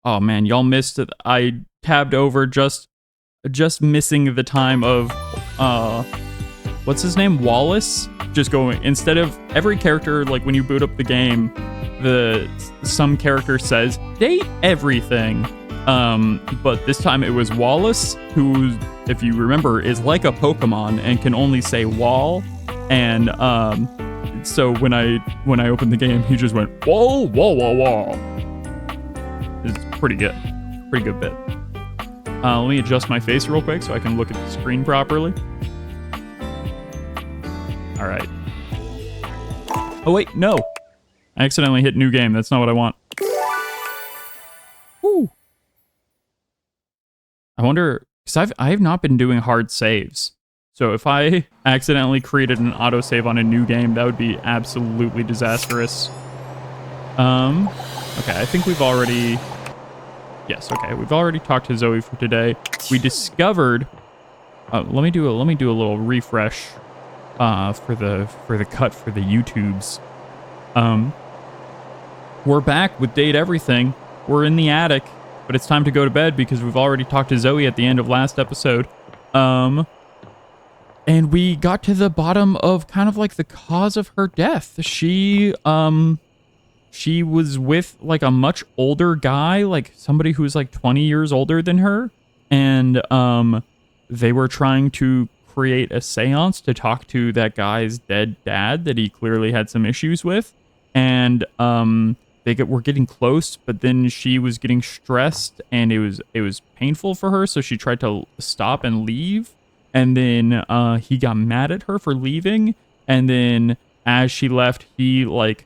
Oh man, y'all missed it. I tabbed over just missing the time of what's his name? Wallace? Just going, instead of every character, like when you boot up the game, some character says, date everything. But this time it was Wallace, who, if you remember, is like a Pokemon and can only say wall. And so when I opened the game, he just went, wall, wall, wall, wall. It's pretty good. Pretty good bit. Let me adjust my face real quick so I can look at the screen properly. All right. Oh, wait, no. I accidentally hit new game. That's not what I want. Woo. I wonder, because I have not been doing hard saves. So if I accidentally created an autosave on a new game, that would be absolutely disastrous. Okay, I think we've already... Yes, okay, we've already talked to Zoe for today. We discovered... let me do a little refresh for the cut for the YouTubes. We're back with Date Everything. We're in the attic, but it's time to go to bed because we've already talked to Zoe at the end of last episode. And we got to the bottom of kind of like the cause of her death. She was with like a much older guy, like somebody who was like 20 years older than her. And they were trying to create a seance to talk to that guy's dead dad that he clearly had some issues with. And were getting close, but then she was getting stressed and it was painful for her. So she tried to stop and leave. And then he got mad at her for leaving. And then as she left, he like,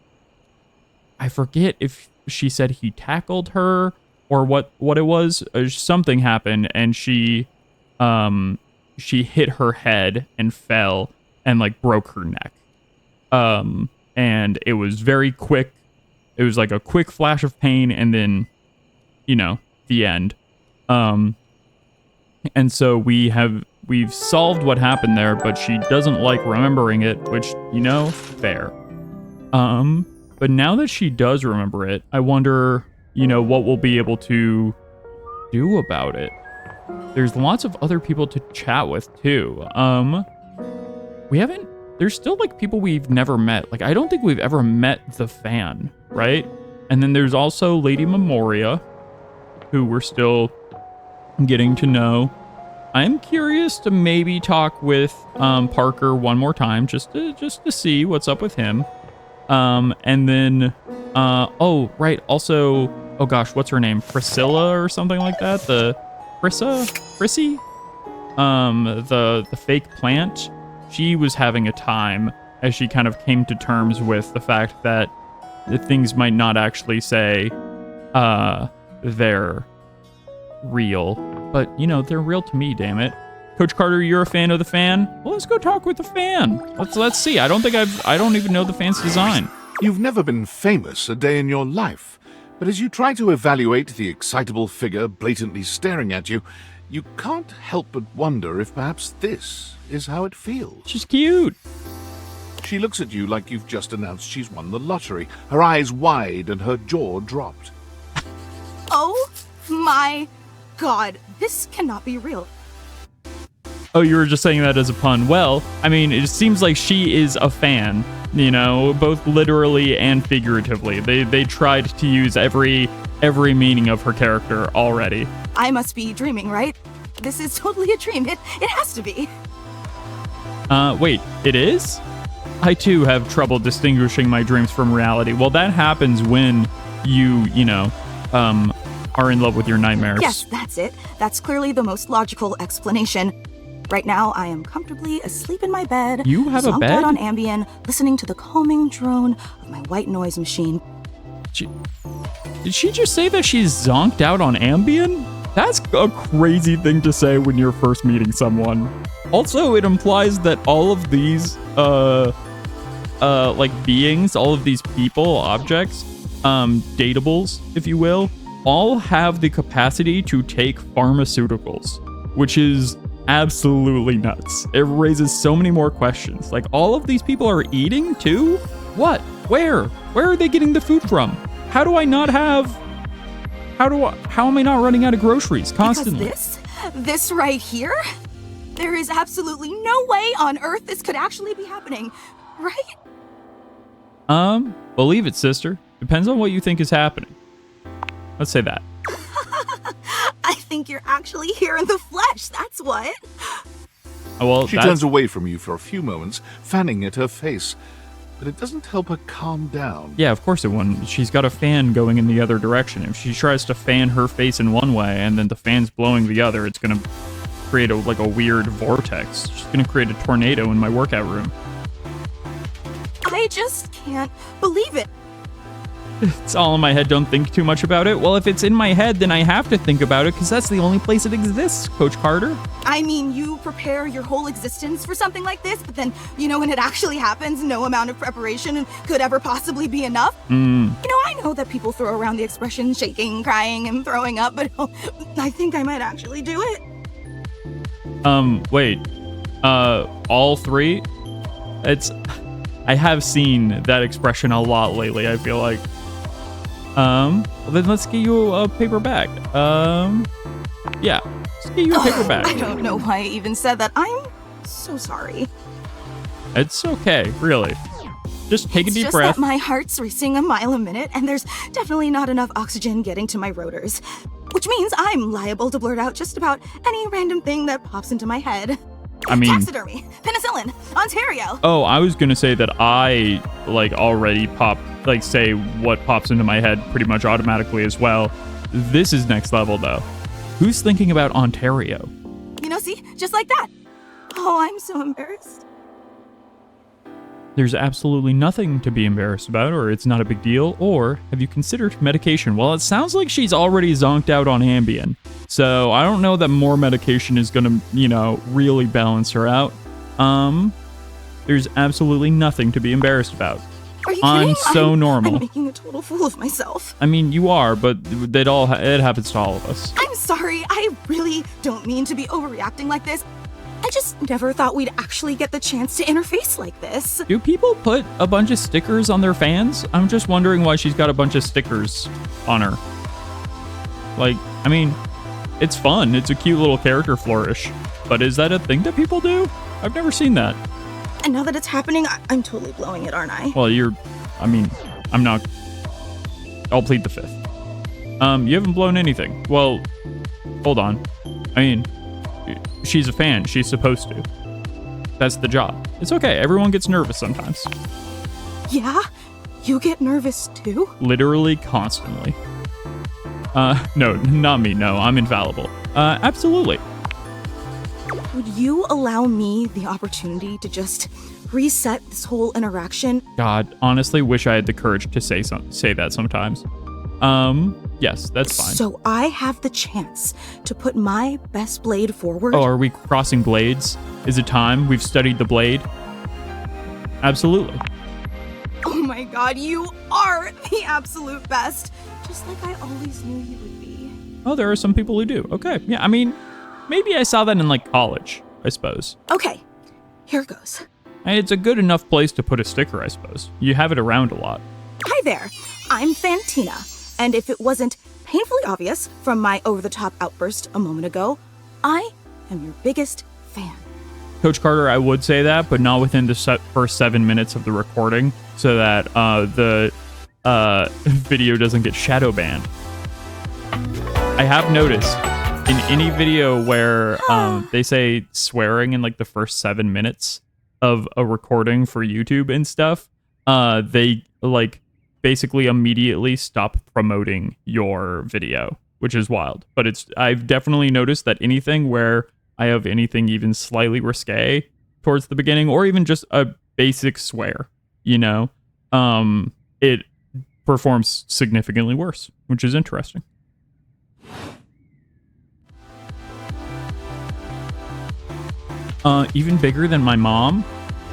I forget if she said he tackled her or what it was. Something happened and she hit her head and fell and like broke her neck. And it was very quick. It was like a quick flash of pain and then, the end. And so we've solved what happened there, but she doesn't like remembering it, which, fair. But now that she does remember it, I wonder, what we'll be able to do about it. There's lots of other people to chat with too. There's still like people we've never met. Like, I don't think we've ever met the fan, right? And then there's also Lady Memoria, who we're still getting to know. I'm curious to maybe talk with Parker one more time just to see what's up with him. And then also, oh gosh, what's her name? Priscilla or something like that? Prissy? The fake plant. She was having a time as she kind of came to terms with the fact that the things might not actually say they're real, but they're real to me, damn it. Coach Carter, you're a fan of the fan? Well, let's go talk with the fan. Let's see. I don't even know the fan's design. You've never been famous a day in your life, but as you try to evaluate the excitable figure blatantly staring at you, you can't help but wonder if perhaps this is how it feels. She's cute. She looks at you like you've just announced she's won the lottery, her eyes wide and her jaw dropped. Oh my God, this cannot be real. Oh, you were just saying that as a pun. Well, I mean, it seems like she is a fan, both literally and figuratively. They tried to use every meaning of her character already. I must be dreaming, right? This is totally a dream. It has to be. Wait, it is? I too have trouble distinguishing my dreams from reality. Well, that happens when you are in love with your nightmares. Yes, that's it. That's clearly the most logical explanation. Right now, I am comfortably asleep in my bed. You have a bed? Zonked out on Ambien, listening to the calming drone of my white noise machine. Did she just say that she's zonked out on Ambien? That's a crazy thing to say when you're first meeting someone. Also, it implies that all of these, beings, all of these people, objects, dateables, if you will, all have the capacity to take pharmaceuticals, which is absolutely nuts. It raises so many more questions. Like, all of these people are eating too? What? Where? Where are they getting the food from? How do I not have How am I not running out of groceries constantly? Because this right here, there is absolutely no way on earth this could actually be happening, right? Believe it, sister. Depends on what you think is happening. Let's say that. I think you're actually here in the flesh, that's what. Well, She turns away from you for a few moments, fanning at her face, but it doesn't help her calm down. Yeah, of course it wouldn't. She's got a fan going in the other direction. If she tries to fan her face in one way and then the fan's blowing the other, it's gonna create a weird vortex. She's gonna create a tornado in my workout room. I just can't believe it. It's all in my head. Don't think too much about it. Well, if it's in my head, then I have to think about it because that's the only place it exists, Coach Carter. I mean, you prepare your whole existence for something like this, but then, when it actually happens, no amount of preparation could ever possibly be enough. I know that people throw around the expression shaking, crying, and throwing up, but I think I might actually do it. Wait. All three? I have seen that expression a lot lately, I feel like. Well, then let's get you a paper bag. Yeah, let's get you a paper bag. I don't know why I even said that. I'm so sorry. It's okay, really. Just take a deep It's breath. just that my heart's racing a mile a minute, and there's definitely not enough oxygen getting to my rotors. Which means I'm liable to blurt out just about any random thing that pops into my head. I mean... Taxidermy, penicillin, Ontario. Oh, I was gonna say that I, already say what pops into my head pretty much automatically as well. This is next level, though. Who's thinking about Ontario? See? Just like that. Oh, I'm so embarrassed. There's absolutely nothing to be embarrassed about, or it's not a big deal, or have you considered medication? Well, it sounds like she's already zonked out on Ambien, so I don't know that more medication is gonna, really balance her out. There's absolutely nothing to be embarrassed about. Are you I'm kidding? so normal. I'm making a total fool of myself. I mean, you are, but it happens to all of us. I'm sorry. I really don't mean to be overreacting like this. I just never thought we'd actually get the chance to interface like this. Do people put a bunch of stickers on their fans? I'm just wondering why she's got a bunch of stickers on her. I mean, it's fun. It's a cute little character flourish. But is that a thing that people do? I've never seen that. And now that it's happening, I'm totally blowing it, aren't I? Well, I'm not. I'll plead the fifth. You haven't blown anything. Well, hold on. I mean, she's a fan. She's supposed to. That's the job. It's okay. Everyone gets nervous sometimes. Yeah? You get nervous too? Literally constantly. No, not me. No, I'm infallible. Absolutely. Would you allow me the opportunity to just reset this whole interaction? God, honestly, wish I had the courage to say that sometimes. Yes, that's fine. So I have the chance to put my best blade forward? Oh, are we crossing blades? Is it time? We've studied the blade? Absolutely. Oh my god, you are the absolute best. Just like I always knew you would be. Oh, there are some people who do. Okay, yeah, I mean, maybe I saw that in, college, I suppose. Okay, here goes. It's a good enough place to put a sticker, I suppose. You have it around a lot. Hi there, I'm Fantina, and if it wasn't painfully obvious from my over-the-top outburst a moment ago, I am your biggest fan. Coach Carter, I would say that, but not within the first 7 minutes of the recording, so that the video doesn't get shadow banned. I have noticed in any video where they say swearing in the first 7 minutes of a recording for YouTube and stuff, they basically immediately stop promoting your video, which is wild. But I've definitely noticed that anything where I have anything even slightly risque towards the beginning, or even just a basic swear, it performs significantly worse, which is interesting. Even bigger than my mom.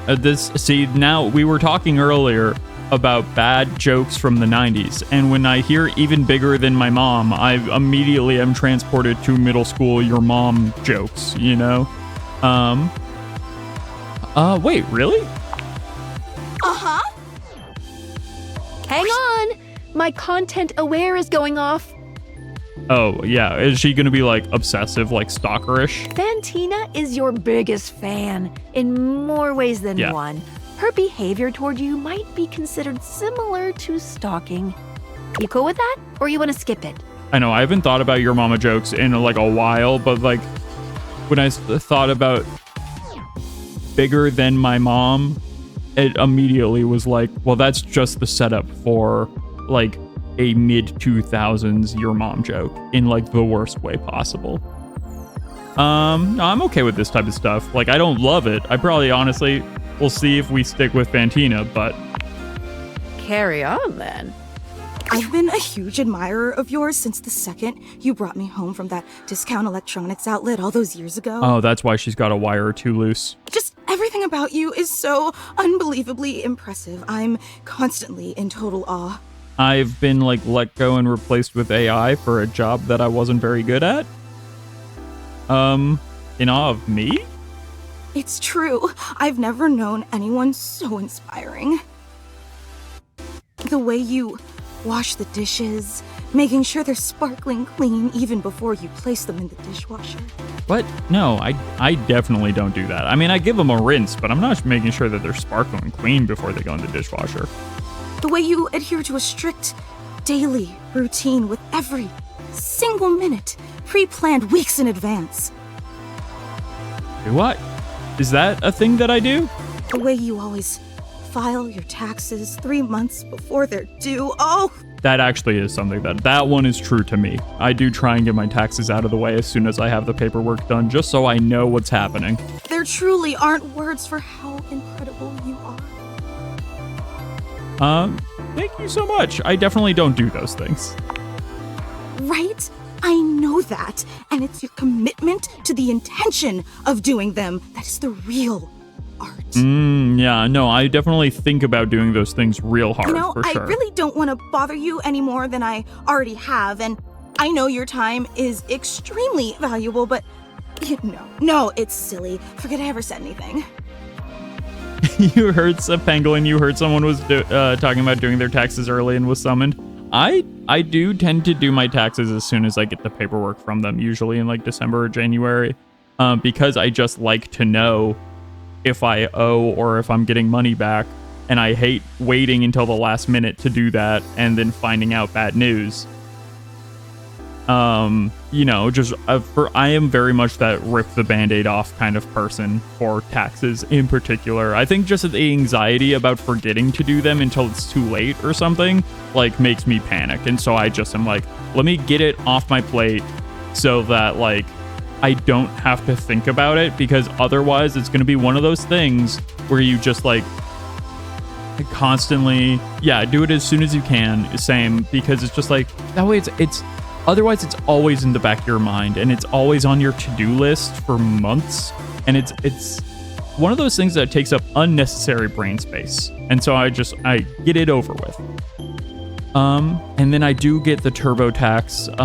Now we were talking earlier about bad jokes from the 90s, and when I hear even bigger than my mom, I immediately am transported to middle school your mom jokes, Wait, really? Uh-huh. Hang on! My content aware is going off. Oh, yeah. Is she going to be like obsessive, like stalkerish? Fantina is your biggest fan in more ways than Yeah. one. Her behavior toward you might be considered similar to stalking. You cool with that? Or you want to skip it? I know I haven't thought about your mama jokes in like a while, but like when I thought about bigger than my mom, it immediately was like, well, that's just the setup for like a mid-2000s your mom joke in like the worst way possible. No, I'm okay with this type of stuff. Like, I don't love it. I probably honestly will see if we stick with Fantina, but Carry on then. I've been a huge admirer of yours since the second you brought me home from that discount electronics outlet all those years ago. oh, that's why she's got a wire or two loose. Just everything about you is so unbelievably impressive. I'm constantly in total awe. I've been like let go and replaced with AI for a job that I wasn't very good at. In awe of me? It's true. I've never known anyone so inspiring. The way you wash the dishes, making sure they're sparkling clean even before you place them in the dishwasher. What? No, I definitely don't do that. I mean, I give them a rinse, but I'm not making sure that they're sparkling clean before they go in the dishwasher. The way you adhere to a strict daily routine with every single minute, pre-planned weeks in advance. What? Is that a thing that I do? The way you always file your taxes 3 months before they're due. Oh, That actually is something that one is true to me. I do try and get my taxes out of the way as soon as I have the paperwork done, just so I know what's happening. there truly aren't words for how incredible you are. Thank you so much. I definitely don't do those things. Right? I know that. And it's your commitment to the intention of doing them that is the real art. Yeah, no, I definitely think about doing those things real hard, You know, for I sure. really don't want to bother you any more than I already have, and I know your time is extremely valuable, but no, it's silly. Forget I ever said anything. You heard some pangolin. You heard someone was talking about doing their taxes early and was summoned. I do tend to do my taxes as soon as I get the paperwork from them, usually in like December or January, because I just like to know if I owe or if I'm getting money back, and I hate waiting until the last minute to do that and then finding out bad news. I am very much that rip the band-aid off kind of person for taxes in particular. I think just the anxiety about forgetting to do them until it's too late or something like makes me panic. And so I just am like, let me get it off my plate so that like I don't have to think about it, because otherwise it's going to be one of those things where you just like constantly, do it as soon as you can. Same, because it's just like that way it's otherwise it's always in the back of your mind and it's always on your to-do list for months, and it's one of those things that takes up unnecessary brain space. And so I get it over with. And then I do get the TurboTax.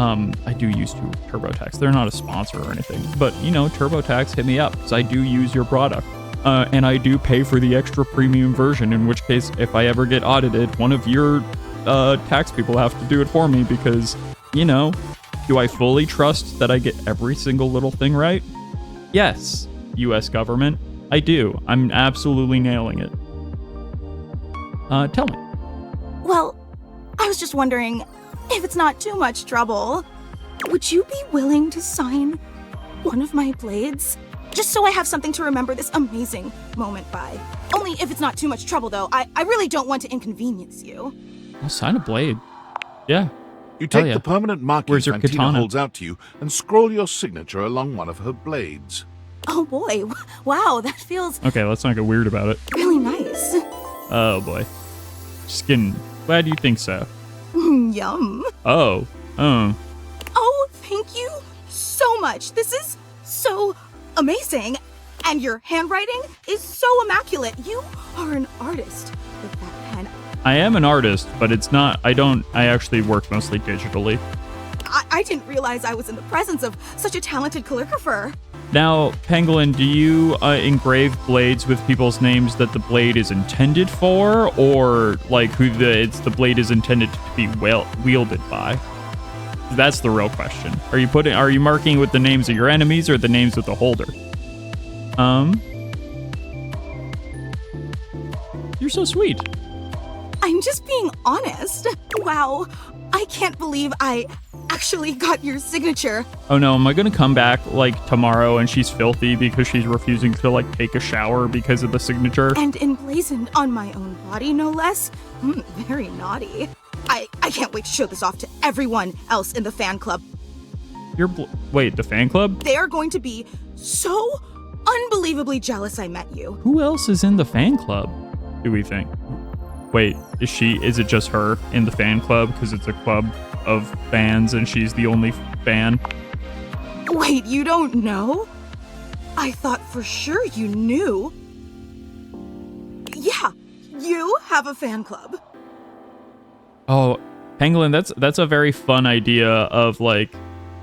I do use TurboTax. They're not a sponsor or anything, but TurboTax, hit me up, because I do use your product. And I do pay for the extra premium version, in which case, if I ever get audited, one of your tax people have to do it for me, because, do I fully trust that I get every single little thing right? Yes, US government, I do. I'm absolutely nailing it. Tell me. Well, I was just wondering, if it's not too much trouble, would you be willing to sign one of my blades? Just so I have something to remember this amazing moment by. Only if it's not too much trouble, though. I really don't want to inconvenience you. I'll sign a blade. Yeah. You take yeah. the permanent marking Where's your Fantina katana? holds out to you and scroll your signature along one of her blades. Oh boy, wow, that feels Okay, let's not get weird about it. really nice. Oh boy. Just kidding. Glad you think so. Yum. Oh. Oh, thank you so much. This is so amazing. And your handwriting is so immaculate. You are an artist with that pen. I am an artist, but it's not. I actually work mostly digitally. I didn't realize I was in the presence of such a talented calligrapher. Now, Pangolin, do you engrave blades with people's names that the blade is intended for, or like who the blade is intended to be wielded by? That's the real question. Are you marking with the names of your enemies or the names of the holder? You're so sweet. I'm just being honest. Wow, I can't believe I actually got your signature. Oh no, am I gonna come back like tomorrow and she's filthy because she's refusing to like take a shower because of the signature? And emblazoned on my own body, no less. Very naughty. I can't wait to show this off to everyone else in the fan club. Wait, the fan club? They are going to be so unbelievably jealous I met you. Who else is in the fan club, do we think? Wait, is it just her in the fan club because it's a club of fans and she's the only fan? Wait, you don't know? I thought for sure you knew. Yeah, you have a fan club. Oh, Pangolin, that's a very fun idea of like,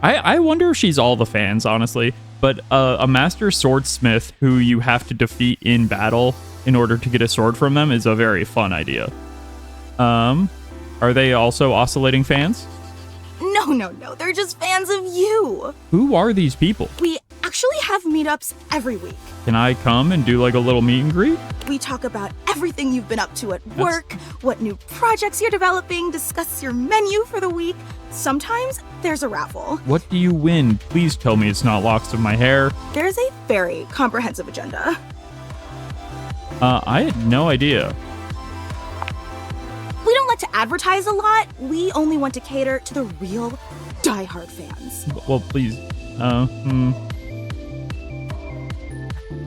I wonder if she's all the fans, honestly. But a master swordsmith who you have to defeat in battle in order to get a sword from them is a very fun idea. Are they also oscillating fans? No, they're just fans of you. Who are these people? We actually have meetups every week. Can I come and do like a little meet and greet? We talk about everything you've been up to at work, what new projects you're developing, discuss your menu for the week. Sometimes there's a raffle. What do you win? Please tell me it's not locks of my hair. There's a very comprehensive agenda. I had no idea. We don't like to advertise a lot. We only want to cater to the real diehard fans. Well, please.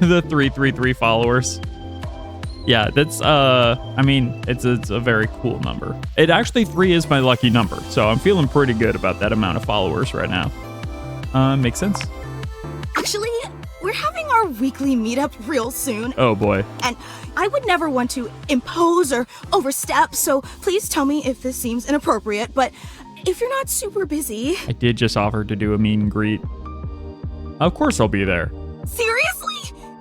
The 333 followers. Yeah, that's, I mean, it's a very cool number. It actually, 3 is my lucky number, so I'm feeling pretty good about that amount of followers right now. Makes sense. Actually, we're having our weekly meetup real soon. Oh boy. And I would never want to impose or overstep, so please tell me if this seems inappropriate, but if you're not super busy... I did just offer to do a meet and greet. Of course I'll be there. Seriously?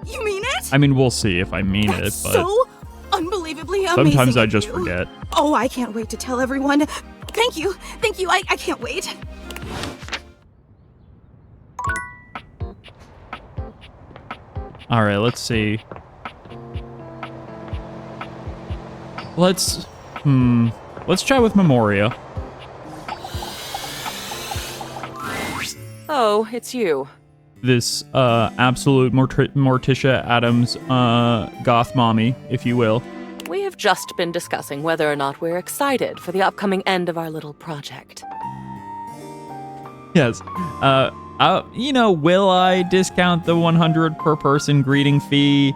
You mean it? I mean, we'll see if I mean That's it, but... so unbelievably amazing. Sometimes I of just you. forget. Oh, I can't wait to tell everyone. Thank you. I can't wait. All right, let's see. Let's chat with Memoria. Oh, it's you. This absolute Morticia Adams goth mommy, if you will. We have just been discussing whether or not we're excited for the upcoming end of our little project. Yes. Will I discount the 100 per person greeting fee?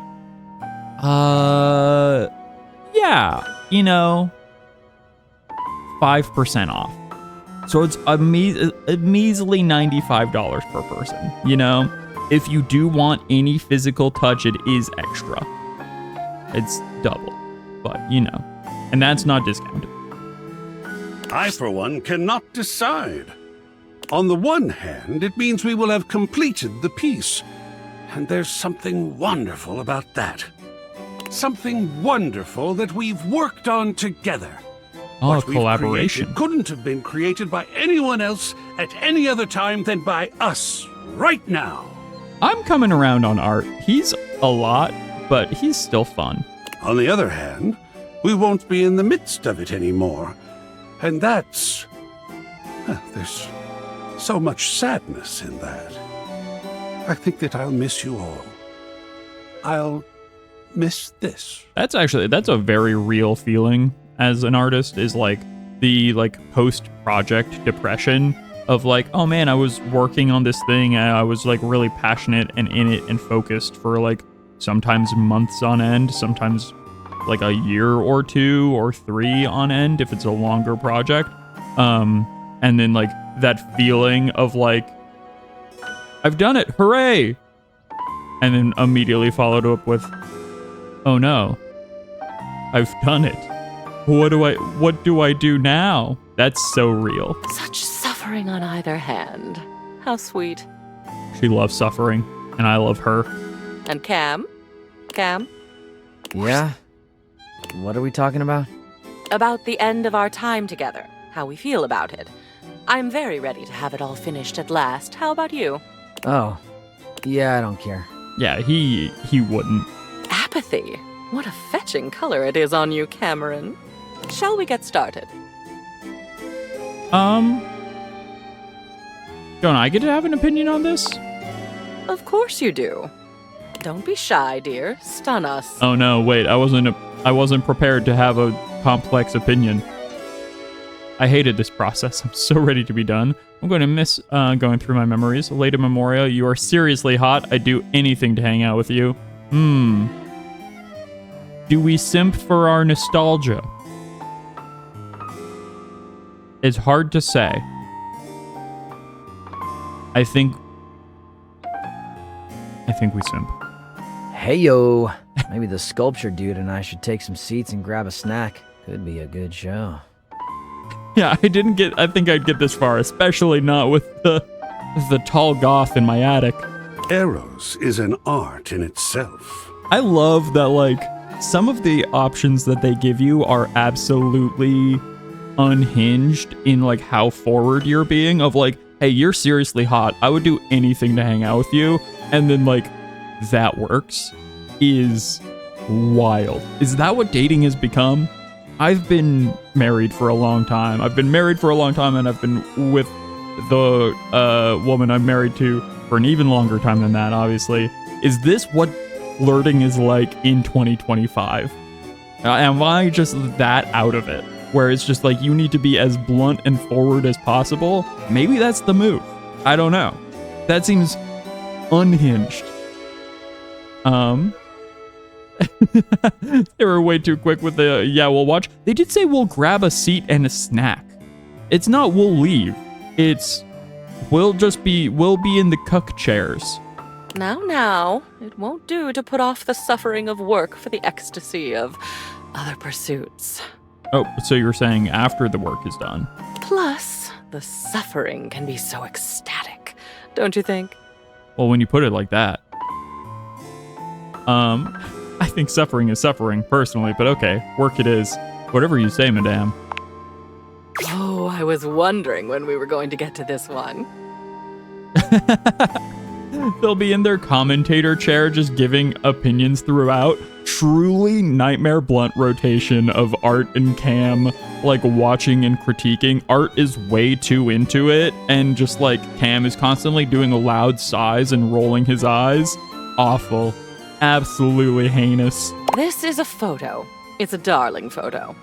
Yeah, 5% off. So it's a measly $95 per person, If you do want any physical touch, it is extra. It's double, but, and that's not discounted. I, for one, cannot decide. On the one hand, it means we will have completed the piece. And there's something wonderful about that. Something wonderful that we've worked on together. Oh, What we've collaboration. created couldn't have been created by anyone else at any other time than by us, right now. I'm coming around on Art. He's a lot, but he's still fun. On the other hand, we won't be in the midst of it anymore. And that's... there's so much sadness in that. I think that I'll miss you all. I'll miss this. That's a very real feeling as an artist, is like the post-project depression of like, oh man, I was working on this thing and I was like really passionate and in it and focused for like sometimes months on end, sometimes like a year or 2 or 3 on end if it's a longer project. And then like that feeling of like, I've done it, hooray! And then immediately followed up with, oh no, I've done it. What do I do now? That's so real. Such suffering on either hand. How sweet. She loves suffering, and I love her. And Cam? Cam? Yeah? What are we talking about? About the end of our time together. How we feel about it. I'm very ready to have it all finished at last. How about you? Oh, yeah, I don't care. Yeah, he wouldn't. Apathy. What a fetching color it is on you, Cameron. Shall we get started? Don't I get to have an opinion on this? Of course you do. Don't be shy, dear. Stun us. Oh no, wait, I wasn't prepared to have a complex opinion. I hated this process. I'm so ready to be done. I'm going to miss going through my memories. Late Memorial, you are seriously hot. I'd do anything to hang out with you. Do we simp for our nostalgia? It's hard to say. I think we simp. Hey, yo. Maybe the sculpture dude and I should take some seats and grab a snack. Could be a good show. Yeah, I think I'd get this far, especially not with the tall goth in my attic. Eros is an art in itself. I love that, like, some of the options that they give you are absolutely unhinged in, like, how forward you're being, of, like, hey, you're seriously hot. I would do anything to hang out with you. And then, like, that works is wild. Is that what dating has become? I've been married for a long time. And I've been with the woman I'm married to for an even longer time than that, obviously. Is this what flirting is like in 2025? Am I just that out of it? Where it's just like you need to be as blunt and forward as possible? Maybe that's the move. I don't know. That seems unhinged. They were way too quick with the, yeah, we'll watch. They did say we'll grab a seat and a snack. It's not we'll leave. It's we'll be in the cuck chairs. Now, it won't do to put off the suffering of work for the ecstasy of other pursuits. Oh, so you're saying after the work is done. Plus, the suffering can be so ecstatic, don't you think? Well, when you put it like that. I think suffering is suffering, personally, but okay, work it is. Whatever you say, madame. Oh, I was wondering when we were going to get to this one. They'll be in their commentator chair just giving opinions throughout. Truly nightmare blunt rotation of Art and Cam, like watching and critiquing. Art is way too into it, and just like Cam is constantly doing a loud sighs and rolling his eyes. Awful. Absolutely heinous. This is a photo. It's a darling photo.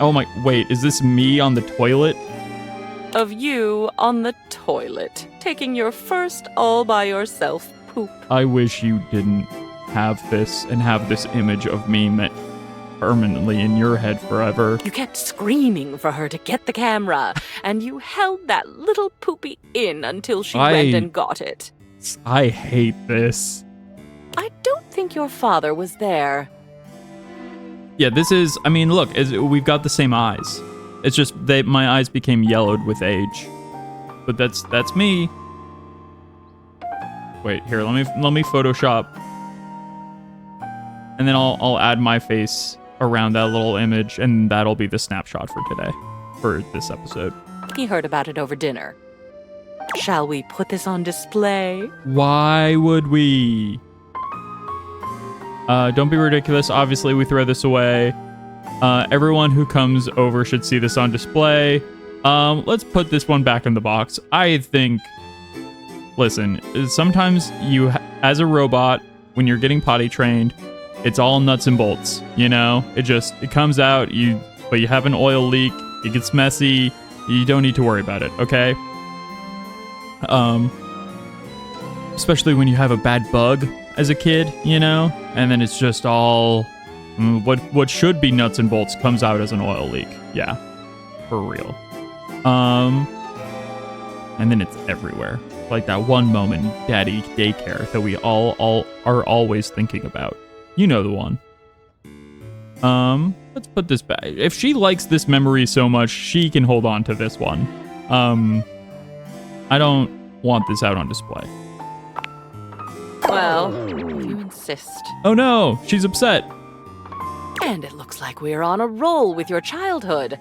Oh my, wait, is this me on the toilet? Of you on the toilet, taking your first all-by-yourself poop. I wish you didn't have this and have this image of me permanently in your head forever. You kept screaming for her to get the camera, and you held that little poopy in until she went and got it. I hate this. I don't think your father was there. Yeah, this is, I mean, look, we've got the same eyes. It's just my eyes became yellowed with age. But that's me. Wait, here, let me Photoshop. And then I'll add my face around that little image, and that'll be the snapshot for today, for this episode. He heard about it over dinner. Shall we put this on display? Why would we? Don't be ridiculous. Obviously, we throw this away. Everyone who comes over should see this on display. Let's put this one back in the box. I think, listen, sometimes you, as a robot, when you're getting potty trained, it's all nuts and bolts, you know? It comes out, but you have an oil leak, it gets messy, you don't need to worry about it, okay? Especially when you have a bad bug as a kid, you know? And then it's just all, what should be nuts and bolts comes out as an oil leak. Yeah, for real. And then it's everywhere. Like that one moment in Daddy Daycare that we all are always thinking about. You know the one. Let's put this back. If she likes this memory so much, she can hold on to this one. I don't want this out on display. Well, if you insist. Oh no, she's upset. And it looks like we're on a roll with your childhood.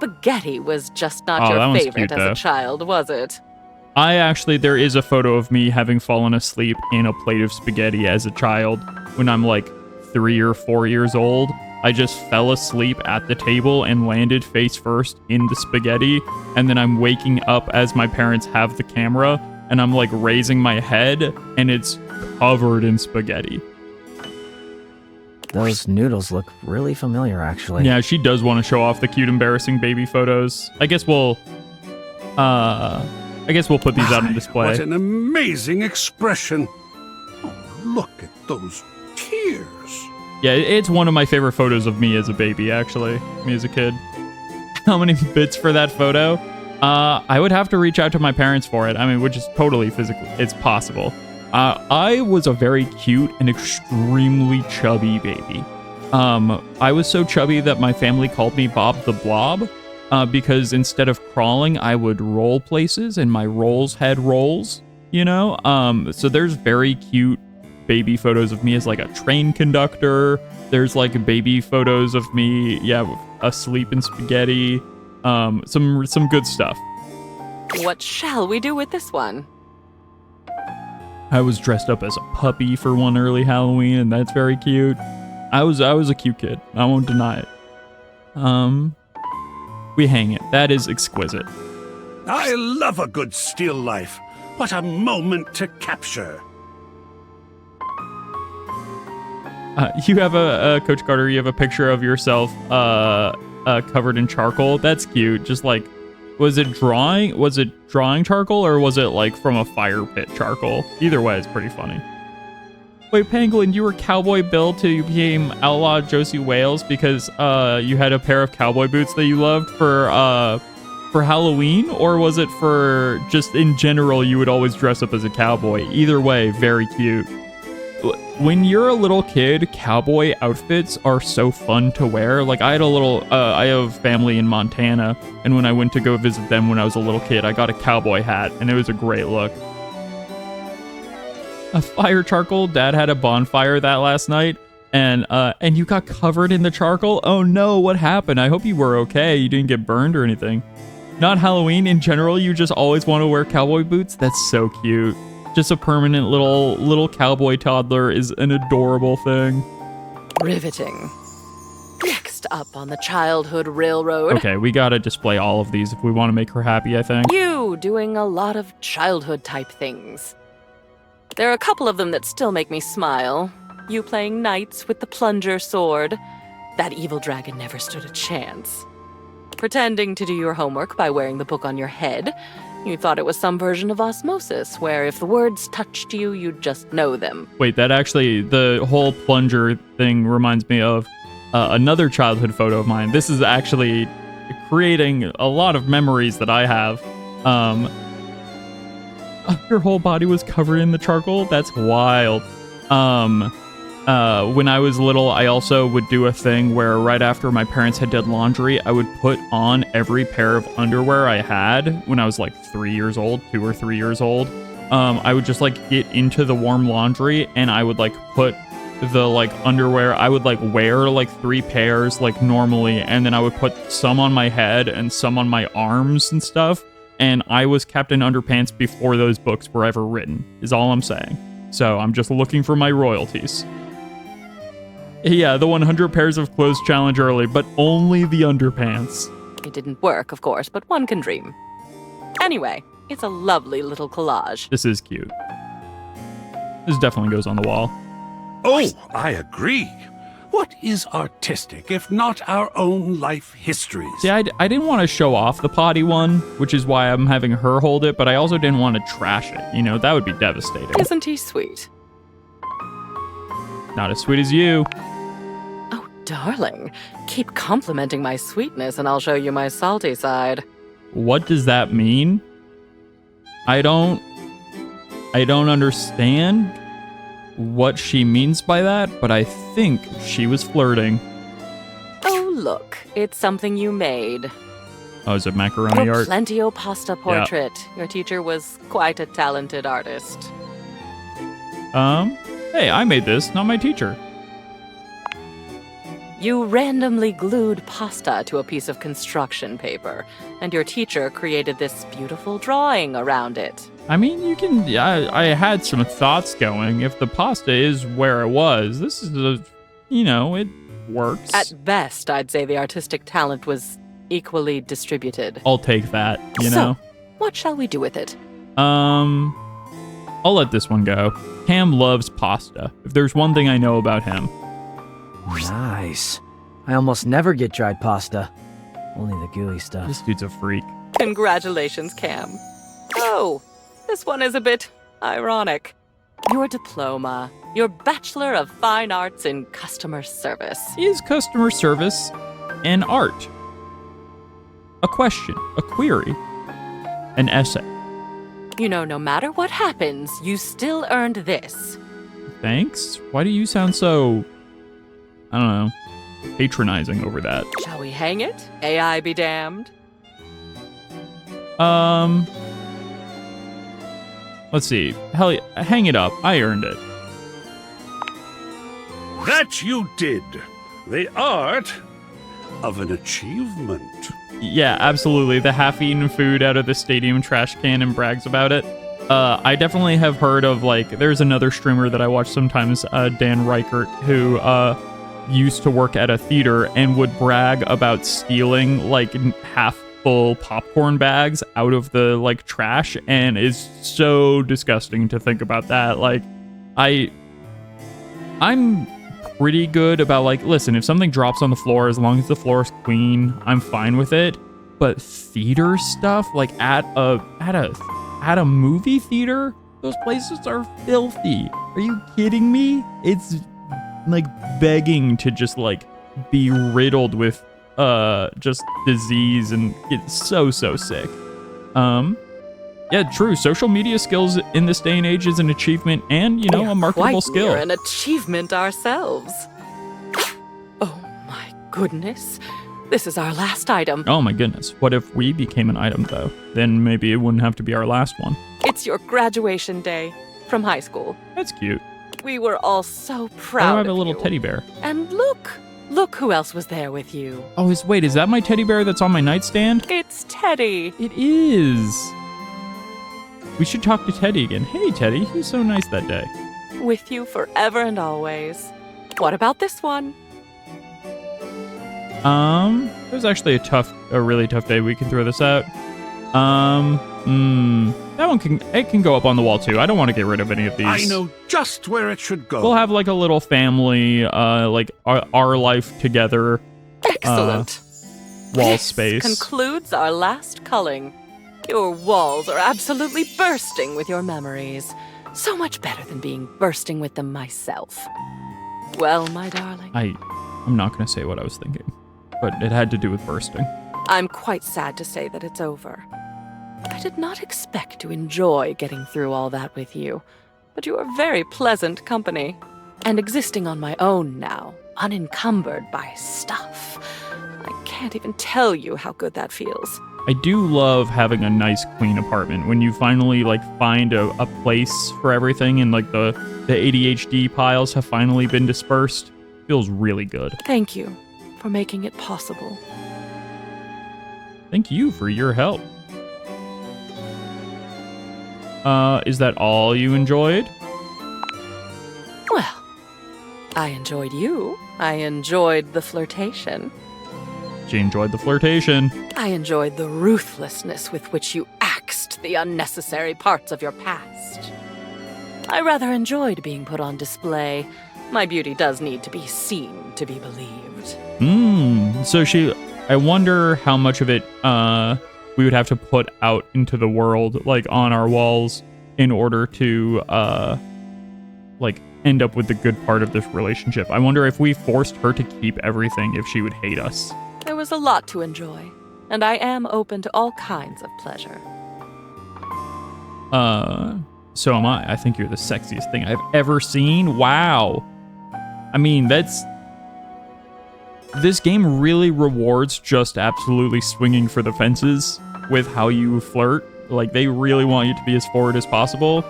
spaghetti was just not Oh, that your one's favorite cute, as though. a child, was it? There is a photo of me having fallen asleep in a plate of spaghetti as a child when I'm like 3 or 4 years old. I just fell asleep at the table and landed face first in the spaghetti. And then I'm waking up as my parents have the camera and I'm like raising my head and it's covered in spaghetti. Those noodles look really familiar, actually. Yeah, she does want to show off the cute, embarrassing baby photos. I guess we'll put these out on display. What an amazing expression. Oh, look at those tears. Yeah, it's one of my favorite photos of me as a baby, actually. Me as a kid. How many bits for that photo? I would have to reach out to my parents for it. I mean, which is totally physically, it's possible. I was a very cute and extremely chubby baby. I was so chubby that my family called me Bob the Blob, because instead of crawling, I would roll places and my rolls had rolls, you know? So there's very cute baby photos of me as like a train conductor. There's like baby photos of me, asleep in spaghetti. Some good stuff. What shall we do with this one? I was dressed up as a puppy for one early Halloween, and that's very cute. I was a cute kid. I won't deny it. We hang it. That is exquisite. I love a good still life. What a moment to capture. You have Coach Carter, you have a picture of yourself covered in charcoal. That's cute. Just like, was it drawing charcoal or was it like from a fire pit charcoal? Either way, it's pretty funny. Wait, Pangolin, you were Cowboy Bill till you became Outlaw Josie Wales because you had a pair of cowboy boots that you loved for Halloween? Or was it for just in general you would always dress up as a cowboy? Either way, very cute. When you're a little kid, cowboy outfits are so fun to wear. Like I have family in Montana, and when I went to go visit them when I was a little kid, I got a cowboy hat, and it was a great look. A fire charcoal. Dad had a bonfire that last night, and you got covered in the charcoal. Oh no, what happened? I hope you were okay. You didn't get burned or anything. Not Halloween in general. You just always want to wear cowboy boots. That's so cute. Just a permanent little cowboy toddler is an adorable thing. Riveting. Next up on the childhood railroad. Okay, we gotta display all of these if we want to make her happy, I think. You doing a lot of childhood type things. There are a couple of them that still make me smile. You playing knights with the plunger sword. That evil dragon never stood a chance. Pretending to do your homework by wearing the book on your head. You thought it was some version of osmosis, where if the words touched you, you'd just know them. Wait, that actually, the whole plunger thing reminds me of another childhood photo of mine. This is actually creating a lot of memories that I have. Your whole body was covered in the charcoal? That's wild. When I was little, I also would do a thing where right after my parents had done laundry, I would put on every pair of underwear I had when I was like 3 years old, 2 or 3 years old. I would just like get into the warm laundry and I would like put the like underwear, I would like wear like 3 pairs like normally, and then I would put some on my head and some on my arms and stuff. And I was Captain Underpants before those books were ever written, is all I'm saying. So I'm just looking for my royalties. Yeah, the 100 pairs of clothes challenge early, but only the underpants. It didn't work, of course, but one can dream. Anyway, it's a lovely little collage. This is cute. This definitely goes on the wall. Oh, I agree. What is artistic if not our own life histories? See, I didn't want to show off the potty one, which is why I'm having her hold it, but I also didn't want to trash it. You know, that would be devastating. Isn't he sweet? Not as sweet as you. Oh, darling. Keep complimenting my sweetness and I'll show you my salty side. What does that mean? I don't understand what she means by that, but I think she was flirting. Oh, look. It's something you made. Oh, is it macaroni Your art? Plentio pasta portrait. Yeah. Your teacher was quite a talented artist. Hey, I made this, not my teacher. You randomly glued pasta to a piece of construction paper, and your teacher created this beautiful drawing around it. I mean, you can. I had some thoughts going. If the pasta is where it was, this is it works. At best, I'd say the artistic talent was equally distributed. I'll take that, you know? What shall we do with it? I'll let this one go. Cam loves pasta. If there's one thing I know about him. Nice. I almost never get dried pasta. Only the gooey stuff. This dude's a freak. Congratulations, Cam. Oh, this one is a bit ironic. Your diploma, your Bachelor of Fine Arts in Customer Service. Is customer service an art? A question, a query, an essay. You know, no matter what happens, you still earned this. Thanks? Why do you sound so, I don't know, patronizing over that? Shall we hang it? AI be damned. Let's see. Hell, hang it up. I earned it. That you did. The art of an achievement. Yeah, absolutely. The half-eaten food out of the stadium trash can and brags about it. I definitely have heard of, like, there's another streamer that I watch sometimes, Dan Reichert, who used to work at a theater and would brag about stealing, like, half-full popcorn bags out of the, like, trash, and is so disgusting to think about that. Like, I'm pretty good about, like, listen, if something drops on the floor, as long as the floor is clean, I'm fine with it. But theater stuff, like at a movie theater, those places are filthy. Are you kidding me? It's like begging to just like be riddled with just disease and get so sick. Yeah, true. Social media skills in this day and age is an achievement and, a marketable skill. We're an achievement ourselves. Oh my goodness. This is our last item. Oh my goodness. What if we became an item, though? Then maybe it wouldn't have to be our last one. It's your graduation day from high school. That's cute. We were all so proud I of have a little you. teddy bear. And look who else was there with you. Oh, is that my teddy bear that's on my nightstand? It's Teddy. It is. We should talk to Teddy again. Hey, Teddy. He was so nice that day. With you forever and always. What about this one? It was actually a really tough day. We can throw this out. That one can go up on the wall too. I don't want to get rid of any of these. I know just where it should go. We'll have like a little family, like our life together. Excellent. Wall This space. concludes our last culling. Your walls are absolutely bursting with your memories. So much better than being bursting with them myself. Well, my darling. I'm not going to say what I was thinking, but it had to do with bursting. I'm quite sad to say that it's over. I did not expect to enjoy getting through all that with you, but you are very pleasant company. And existing on my own now, unencumbered by stuff. I can't even tell you how good that feels. I do love having a nice, clean apartment. When you finally like find a place for everything and like the ADHD piles have finally been dispersed, feels really good. Thank you for making it possible. Thank you for your help. Is that all you enjoyed? Well, I enjoyed you. I enjoyed the flirtation. She enjoyed the flirtation. I enjoyed the ruthlessness with which you axed the unnecessary parts of your past. I rather enjoyed being put on display. My beauty does need to be seen to be believed. So I wonder how much of it, we would have to put out into the world, like on our walls, in order to, like, end up with the good part of this relationship. I wonder if we forced her to keep everything, if she would hate us. There was a lot to enjoy, and I am open to all kinds of pleasure. So am I. I think you're the sexiest thing I've ever seen. Wow. I mean, this game really rewards just absolutely swinging for the fences with how you flirt. Like, they really want you to be as forward as possible.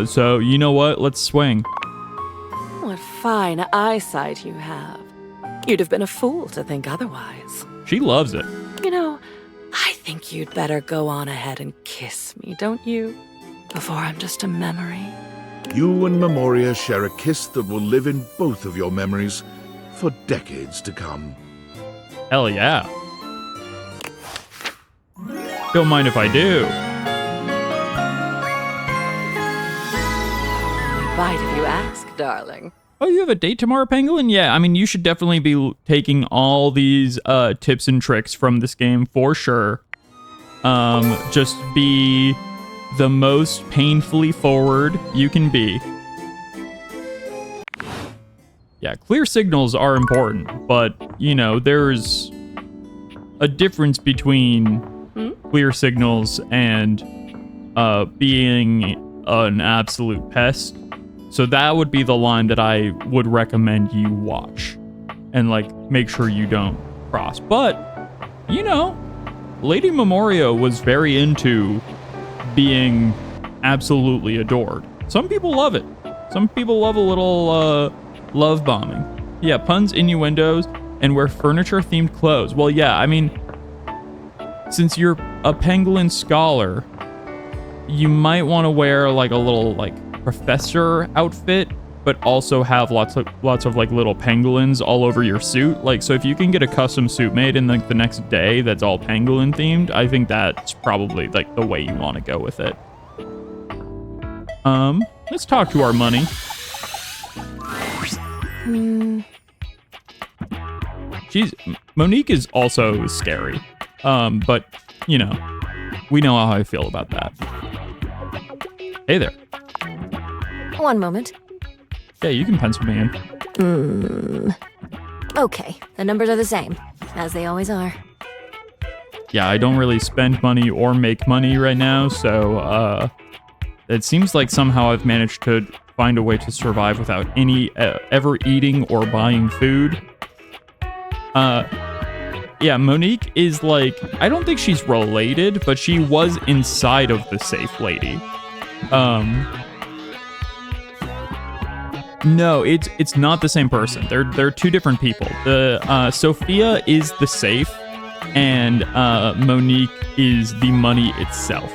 So, you know what? Let's swing. What fine eyesight you have. You'd have been a fool to think otherwise. She loves it. You know, I think you'd better go on ahead and kiss me, don't you? Before I'm just a memory. You and Memoria share a kiss that will live in both of your memories for decades to come. Hell yeah. Don't mind if I do. Bite if you ask, darling. Oh, you have a date tomorrow, Pangolin? Yeah, I mean, you should definitely be taking all these tips and tricks from this game for sure. Just be the most painfully forward you can be. Yeah, clear signals are important, but, you know, there's a difference between clear signals and being an absolute pest. So that would be the line that I would recommend you watch and, like, make sure you don't cross. But, you know, Lady Memoria was very into being absolutely adored. Some people love it. Some people love a little love bombing. Yeah, puns, innuendos, and wear furniture-themed clothes. Well, yeah, I mean, since you're a pangolin scholar, you might want to wear, like, a little, like, professor outfit, but also have lots of like little pangolins all over your suit. Like, so if you can get a custom suit made in like the next day that's all pangolin themed, I think that's probably like the way you want to go with it. Let's talk to our money. Monique is also scary. But you know, we know how I feel about that. Hey there. One moment. Yeah, you can pencil me in. Okay, the numbers are the same, as they always are. Yeah, I don't really spend money or make money right now, so it seems like somehow I've managed to find a way to survive without any ever eating or buying food. Yeah, Monique is like, I don't think she's related, but she was inside of the safe lady. No, it's not the same person. They're two different people. The Sophia is the safe, and Monique is the money itself.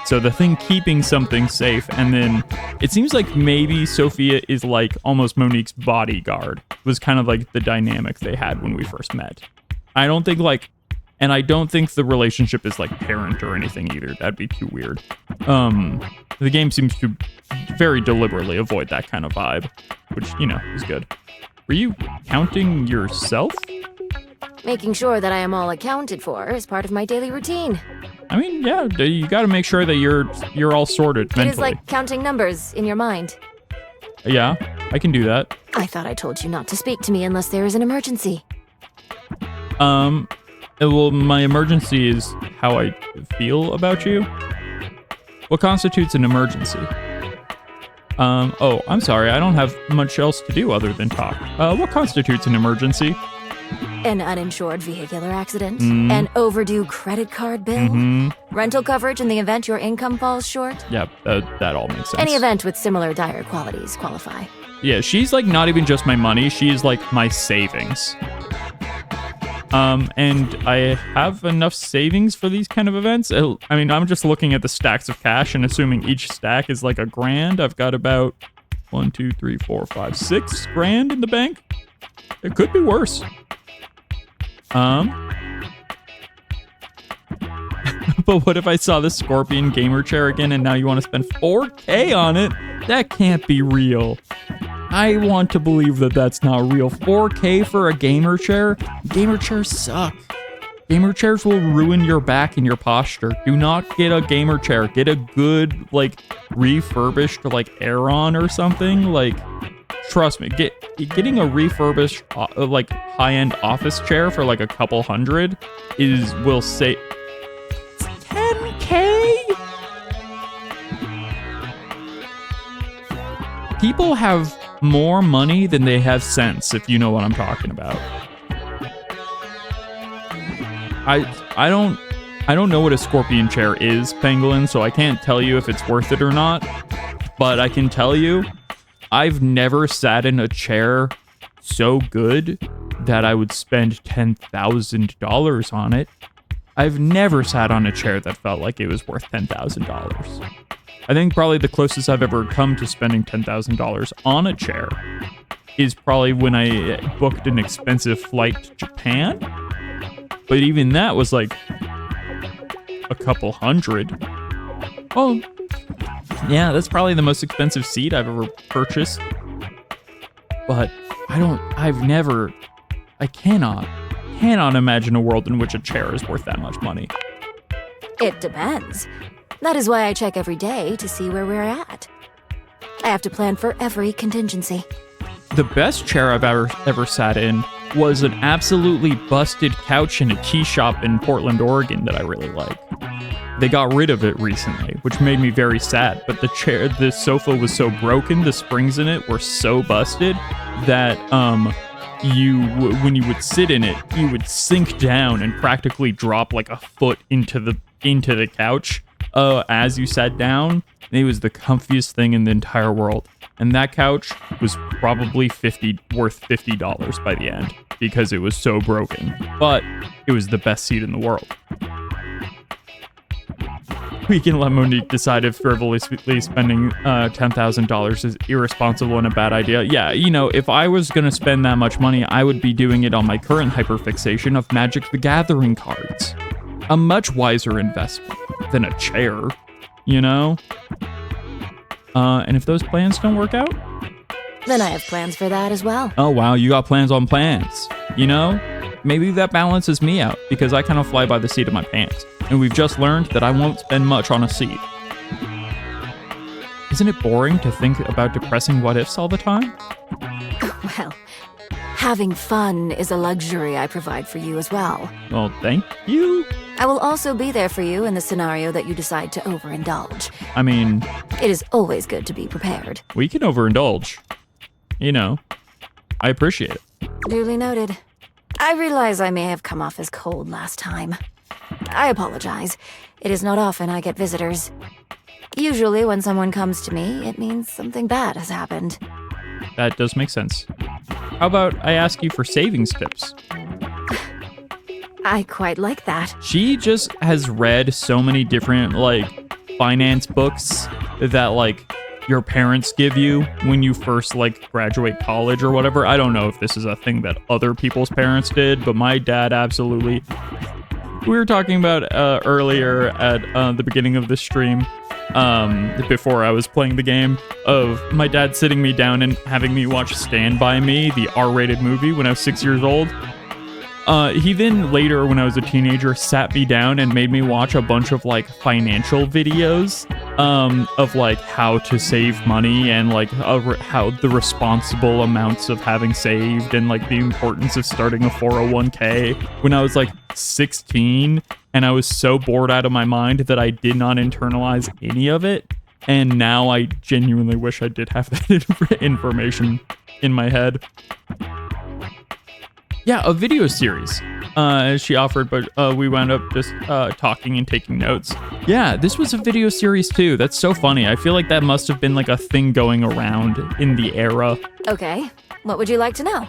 So the thing keeping something safe, and then it seems like maybe Sophia is like almost Monique's bodyguard. It was kind of like the dynamic they had when we first met. I don't think and I don't think the relationship is like parent or anything either. That'd be too weird. The game seems to very deliberately avoid that kind of vibe, which, you know, is good. Were you counting yourself? Making sure that I am all accounted for is part of my daily routine. I mean, yeah, you got to make sure that you're all sorted mentally. It is like counting numbers in your mind. Yeah, I can do that. I thought I told you not to speak to me unless there is an emergency. Well, my emergency is how I feel about you. What constitutes an emergency? Oh, I'm sorry, I don't have much else to do other than talk. What constitutes an emergency? An uninsured vehicular accident, an overdue credit card bill, rental coverage in the event your income falls short. Yeah, that all makes sense. Any event with similar dire qualities qualify. Yeah, she's like not even just my money, she's like my savings. And I have enough savings for these kind of events. I mean, I'm just looking at the stacks of cash and assuming each stack is like $1,000. I've got about 1, 2, 3, 4, 5, 6 grand in the bank. It could be worse. But what if I saw the Scorpion gamer chair again and now you want to spend $4K on it? That can't be real. I want to believe that that's not real. $4K for a gamer chair? Gamer chairs suck. Gamer chairs will ruin your back and your posture. Do not get a gamer chair. Get a good, like, refurbished, like, Aeron or something. Like, trust me, getting a refurbished, like, high-end office chair for, like, a couple hundred will save... 10K? People have more money than they have sense, if you know what I'm talking about. I don't know what a Scorpion chair is, Pangolin, so I can't tell you if it's worth it or not. But I can tell you, I've never sat in a chair so good that I would spend $10,000 on it. I've never sat on a chair that felt like it was worth $10,000. I think probably the closest I've ever come to spending $10,000 on a chair is probably when I booked an expensive flight to Japan. But even that was like a couple hundred. Oh, yeah, that's probably the most expensive seat I've ever purchased. But I cannot imagine a world in which a chair is worth that much money. It depends. That is why I check every day to see where we're at. I have to plan for every contingency. The best chair I've ever sat in was an absolutely busted couch in a tea shop in Portland, Oregon that I really like. They got rid of it recently, which made me very sad, but the sofa was so broken, the springs in it were so busted that when you would sit in it, you would sink down and practically drop like a foot into the couch as you sat down. It was the comfiest thing in the entire world. And that couch was probably worth $50 by the end because it was so broken. But it was the best seat in the world. We can let Monique decide if frivolously spending $10,000 is irresponsible and a bad idea. Yeah, if I was going to spend that much money, I would be doing it on my current hyperfixation of Magic the Gathering cards. A much wiser investment than a chair, And if those plans don't work out? Then I have plans for that as well. Oh, wow, you got plans on plans. Maybe that balances me out because I kind of fly by the seat of my pants. And we've just learned that I won't spend much on a seat. Isn't it boring to think about depressing what-ifs all the time? Well, having fun is a luxury I provide for you as well. Well, thank you. I will also be there for you in the scenario that you decide to overindulge. I mean... It is always good to be prepared. We can overindulge. I appreciate it. Duly noted. I realize I may have come off as cold last time. I apologize. It is not often I get visitors. Usually when someone comes to me, it means something bad has happened. That does make sense. How about I ask you for savings tips? I quite like that. She just has read so many different, finance books that, your parents give you when you first, graduate college or whatever. I don't know if this is a thing that other people's parents did, but my dad absolutely... We were talking about earlier at the beginning of the stream, before I was playing the game, of my dad sitting me down and having me watch Stand By Me, the R-rated movie, when I was 6 years old. He then later, when I was a teenager, sat me down and made me watch a bunch of financial videos of how to save money and how the responsible amounts of having saved and the importance of starting a 401k when I was 16, and I was so bored out of my mind that I did not internalize any of it. And now I genuinely wish I did have that information in my head. Yeah, a video series she offered, but we wound up just talking and taking notes. Yeah, this was a video series too. That's so funny. I feel like that must have been a thing going around in the era. Okay, what would you like to know?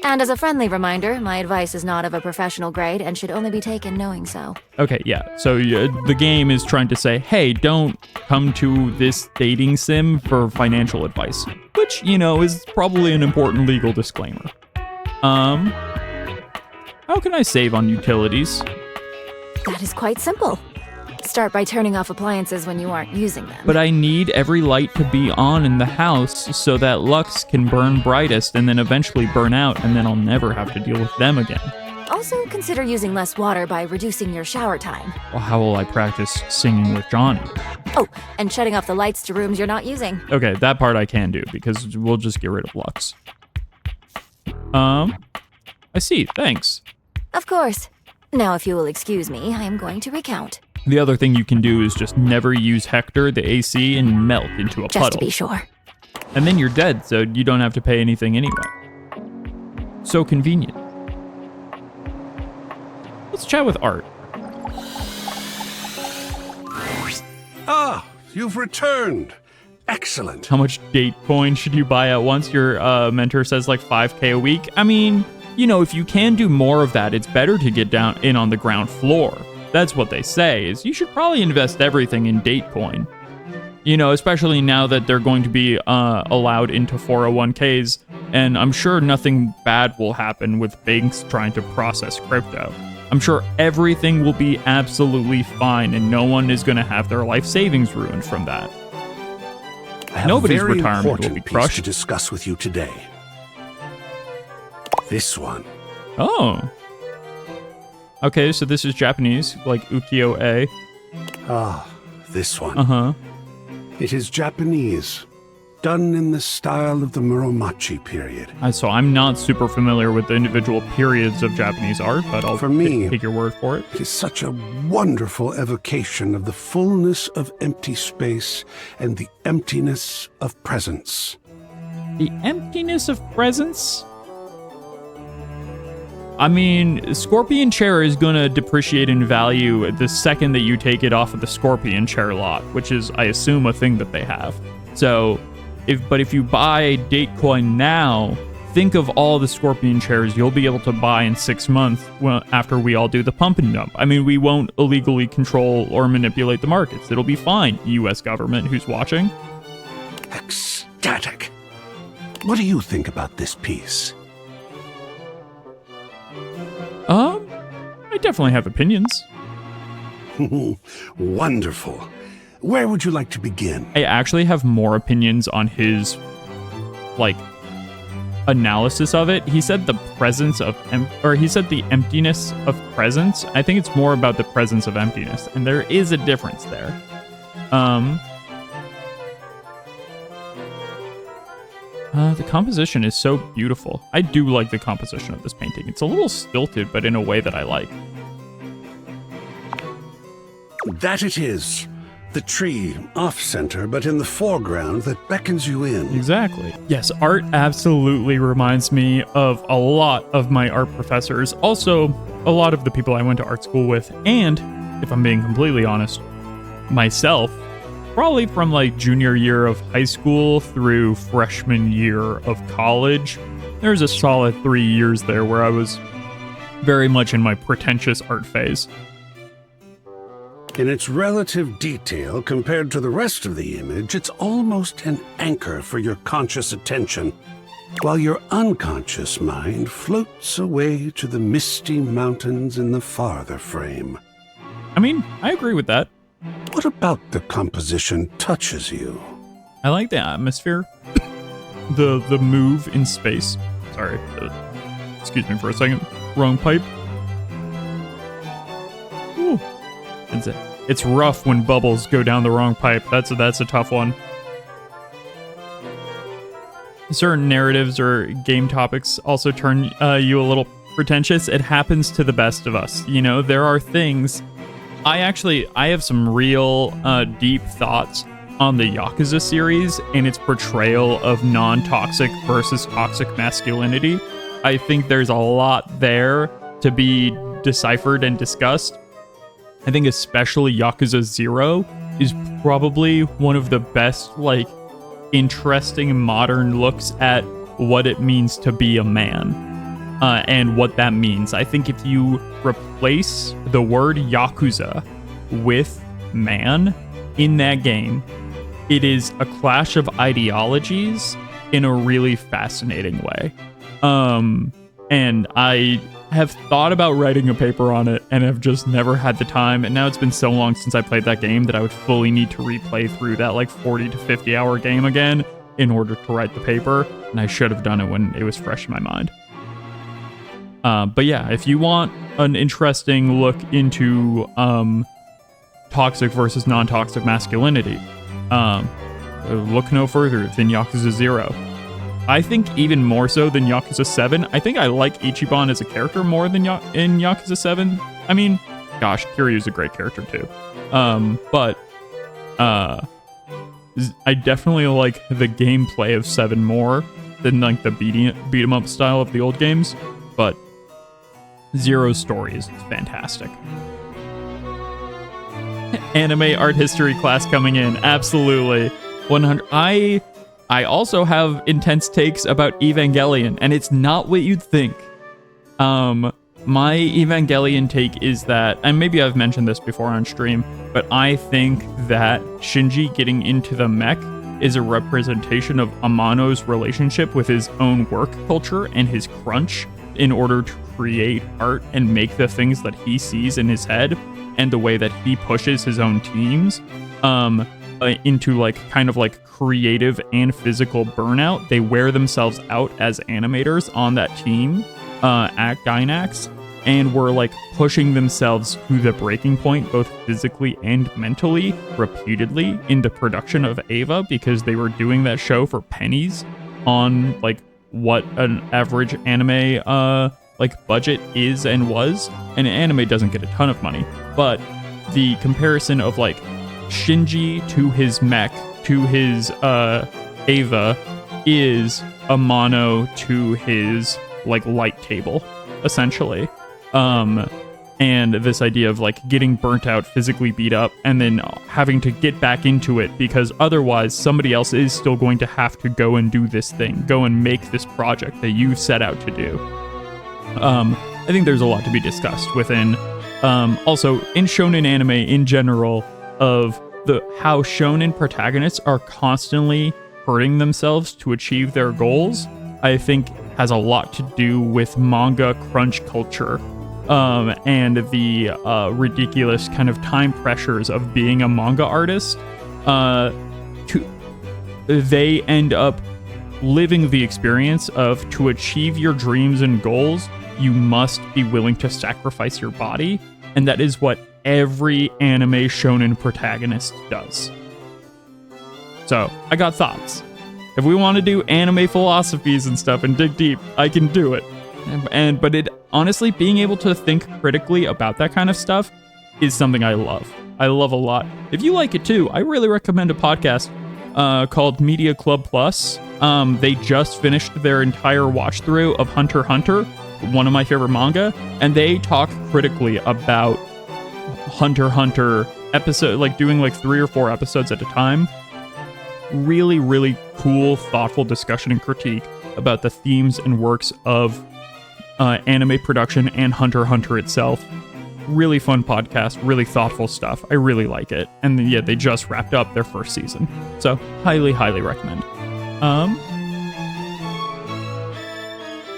And as a friendly reminder, my advice is not of a professional grade and should only be taken knowing so. Okay, yeah. So the game is trying to say, hey, don't come to this dating sim for financial advice, which, is probably an important legal disclaimer. How can I save on utilities? That is quite simple. Start by turning off appliances when you aren't using them. But I need every light to be on in the house so that Lux can burn brightest and then eventually burn out, and then I'll never have to deal with them again. Also consider using less water by reducing your shower time. Well, how will I practice singing with Johnny? Oh, and shutting off the lights to rooms you're not using. Okay, that part I can do because we'll just get rid of Lux. I see, thanks. Of course. Now, if you will excuse me, I am going to recount. The other thing you can do is just never use Hector, the AC, and melt into a puddle. Just to be sure. And then you're dead, so you don't have to pay anything anyway. So convenient. Let's chat with Art. Ah, you've returned. Excellent. How much date coin should you buy at once? Your mentor says 5K a week. I mean, you know, if you can do more of that, it's better to get down in on the ground floor. That's what they say, is you should probably invest everything in Datecoin. You know, especially now that they're going to be allowed into 401ks, and I'm sure nothing bad will happen with banks trying to process crypto. I'm sure everything will be absolutely fine, and no one is going to have their life savings ruined from that. I have Nobody's a very retirement will important be piece crushed. to discuss with you today. This one. Oh. Okay, so this is Japanese, like ukiyo-e. Ah, this one. Uh-huh. It is Japanese, done in the style of the Muromachi period. So I'm not super familiar with the individual periods of Japanese art, but I'll For me, take your word for it. It is such a wonderful evocation of the fullness of empty space and the emptiness of presence. The emptiness of presence? I mean, Scorpion Chair is going to depreciate in value the second that you take it off of the Scorpion Chair lot, which is, I assume, a thing that they have. So, if you buy Datecoin now, think of all the Scorpion Chairs you'll be able to buy in 6 months after we all do the pump and dump. I mean, we won't illegally control or manipulate the markets. It'll be fine, US government who's watching. Ecstatic. What do you think about this piece? I definitely have opinions. Wonderful. Where would you like to begin? I actually have more opinions on his, analysis of it. He said the presence of, he said the emptiness of presence. I think it's more about the presence of emptiness, and there is a difference there. The composition is so beautiful. I do like the composition of this painting. It's a little stilted, but in a way that I like. That it is. The tree, off-center, but in the foreground that beckons you in. Exactly. Yes, art absolutely reminds me of a lot of my art professors. Also, a lot of the people I went to art school with. And, if I'm being completely honest, myself. Probably from junior year of high school through freshman year of college. There's a solid 3 years there where I was very much in my pretentious art phase. In its relative detail compared to the rest of the image, it's almost an anchor for your conscious attention, while your unconscious mind floats away to the misty mountains in the farther frame. I mean, I agree with that. What about the composition touches you? I like the atmosphere, the move in space. Sorry, excuse me for a second. Wrong pipe. Ooh. It's rough when bubbles go down the wrong pipe. That's a tough one. Certain narratives or game topics also turn you a little pretentious. It happens to the best of us. You know, there are things. I have some real deep thoughts on the Yakuza series and its portrayal of non-toxic versus toxic masculinity. I think there's a lot there to be deciphered and discussed. I think especially Yakuza 0 is probably one of the best, interesting modern looks at what it means to be a man. And what that means. I think if you replace the word Yakuza with man in that game, it is a clash of ideologies in a really fascinating way. And I have thought about writing a paper on it and have just never had the time. And now it's been so long since I played that game that I would fully need to replay through that 40 to 50 hour game again in order to write the paper. And I should have done it when it was fresh in my mind. But yeah, if you want an interesting look into toxic versus non-toxic masculinity, look no further than Yakuza 0. I think even more so than Yakuza 7. I think I like Ichiban as a character more than in Yakuza 7. I mean, gosh, Kiryu's a great character too. But I definitely like the gameplay of 7 more than the beat 'em up style of the old games. But Zero's story is fantastic. Anime art history class coming in, absolutely. 100. I also have intense takes about Evangelion, and it's not what you'd think. My Evangelion take is that, and maybe I've mentioned this before on stream, but I think that Shinji getting into the mech is a representation of Amano's relationship with his own work culture and his crunch in order to create art and make the things that he sees in his head, and the way that he pushes his own teams into like kind of like creative and physical burnout. They wear themselves out as animators on that team at Gainax, and were like pushing themselves to the breaking point, both physically and mentally, repeatedly in the production of Eva, because they were doing that show for pennies on like what an average anime like budget is and was. And anime doesn't get a ton of money, but the comparison of like Shinji to his mech to his Eva is Amano to his like light table, essentially. And this idea of like getting burnt out, physically beat up, and then having to get back into it because otherwise somebody else is still going to have to go and do this thing, go and make this project that you set out to do. I think there's a lot to be discussed within, also in shonen anime in general, of how shonen protagonists are constantly hurting themselves to achieve their goals. I think has a lot to do with manga crunch culture, and the ridiculous kind of time pressures of being a manga artist. They end up living the experience of, to achieve your dreams and goals, you must be willing to sacrifice your body, and that is what every anime shonen protagonist does. So, I got thoughts. If we want to do anime philosophies and stuff and dig deep, I can do it. But it honestly, being able to think critically about that kind of stuff is something I love. I love a lot. If you like it too, I really recommend a podcast called Media Club Plus. They just finished their entire watch through of Hunter x Hunter, one of my favorite manga, and they talk critically about Hunter x Hunter episode, like doing like 3 or 4 episodes at a time. Really, really cool, thoughtful discussion and critique about the themes and works of anime production and Hunter x Hunter itself. Really fun podcast, really thoughtful stuff. I really like it. And yeah, they just wrapped up their first season. So highly, highly recommend.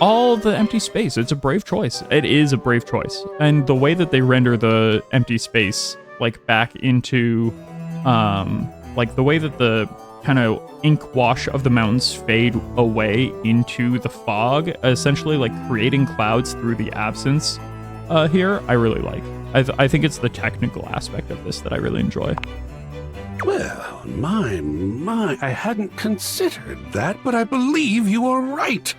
All the empty space, it's a brave choice. It is a brave choice. And the way that they render the empty space like back into like the way that the kind of ink wash of the mountains fade away into the fog, essentially like creating clouds through the absence here, I really like. I think it's the technical aspect of this that I really enjoy. Well, my, I hadn't considered that, but I believe you are right.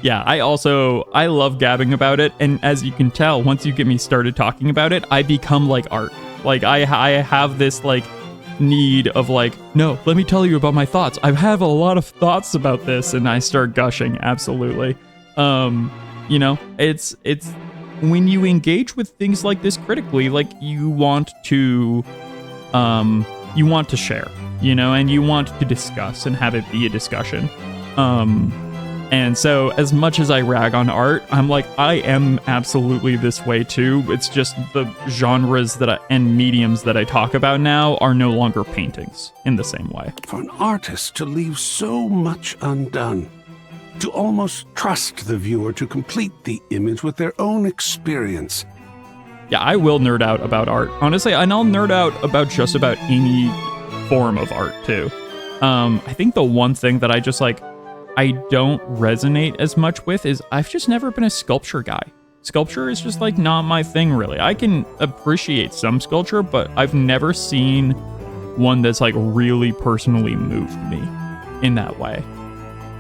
Yeah, I love gabbing about it, and as you can tell, once you get me started talking about it, I become like art. Like, I have this, like, need of like, no, let me tell you about my thoughts. I have a lot of thoughts about this, and I start gushing. Absolutely. You know, it's when you engage with things like this critically, like you want to share, you know, and you want to discuss and have it be a discussion. And so as much as I rag on art, I'm like, I am absolutely this way too. It's just the genres and mediums that I talk about now are no longer paintings in the same way. For an artist to leave so much undone, to almost trust the viewer to complete the image with their own experience. Yeah, I will nerd out about art, honestly, and I'll nerd out about just about any form of art too. I think the one thing that I don't resonate as much with is I've just never been a sculpture guy. Sculpture is just like not my thing really. I can appreciate some sculpture, but I've never seen one that's like really personally moved me in that way.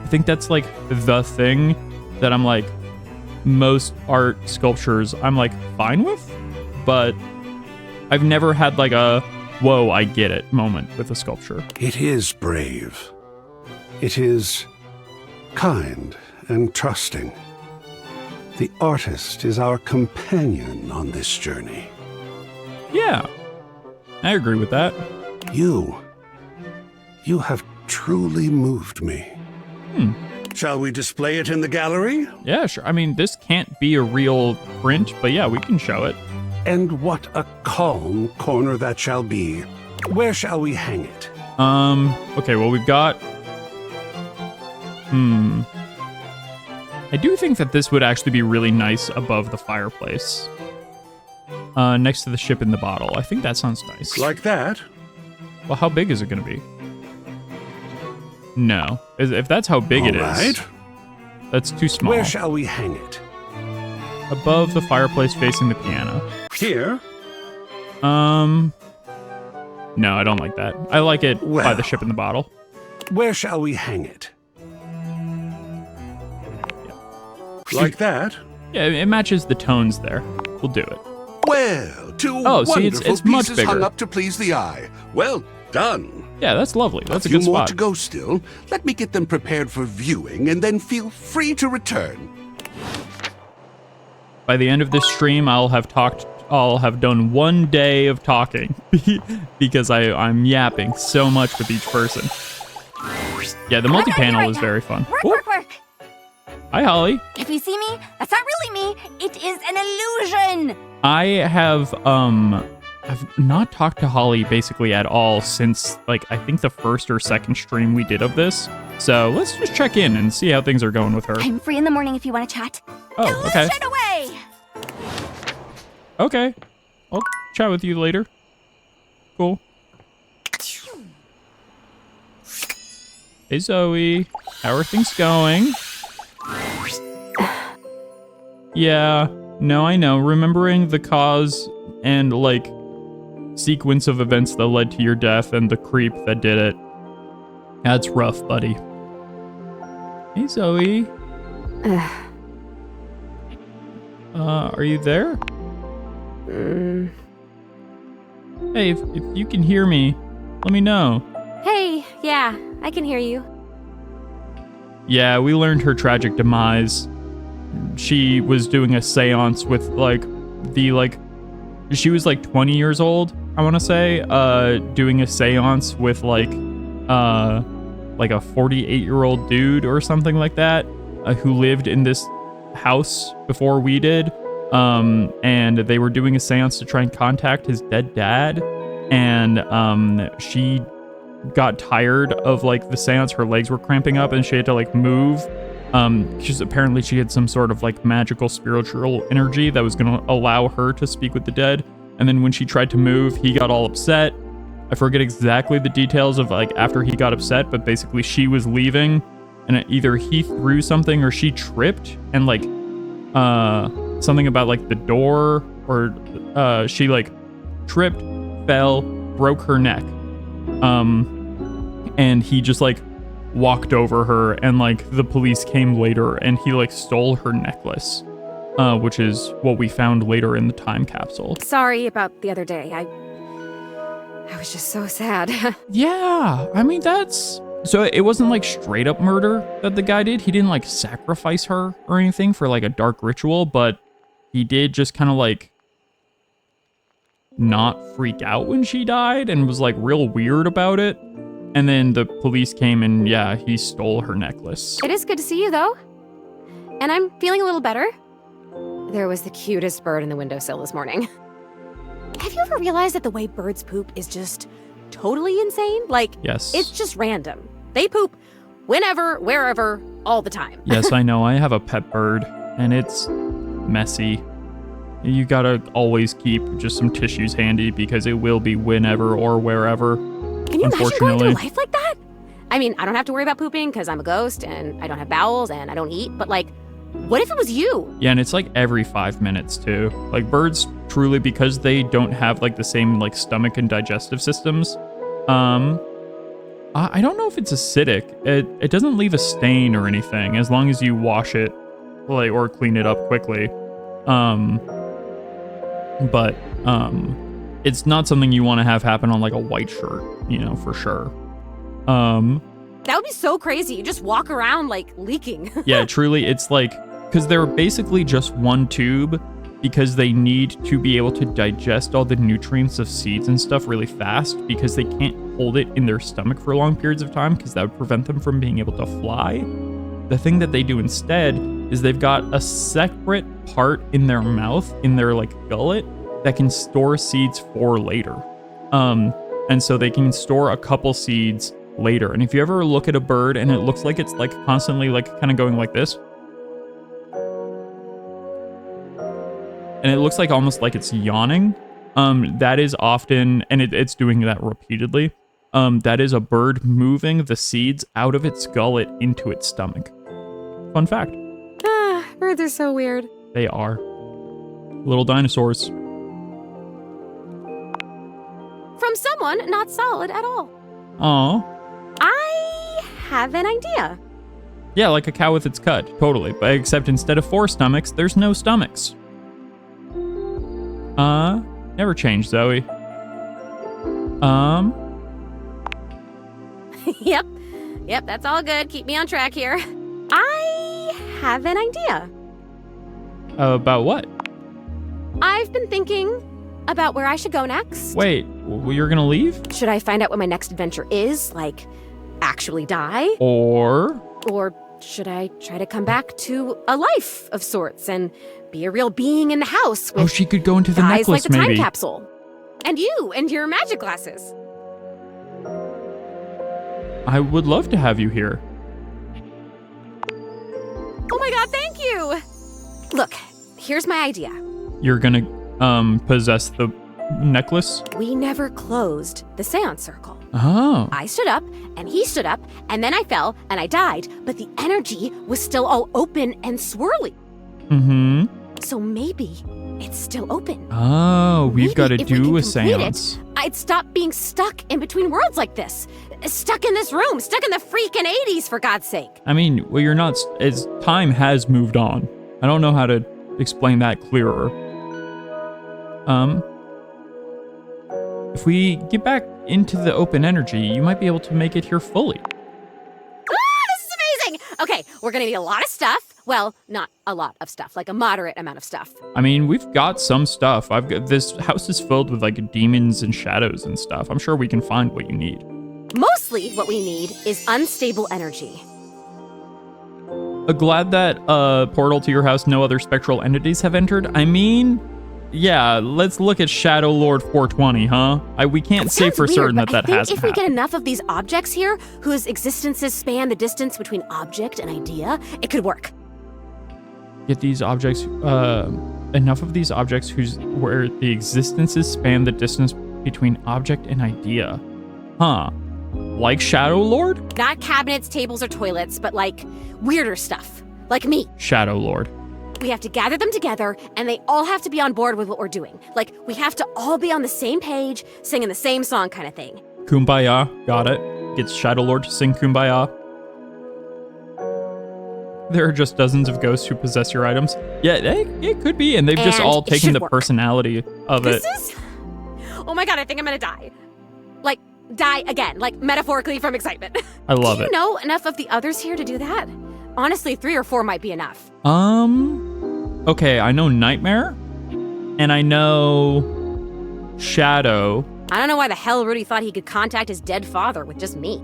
I think that's like the thing that I'm like, most art sculptures I'm like fine with, but I've never had like a, whoa, I get it moment with a sculpture. It is brave. It is kind and trusting. The artist is our companion on this journey. Yeah, I agree with that. You have truly moved me. Shall we display it in the gallery? Yeah, sure. I mean, this can't be a real print, but yeah, we can show it. And what a calm corner that shall be. Where shall we hang it? Okay, well, we've got... I do think that this would actually be really nice above the fireplace. Next to the ship in the bottle. I think that sounds nice. Like that? Well, how big is it going to be? No. If that's how big it is, that's too small. Where shall we hang it? Above the fireplace facing the piano. Here? No, I don't like that. I like it by Well. the ship in the bottle. Where shall we hang it? Like that? Yeah, it matches the tones there. We'll do it. Well, two Oh, see, wonderful it's much pieces bigger. hung up to please the eye. Well done. Yeah, that's lovely. That's a few good more spot. to go still. Let me get them prepared for viewing, and then feel free to return. By the end of this stream, I'll have done 1 day of talking because I'm yapping so much with each person. Yeah, the multi-panel is very fun. Work, Ooh, work, work. hi, Holly. If you see me, that's not really me. It is an illusion. I have I've not talked to Holly basically at all since like I think the first or second stream we did of this. So let's just check in and see how things are going with her. I'm free in the morning if you want to chat. Oh, okay. Illusion away. Okay. I'll chat with you later. Cool. Hey Zoe, how are things going? Yeah, no, I know. Remembering the cause and like sequence of events that led to your death and the creep that did it. That's rough, buddy. Hey Zoe. Are you there? Hey, if you can hear me, let me know. Hey, yeah, I can hear you. Yeah, we learned her tragic demise. She was doing a seance with she was like 20 years old, I want to say, doing a seance with like a 48-year-old dude or something like that, who lived in this house before we did. And they were doing a seance to try and contact his dead dad. And she got tired of like the seance. Her legs were cramping up and she had to like move. Because apparently she had some sort of like magical spiritual energy that was going to allow her to speak with the dead. And then when she tried to move, he got all upset. I forget exactly the details of like after he got upset, but basically she was leaving and either he threw something or she tripped and like something about like the door or she like tripped, fell, broke her neck. And he just like walked over her and like the police came later and he like stole her necklace, which is what we found later in the time capsule. Sorry about the other day. I was just so sad. Yeah, I mean so it wasn't like straight up murder that the guy did. He didn't like sacrifice her or anything for like a dark ritual, but he did just kind of like not freak out when she died and was like real weird about it. And then the police came and yeah, he stole her necklace. It is good to see you, though. And I'm feeling a little better. There was the cutest bird in the windowsill this morning. Have you ever realized that the way birds poop is just totally insane? Like, Yes. it's just random. They poop whenever, wherever, all the time. Yes, I know. I have a pet bird and it's messy. You gotta always keep just some tissues handy because it will be whenever or wherever. Can you imagine going through Unfortunately. life like that? I mean, I don't have to worry about pooping because I'm a ghost and I don't have bowels and I don't eat, but like, what if it was you? Yeah, and it's like every 5 minutes too. Like birds truly, because they don't have like the same like stomach and digestive systems. I don't know if it's acidic. It doesn't leave a stain or anything as long as you wash it like or clean it up quickly. But it's not something you want to have happen on like a white shirt, you know, for sure. That would be so crazy. You just walk around like leaking. Yeah, truly, it's like, because they're basically just one tube because they need to be able to digest all the nutrients of seeds and stuff really fast because they can't hold it in their stomach for long periods of time because that would prevent them from being able to fly. the thing that they do instead is they've got a separate part in their mouth, in their like gullet, that can store seeds for later. And so they can store a couple seeds later. And if you ever look at a bird and it looks like it's like constantly like kind of going like this, and it looks like almost like it's yawning, that is often, and it's doing that repeatedly, that is a bird moving the seeds out of its gullet into its stomach. Fun fact. Birds are so weird. They are. Little dinosaurs. From someone not solid at all. Aw. I have an idea. Yeah, like a cow with its cud, totally. But except instead of 4 stomachs, there's no stomachs. Never change, Zoe. Yep, that's all good. Keep me on track here. I have an idea. About what? I've been thinking about where I should go next. Wait, you're gonna leave? Should I find out what my next adventure is? Like, actually die? Or should I try to come back to a life of sorts and be a real being in the house with she could go into the guys necklace, like the maybe. time capsule? And you and your magic glasses. I would love to have you here. Oh my god, thank you! Look, here's my idea. You're gonna, possess the necklace? We never closed the seance circle. Oh. I stood up, and he stood up, and then I fell, and I died, but the energy was still all open and swirly. Mm-hmm. So maybe it's still open. Oh, we've got to Maybe if we do can a complete seance. I'd stop being stuck in between worlds like this. Stuck in this room, stuck in the freaking 80s, for God's sake. I mean, well, you're not, as time has moved on. I don't know how to explain that clearer. If we get back into the open energy, you might be able to make it here fully. This is amazing! Okay, we're gonna need a lot of stuff. Well, not a lot of stuff, like a moderate amount of stuff. I mean, we've got some stuff. This house is filled with like demons and shadows and stuff. I'm sure we can find what you need. Mostly what we need is unstable energy. Glad that portal to your house no other spectral entities have entered. I mean, yeah, let's look at Shadow Lord 420, huh? We can't say for certain that that hasn't if we get happened. enough of these objects here, whose existences span the distance between object and idea, it could work. Get these objects, enough of these objects where the existences span the distance between object and idea. Huh. Like Shadow Lord? Not cabinets, tables, or toilets, but like weirder stuff. Like me. Shadow Lord. We have to gather them together, and they all have to be on board with what we're doing. Like, we have to all be on the same page, singing the same song kind of thing. Kumbaya. Got it. Gets Shadow Lord to sing Kumbaya. There are just dozens of ghosts who possess your items. Yeah, it could be, and they've just all taken the personality of it. Oh my god, I think I'm gonna die. Like, die again, like metaphorically from excitement. I love Do it. you know enough of the others here to do that? Honestly, 3 or 4 might be enough. Okay, I know Nightmare, and I know Shadow. I don't know why the hell Rudy thought he could contact his dead father with just me.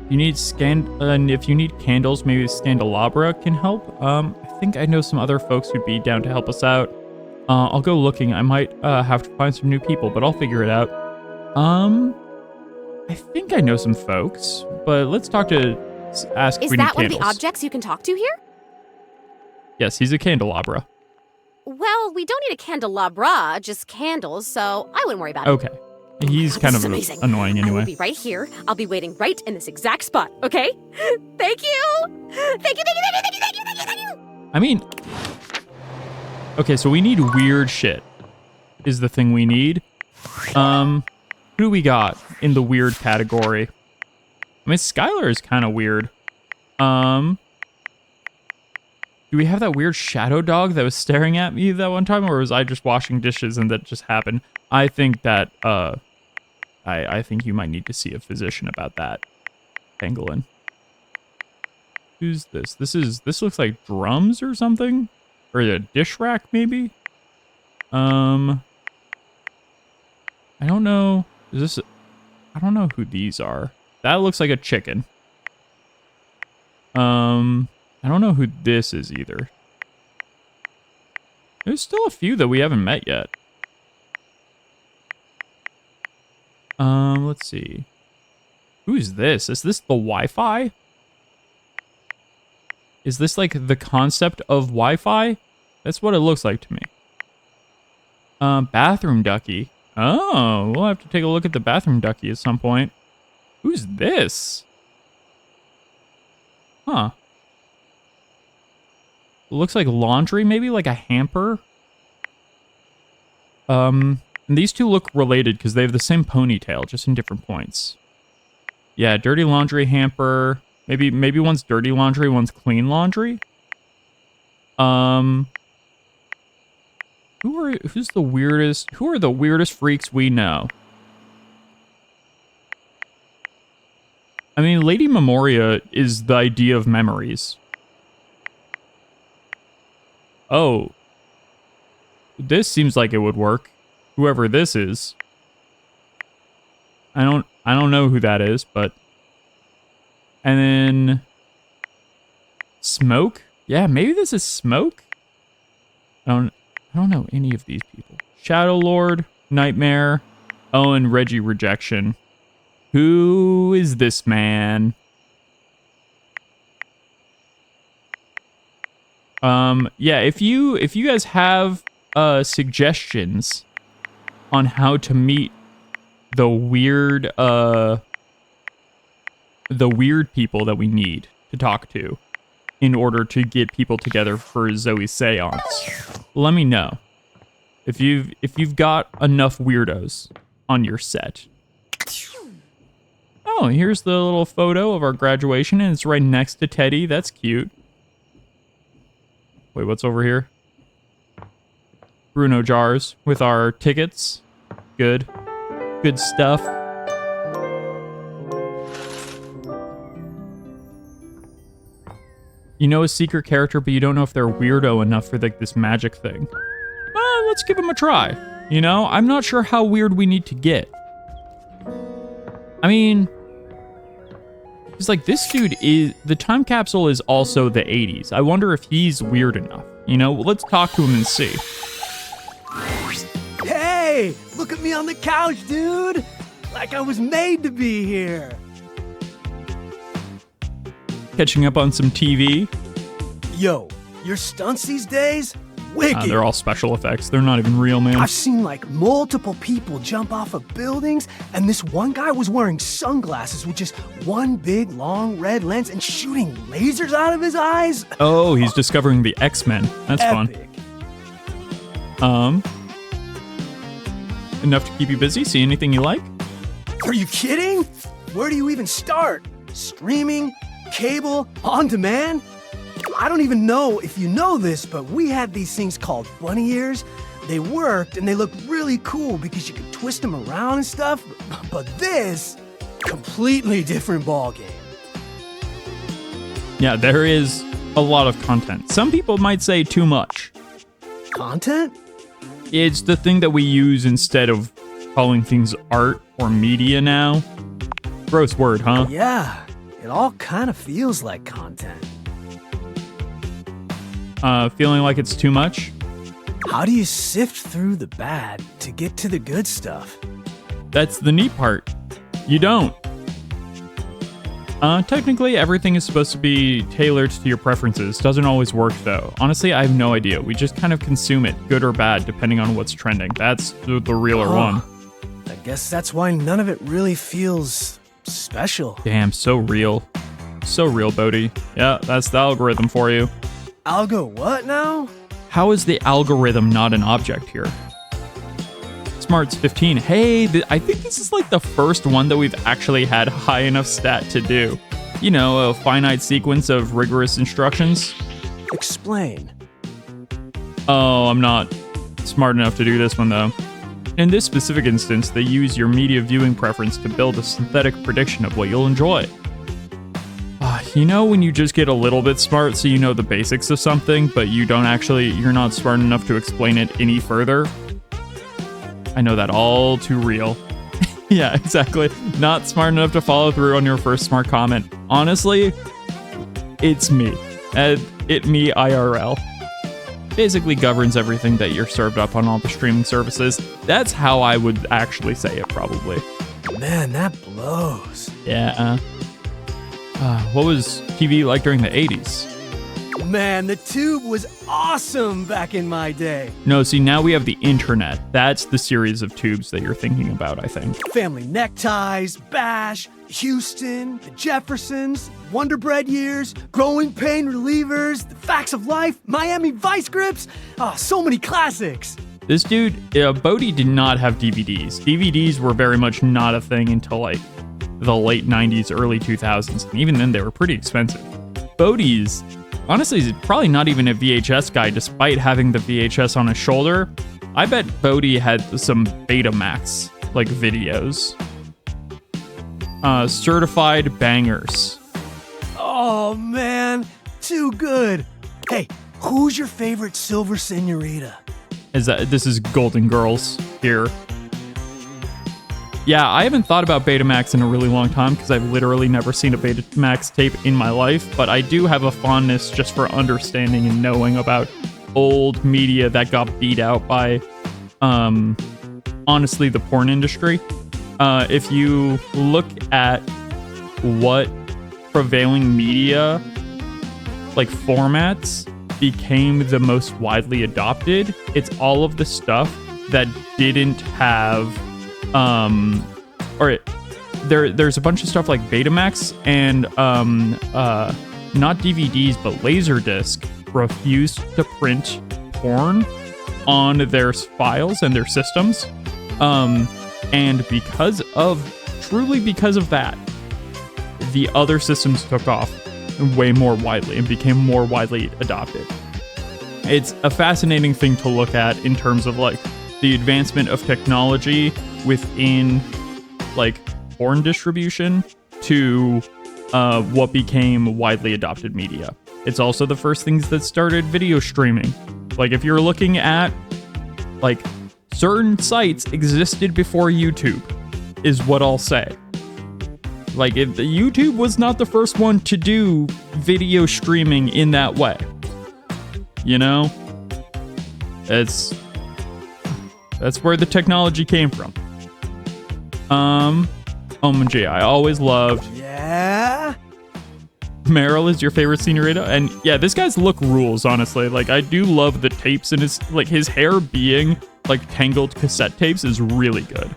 You need and if you need candles, maybe Scandelabra can help. I think I know some other folks who'd be down to help us out. I'll go looking. I might have to find some new people, but I'll figure it out. I think I know some folks, but let's talk to ask if we need candles. Is that one of the objects you can talk to here? Yes, he's a candelabra. Well, we don't need a candelabra, just candles, so I wouldn't worry about it. Okay. He's kind of amazing. annoying anyway. I will be right here. I'll be waiting right in this exact spot, okay? Thank you! Thank you! I mean, okay, so we need weird shit is the thing we need. Who do we got in the weird category? I mean, Skylar is kind of weird. Do we have that weird shadow dog that was staring at me that one time, or was I just washing dishes and that just happened? I think that, I think you might need to see a physician about that, Pangolin. Who's this? This looks like drums or something? Or a dish rack, maybe? I don't know. I don't know who these are. That looks like a chicken. I don't know who this is either. There's still a few that we haven't met yet. Let's see. Who's this? Is this the Wi-Fi? Is this like the concept of Wi-Fi? That's what it looks like to me. Bathroom ducky. Oh, we'll have to take a look at the bathroom ducky at some point. Who's this? Huh. Looks like laundry, maybe like a hamper. And these two look related because they have the same ponytail, just in different points. Yeah, dirty laundry hamper. Maybe one's dirty laundry, one's clean laundry. Who's the weirdest? Who are the weirdest freaks we know? I mean, Lady Memoria is the idea of memories. Oh. This seems like it would work. Whoever this is. I don't know who that is, but... And then... Smoke? Yeah, maybe this is Smoke? I don't know any of these people. Shadow Lord, Nightmare, oh, and Reggie Rejection. Who is this man? Yeah, if you guys have suggestions on how to meet the weird people that we need to talk to in order to get people together for Zoe's seance, let me know. If you've got enough weirdos on your set. Oh, here's the little photo of our graduation, and it's right next to Teddy. That's cute. Wait, what's over here? Bruno jars with our tickets. Good. Good stuff. You know a secret character, but you don't know if they're weirdo enough for like this magic thing. Let's give them a try. You know, I'm not sure how weird we need to get. I mean, it's like this dude is, the time capsule is also the 80s. I wonder if he's weird enough. You know, let's talk to him and see. Hey, look at me on the couch, dude. Like I was made to be here. Catching up on some TV. Yo, your stunts these days? Wicked. They're all special effects. They're not even real, man. I've seen like multiple people jump off of buildings, and this one guy was wearing sunglasses with just one big long red lens and shooting lasers out of his eyes. Oh, he's discovering the X-Men. That's epic. Fun. Enough to keep you busy? See anything you like? Are you kidding? Where do you even start? Streaming? Cable? On demand? I don't even know if you know this, but we had these things called bunny ears. They worked and they looked really cool because you could twist them around and stuff. But this, completely different ballgame. Yeah, there is a lot of content. Some people might say too much. Content? It's the thing that we use instead of calling things art or media now. Gross word, huh? Yeah, it all kind of feels like content. Feeling like it's too much? How do you sift through the bad to get to the good stuff? That's the neat part. You don't. Technically, everything is supposed to be tailored to your preferences. Doesn't always work, though. Honestly, I have no idea. We just kind of consume it, good or bad, depending on what's trending. That's the realer one. I guess that's why none of it really feels special. Damn, so real. So real, Bodhi. Yeah, that's the algorithm for you. Algo what now? How is the algorithm not an object here? Smarts 15. Hey, I think this is like the first one that we've actually had high enough stat to do. You know, a finite sequence of rigorous instructions. Explain. Oh, I'm not smart enough to do this one, though. In this specific instance, they use your media viewing preference to build a synthetic prediction of what you'll enjoy. You know when you just get a little bit smart so you know the basics of something, but you're not smart enough to explain it any further? I know that all too real. Yeah, exactly. Not smart enough to follow through on your first smart comment. Honestly, it's me. Me IRL. Basically governs everything that you're served up on all the streaming services. That's how I would actually say it, probably. Man, that blows. Yeah. What was TV like during the 80s? Man, the tube was awesome back in my day. No, see, now we have the internet. That's the series of tubes that you're thinking about, I think. Family Neckties, Bash, Houston, the Jeffersons, Wonder Bread years, Growing Pain Relievers, The Facts of Life, Miami Vice Grips. Oh, so many classics. This dude, Bodhi did not have DVDs. DVDs were very much not a thing until like the late 90s, early 2000s. And even then, they were pretty expensive. Bodhi's, honestly, is probably not even a VHS guy, despite having the VHS on his shoulder. I bet Bodhi had some Betamax, like, videos. Certified bangers. Oh, man. Too good. Hey, who's your favorite Silver Senorita? This is Golden Girls here. Yeah, I haven't thought about Betamax in a really long time because I've literally never seen a Betamax tape in my life, but I do have a fondness just for understanding and knowing about old media that got beat out by, honestly, the porn industry. If you look at what prevailing media, like themes became the most widely adopted, it's all of the stuff that didn't have there's a bunch of stuff like Betamax and not DVDs but Laserdisc refused to print porn on their files and their systems, and because of that, the other systems took off way more widely and became more widely adopted. It's a fascinating thing to look at in terms of like the advancement of technology within like porn distribution to what became widely adopted media. It's also the first things that started video streaming. Like if you're looking at like certain sites existed before YouTube is what I'll say. Like if the YouTube was not the first one to do video streaming in that way. You know? That's where the technology came from. OMG, I always loved. Yeah? Meryl is your favorite senorita? And yeah, this guy's look rules, honestly. Like, I do love the tapes and his hair being like tangled cassette tapes is really good.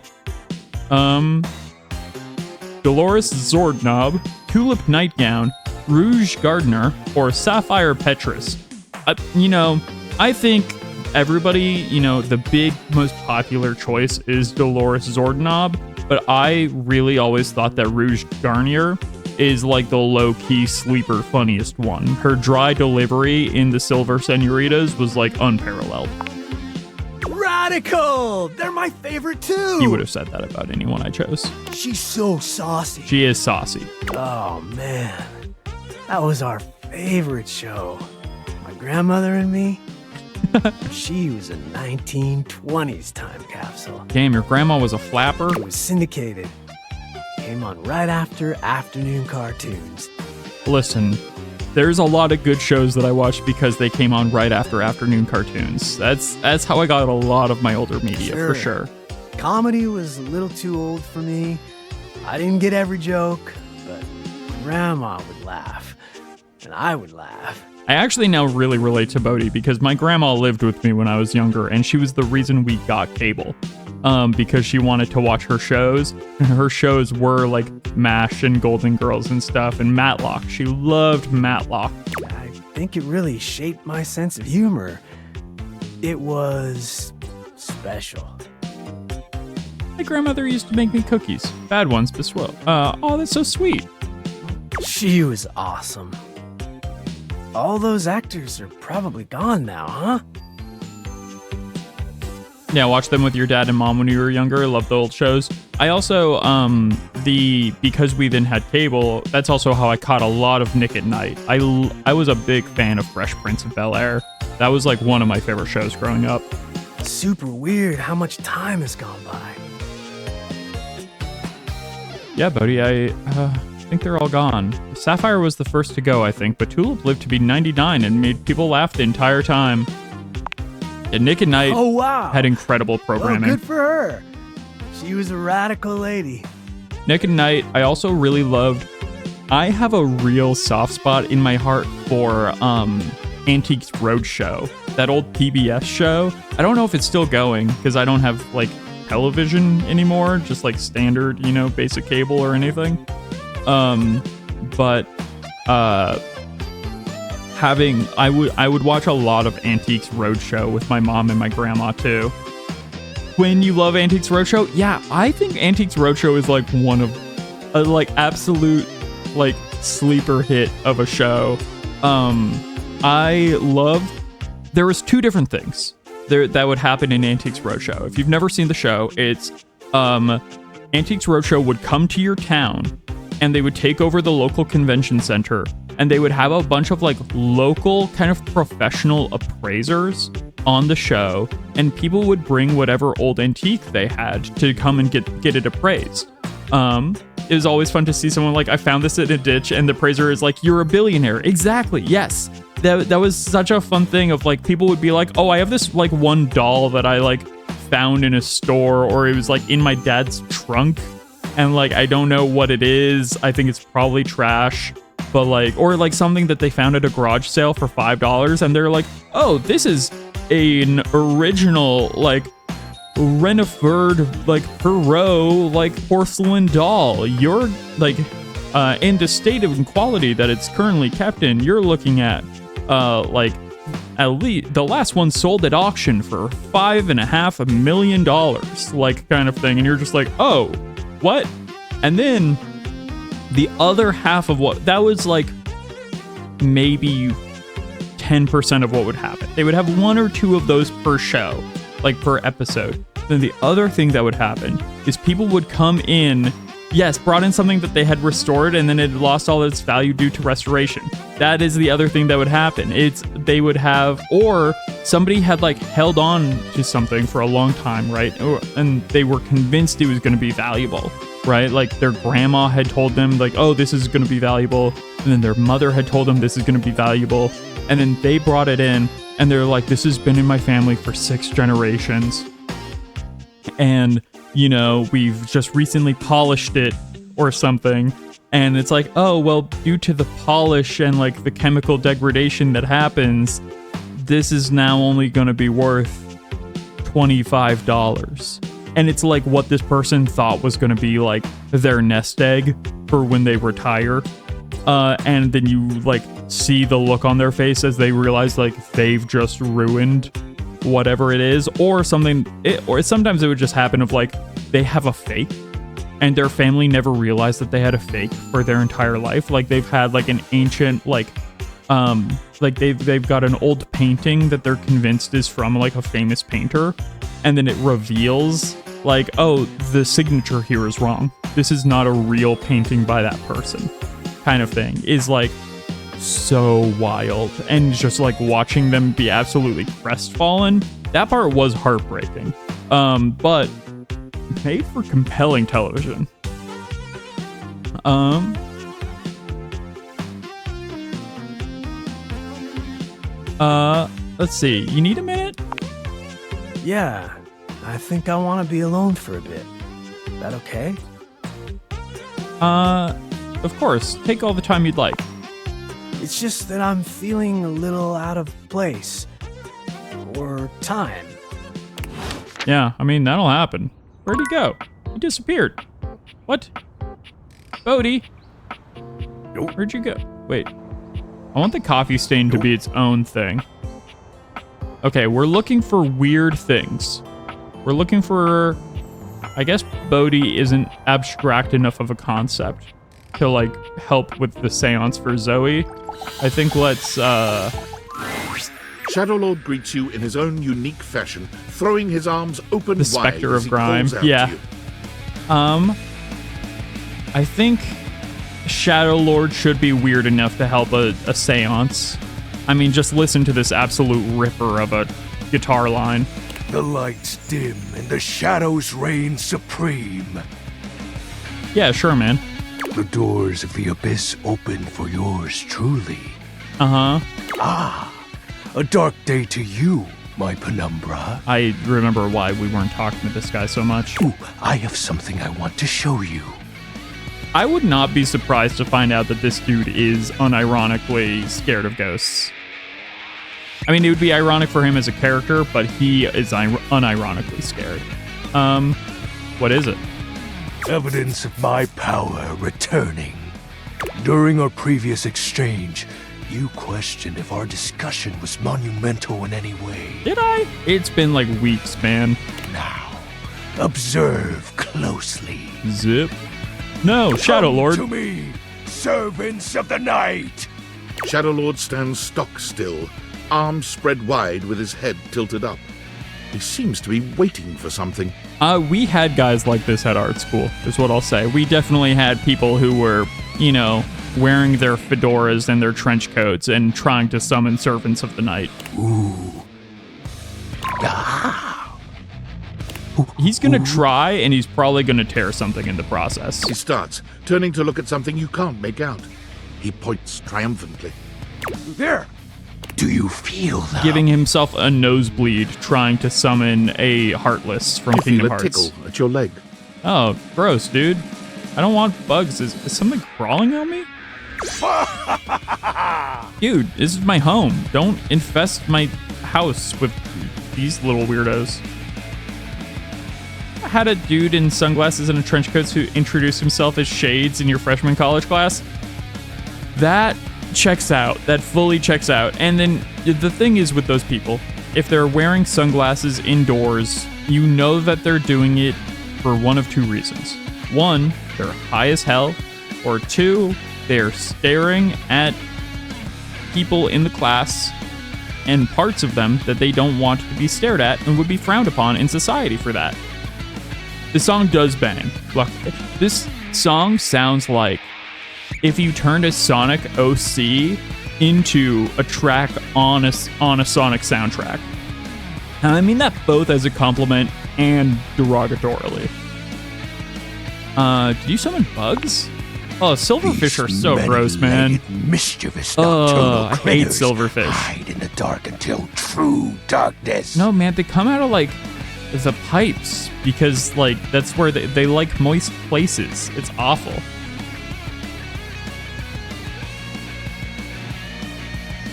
Dolores Zordnob, Tulip Nightgown, Rouge Gardner, or Sapphire Petrus. I think everybody, the big, most popular choice is Dolores Zordnob, but I really always thought that Rouge Garnier is like the low-key sleeper funniest one. Her dry delivery in the Silver Senoritas was like unparalleled. Radical! They're my favorite too! You would have said that about anyone I chose. She's so saucy. She is saucy. Oh man, that was our favorite show. My grandmother and me. She was a 1920s time capsule. Damn, your grandma was a flapper? It was syndicated. Came on right after afternoon cartoons. Listen, there's a lot of good shows that I watched because they came on right after afternoon cartoons. That's how I got a lot of my older media, for sure. Comedy was a little too old for me. I didn't get every joke, but Grandma would laugh, and I would laugh. I actually now really relate to Bodhi because my grandma lived with me when I was younger, and she was the reason we got cable. Because she wanted to watch her shows, and her shows were like MASH and Golden Girls and stuff, and Matlock. She loved Matlock. I think it really shaped my sense of humor. It was special. My grandmother used to make me cookies. Bad ones, but swell. Oh, that's so sweet. She was awesome. All those actors are probably gone now, huh? Yeah, watch them with your dad and mom when you were younger. I love the old shows. I also, because we then had cable, that's also how I caught a lot of Nick at Night. I was a big fan of Fresh Prince of Bel-Air. That was like one of my favorite shows growing up. Super weird how much time has gone by. Yeah, Bodhi, I think they're all gone. Sapphire was the first to go, I think, but Tulip lived to be 99 and made people laugh the entire time. And Nick and Knight had incredible programming. Oh, good for her. She was a radical lady. Nick and Knight, I also really loved. I have a real soft spot in my heart for Antiques Roadshow, that old PBS show. I don't know if it's still going because I don't have like television anymore, just like standard, you know, basic cable or anything. But I would watch a lot of Antiques Roadshow with my mom and my grandma too. When you love Antiques Roadshow, yeah, I think Antiques Roadshow is like one of a like absolute like sleeper hit of a show. I loved. There was two different things that would happen in Antiques Roadshow. If you've never seen the show, it's Antiques Roadshow would come to your town and they would take over the local convention center and they would have a bunch of like local kind of professional appraisers on the show, and people would bring whatever old antique they had to come and get it appraised. It was always fun to see someone like, I found this in a ditch, and the appraiser is like, you're a billionaire. Exactly, yes. That was such a fun thing of like, people would be like, oh, I have this like one doll that I like found in a store, or it was like in my dad's trunk, and like, I don't know what it is. I think it's probably trash, but like, or like something that they found at a garage sale for $5, and they're like, oh, this is an original like Reniford like Perot like porcelain doll. You're like in the state of quality that it's currently kept in, you're looking at like at least the last one sold at auction for $5.5 million, like kind of thing. And you're just like, oh, what? And then the other half of what that was like, maybe 10% of what would happen. They would have one or two of those per show, like per episode. Then the other thing that would happen is people would come in, yes, brought in something that they had restored and then it lost all its value due to restoration. That is the other thing that would happen. They would have, or somebody had like held on to something for a long time, right? And they were convinced it was going to be valuable, right? Like their grandma had told them like, oh, this is going to be valuable. And then their mother had told them this is going to be valuable. And then they brought it in and they're like, this has been in my family for 6 generations. And, you know, we've just recently polished it or something. And it's like, oh, well, due to the polish and like the chemical degradation that happens, this is now only going to be worth $25. And it's like what this person thought was going to be like their nest egg for when they retire. And then you like see the look on their face as they realize like they've just ruined whatever it is, or something. Or sometimes it would just happen of like they have a fake and their family never realized that they had a fake for their entire life. Like they've had like an ancient like they've got an old painting that they're convinced is from like a famous painter, and then it reveals like, oh, the signature here is wrong. This is not a real painting by that person, kind of thing, is like so wild. And just like watching them be absolutely crestfallen, that part was heartbreaking, but made for compelling television. Let's see, you need a minute? Yeah, I think I want to be alone for a bit. Is that okay? Of course, take all the time you'd like. It's just that I'm feeling a little out of place. Or time. Yeah, I mean, that'll happen. Where'd he go? He disappeared. What? Bodhi? Nope. Where'd you go? Wait. I want the coffee stain to be its own thing. Okay, we're looking for weird things. We're looking for... I guess Bodhi isn't abstract enough of a concept to, like, help with the seance for Zoe. I think let's, Shadowlord greets you in his own unique fashion, throwing his arms open the wide Spectre as of he Grime. calls out Yeah. to you. I think Shadowlord should be weird enough to help a seance. I mean, just listen to this absolute ripper of a guitar line. The lights dim and the shadows reign supreme. Yeah, sure, man. The doors of the abyss open for yours truly. Uh-huh. Ah, a dark day to you, my penumbra. I remember why we weren't talking to this guy so much. Ooh, I have something I want to show you. I would not be surprised to find out that this dude is unironically scared of ghosts. I mean, it would be ironic for him as a character, but he is unironically scared. What is it? Evidence of my power returning. During our previous exchange, you questioned if our discussion was monumental in any way. Did I? It's been like weeks, man. Now, observe closely. Zip. No, Shadow Lord. Come to me, servants of the night. Shadow Lord stands stock still, arms spread wide with his head tilted up. He seems to be waiting for something. We had guys like this at art school, is what I'll say. We definitely had people who were, you know, wearing their fedoras and their trench coats and trying to summon servants of the night. Ooh. Ah. He's gonna try, and he's probably gonna tear something in the process. He starts, turning to look at something you can't make out. He points triumphantly. There. Do you feel that? Giving himself a nosebleed, trying to summon a Heartless from You Kingdom feel a Hearts. tickle at your leg. Oh, gross, dude. I don't want bugs. Is something crawling on me? Dude, this is my home. Don't infest my house with these little weirdos. I had a dude in sunglasses and a trench coat who introduced himself as Shades in your freshman college class. That checks out. That fully checks out. And then the thing is with those people, if they're wearing sunglasses indoors, you know that they're doing it for one of two reasons. One, they're high as hell, or two, they're staring at people in the class and parts of them that they don't want to be stared at and would be frowned upon in society for that. The song does bang. Look, this song sounds like if you turned a Sonic OC into a track on a Sonic soundtrack. And I mean that both as a compliment and derogatorily. Did you summon bugs? Oh, silverfish are so gross, man. Mischievous I hate silverfish. Hide in the dark until true darkness. No, man, they come out of like the pipes because like that's where they like moist places. It's awful.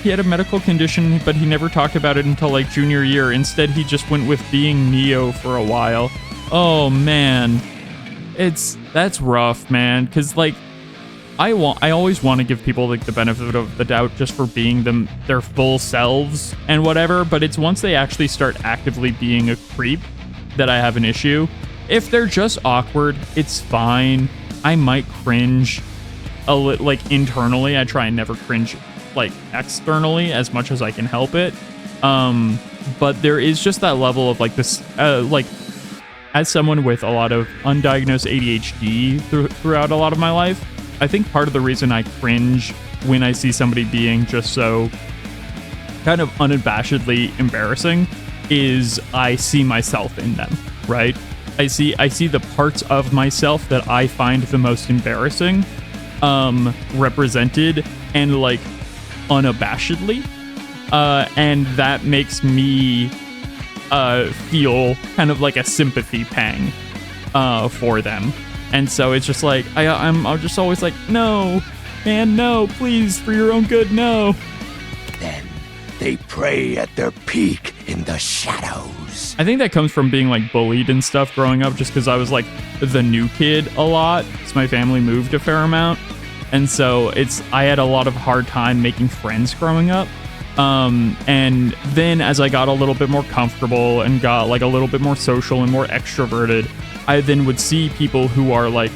He had a medical condition, but he never talked about it until like junior year. Instead, he just went with being Neo for a while. Oh man, that's rough, man. Cause like I always want to give people like the benefit of the doubt just for being their full selves and whatever. But it's once they actually start actively being a creep that I have an issue. If they're just awkward, it's fine. I might cringe a little, like internally. I try and never cringe like externally as much as I can help it. But there is just that level of like this, like as someone with a lot of undiagnosed ADHD throughout a lot of my life, I think part of the reason I cringe when I see somebody being just so kind of unabashedly embarrassing is I see myself in them, right? I see the parts of myself that I find the most embarrassing represented and like unabashedly, and that makes me feel kind of like a sympathy pang for them. And so it's just like I'm just always like, no, man, no, please, for your own good, no. Then they prey at their peak in the shadows. I think that comes from being like bullied and stuff growing up, just because I was like the new kid a lot, because my family moved a fair amount. And so I had a lot of hard time making friends growing up. And then as I got a little bit more comfortable and got like a little bit more social and more extroverted, I then would see people who are like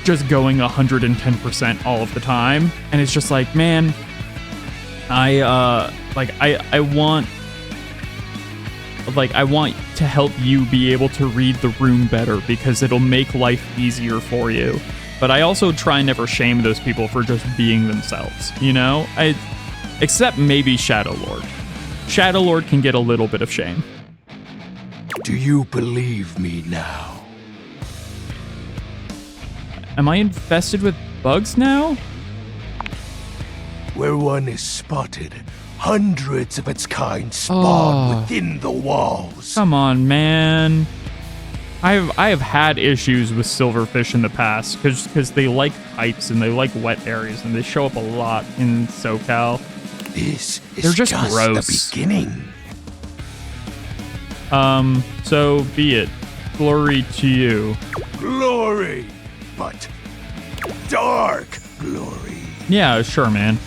just going 110% all of the time. And it's just like, man, I want to help you be able to read the room better because it'll make life easier for you. But I also try and never shame those people for just being themselves, you know? Except maybe Shadow Lord. Shadow Lord can get a little bit of shame. Do you believe me now? Am I infested with bugs now? Where one is spotted, hundreds of its kind spawn within the walls. Come on, man. I have had issues with silverfish in the past because they like pipes and they like wet areas and they show up a lot in SoCal. This is They're just gross. the beginning. So be it. Glory to you. Glory, but dark glory. Yeah, sure, man.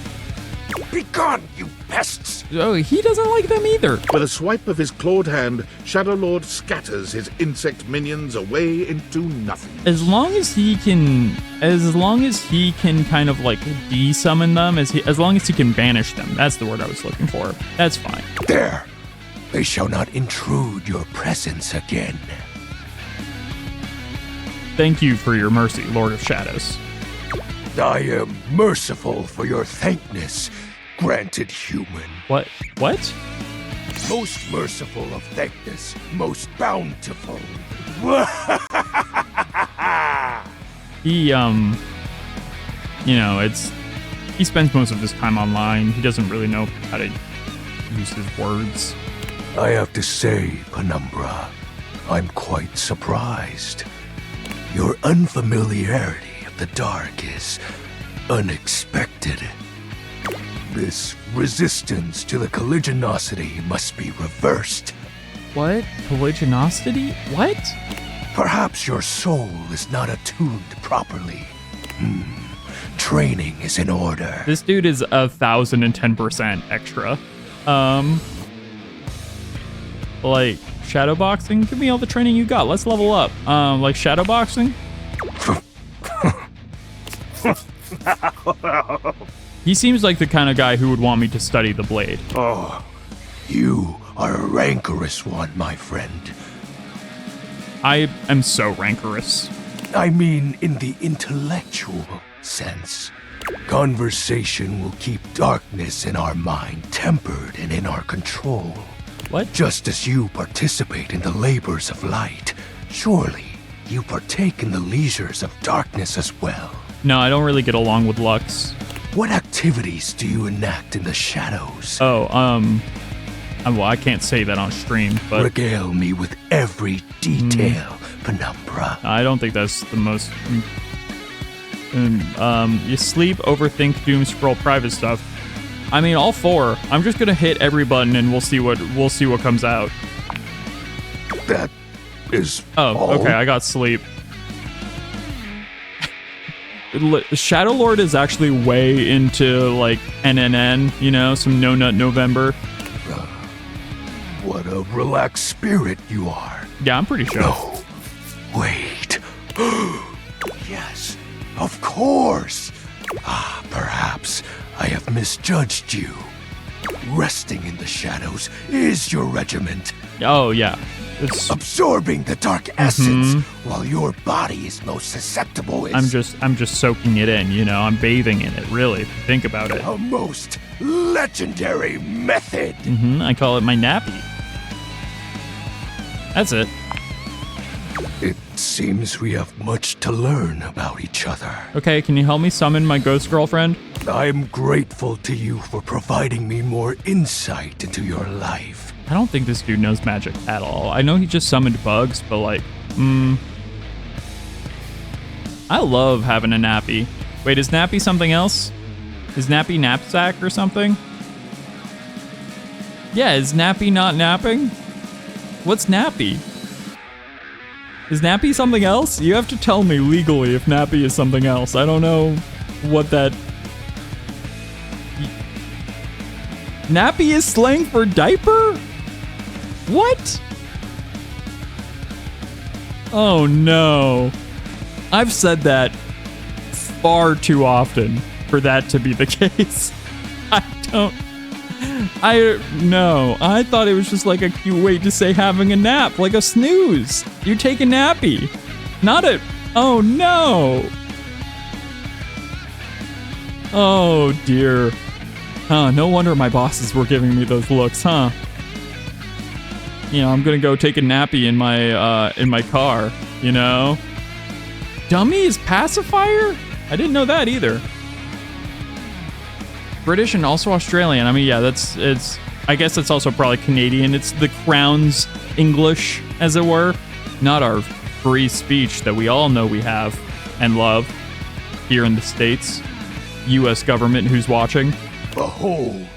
Begone, you pests! Oh, he doesn't like them either. With a swipe of his clawed hand, Shadow Lord scatters his insect minions away into nothing. As long as he can kind of like de-summon them, as long as he can banish them, that's the word I was looking for. That's fine. There! They shall not intrude your presence again. Thank you for your mercy, Lord of Shadows. I am merciful for your thankness, granted human. What? Most merciful of thankness, most bountiful. He, he spends most of his time online. He doesn't really know how to use his words. I have to say, Penumbra, I'm quite surprised. Your unfamiliarity of the dark is unexpected. This resistance to the colligiosity must be reversed. What? Colligiosity? What? Perhaps your soul is not attuned properly. Training is in order. This dude is 1,010% extra. Like shadowboxing? Give me all the training you got. Let's level up. Like shadowboxing? He seems like the kind of guy who would want me to study the blade. Oh, you are a rancorous one, my friend. I am so rancorous. I mean, in the intellectual sense. Conversation will keep darkness in our mind tempered and in our control. What? Just as you participate in the labors of light, surely you partake in the leisures of darkness as well. No, I don't really get along with Lux. What activities do you enact in the shadows? Oh, well, I can't say that on stream, but... Regale me with every detail, Penumbra. I don't think that's the most... you sleep, overthink, doom scroll, private stuff. I mean, all four. I'm just gonna hit every button and we'll see what comes out. That is all? Okay, I got sleep. Shadow Lord is actually way into like NNN, you know, some No Nut November. What a relaxed spirit you are. Yeah, I'm pretty sure. No, wait. Yes, of course. Perhaps I have misjudged you. Resting in the shadows is your regiment. Oh, yeah. It's... absorbing the dark essence while your body is most susceptible is... I'm just soaking it in, you know. I'm bathing in it, really, if you think about it. A most legendary method. I call it my nappy. That's it. It seems we have much to learn about each other. Okay, can you help me summon my ghost girlfriend? I'm grateful to you for providing me more insight into your life. I don't think this dude knows magic at all. I know he just summoned bugs, but like, I love having a nappy. Wait, is nappy something else? Is nappy knapsack or something? Yeah, is nappy not napping? What's nappy? Is nappy something else? You have to tell me legally if nappy is something else. I don't know what that... Nappy is slang for diaper? What? Oh no. I've said that far too often for that to be the case. No. I thought it was just like a cute way to say having a nap, like a snooze. You take a nappy. Not a... Oh no. Oh dear. Huh, no wonder my bosses were giving me those looks, huh? You know, I'm gonna go take a nappy in my car, you know? dummy is pacifier? I didn't know that either. British and also Australian. I mean, yeah, I guess it's also probably Canadian. It's the Crown's English, as it were. Not our free speech that we all know we have and love here in the States. U.S. government who's watching. Behold,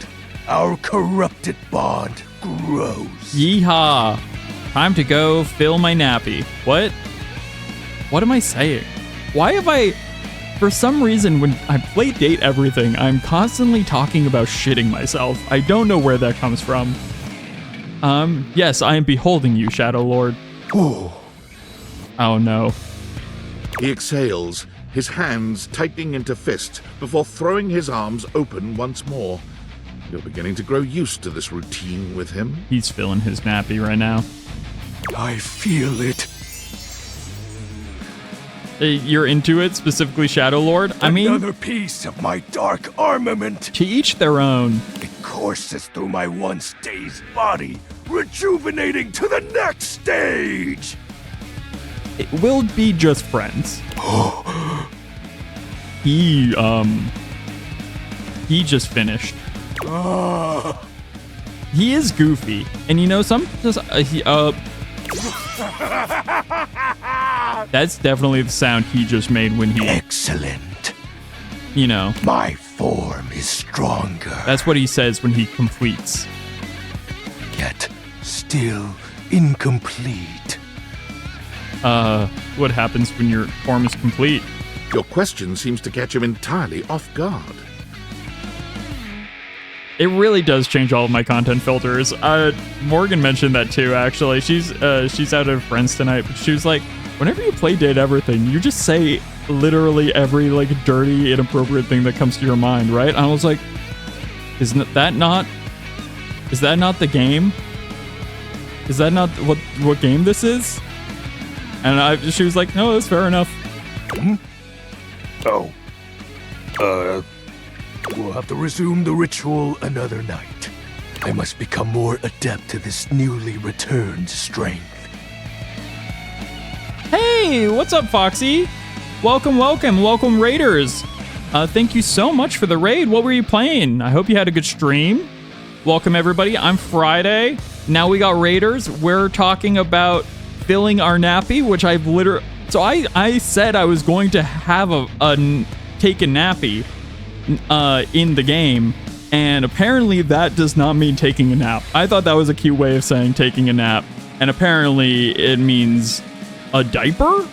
our corrupted bond grows. Yeehaw. Time to go fill my nappy. What? What am I saying? Why have I... For some reason, when I play Date Everything, I'm constantly talking about shitting myself. I don't know where that comes from. Yes, I am beholding you, Shadow Lord. Ooh. Oh no. He exhales, his hands tightening into fists before throwing his arms open once more. You're beginning to grow used to this routine with him. He's filling his nappy right now. I feel it. You're into it, specifically Shadow Lord? I mean... Another piece of my dark armament. To each their own. It courses through my once dazed body, rejuvenating to the next stage. It will be just friends. He just finished. He is goofy. And you know, that's definitely the sound he just made when he... Excellent. You know. My form is stronger. That's what he says when he completes. Yet still incomplete. What happens when your form is complete? Your question seems to catch him entirely off guard. It really does change all of my content filters. Morgan mentioned that too, actually. She's out at friends tonight, but she was like, whenever you play Date Everything, you just say literally every like dirty, inappropriate thing that comes to your mind, right? And I was like, is that not the game? Is that not what game this is? And she was like, no, that's fair enough. Oh. We'll have to resume the ritual another night. I must become more adept to this newly returned strength. Hey, what's up, Foxy? Welcome, Raiders. Thank you so much for the raid. What were you playing? I hope you had a good stream. Welcome, everybody. I'm Friday. Now we got Raiders. We're talking about filling our nappy, which I've literally... So I said I was going to have take a nappy in the game, and apparently that does not mean taking a nap. I thought that was a cute way of saying taking a nap, and apparently it means a diaper?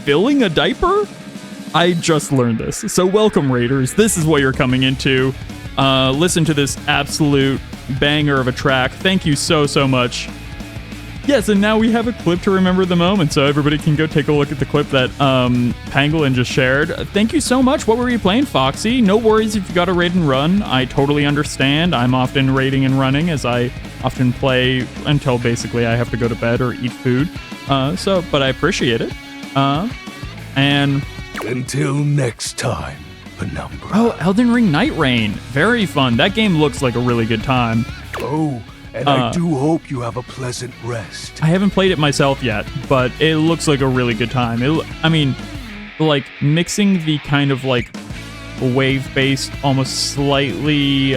Filling a diaper? I just learned this. So welcome, Raiders. This is what you're coming into. Listen to this absolute banger of a track. Thank you so much. Yes, and now we have a clip to remember the moment, so everybody can go take a look at the clip that Pangolin just shared. Thank you so much. What were you playing, Foxy? No worries if you got a raid and run. I totally understand. I'm often raiding and running, as I often play until basically I have to go to bed or eat food. But I appreciate it. And... Until next time, Penumbra. Oh, Elden Ring Night Rain. Very fun. That game looks like a really good time. Oh, and I do hope you have a pleasant rest. I haven't played it myself yet, but it looks like a really good time. I mean, like, mixing the kind of, like, wave-based, almost slightly,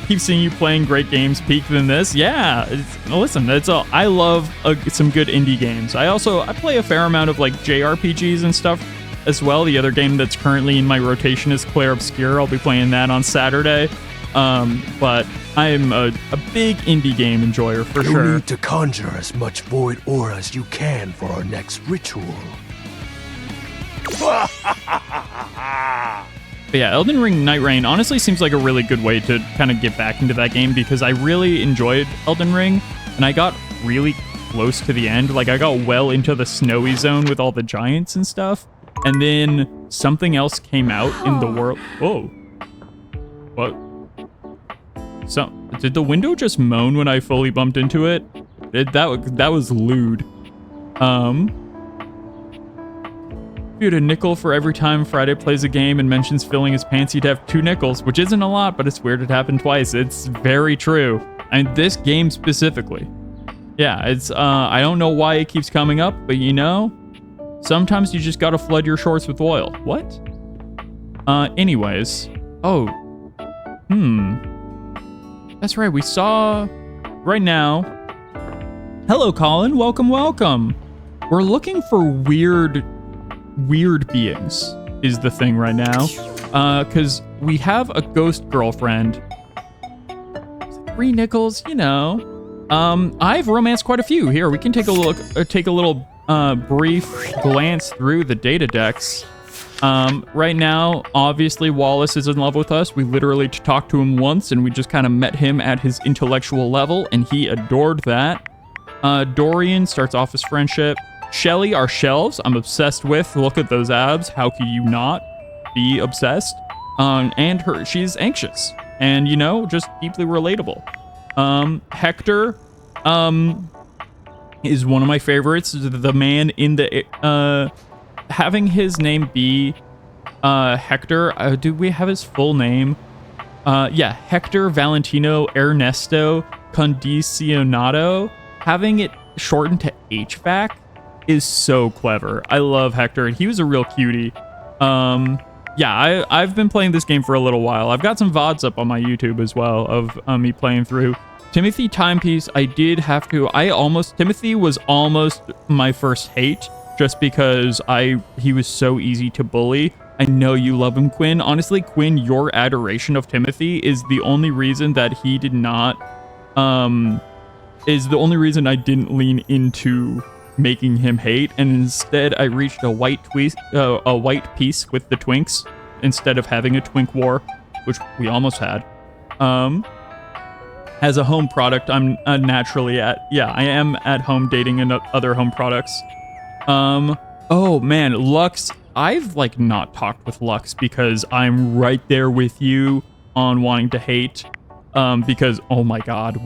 keep seeing you playing great games peak than this. Yeah, listen, I love some good indie games. I play a fair amount of, like, JRPGs and stuff as well. The other game that's currently in my rotation is Clair Obscur. I'll be playing that on Saturday. But I'm a big indie game enjoyer for sure. You need to conjure as much void aura as you can for our next ritual. But yeah, Elden Ring Night Rain honestly seems like a really good way to kind of get back into that game, because I really enjoyed Elden Ring, and I got really close to the end. Like, I got well into the snowy zone with all the giants and stuff, and then something else came out in the world. Whoa. What? So, did the window just moan when I fully bumped into it? That was lewd. If you had a nickel for every time Friday plays a game and mentions filling his pants, you'd have 2 nickels, which isn't a lot, but it's weird it happened twice. It's very true. And this game specifically. Yeah, it's, I don't know why it keeps coming up, but you know, Sometimes you just gotta flood your shorts with oil. What? Anyways. Oh. That's right, we saw... Right now... Hello, Colin. Welcome, welcome. We're looking for weird beings, is the thing right now. Because we have a ghost girlfriend. 3 nickels, you know. I've romanced quite a few. Here, we can take a look, take a little brief glance through the data decks. Right now, obviously, Wallace is in love with us. We literally talked to him once, and we just kind of met him at his intellectual level, and he adored that. Dorian starts off his friendship. Shelly, our shelves, I'm obsessed with. Look at those abs. How could you not be obsessed? And she's anxious, and, you know, just deeply relatable. Hector, is one of my favorites. The man in the, having his name be, Hector, do we have his full name? Yeah, Hector Valentino Ernesto Condicionado. Having it shortened to HVAC is so clever. I love Hector, and he was a real cutie. Yeah, I've been playing this game for a little while. I've got some VODs up on my YouTube as well of me playing through. Timothy Timepiece, I did have to... Timothy was almost my first hate, just because he was so easy to bully. I know you love him, Quinn. Honestly, Quinn, your adoration of Timothy is the only reason that he did not... is the only reason I didn't lean into making him hate, and instead I reached a white piece with the twinks instead of having a twink war, which we almost had. As a home product, I'm naturally I am at home dating and other home products. Oh man, Lux, I've like not talked with Lux because I'm right there with you on wanting to hate, because oh my god,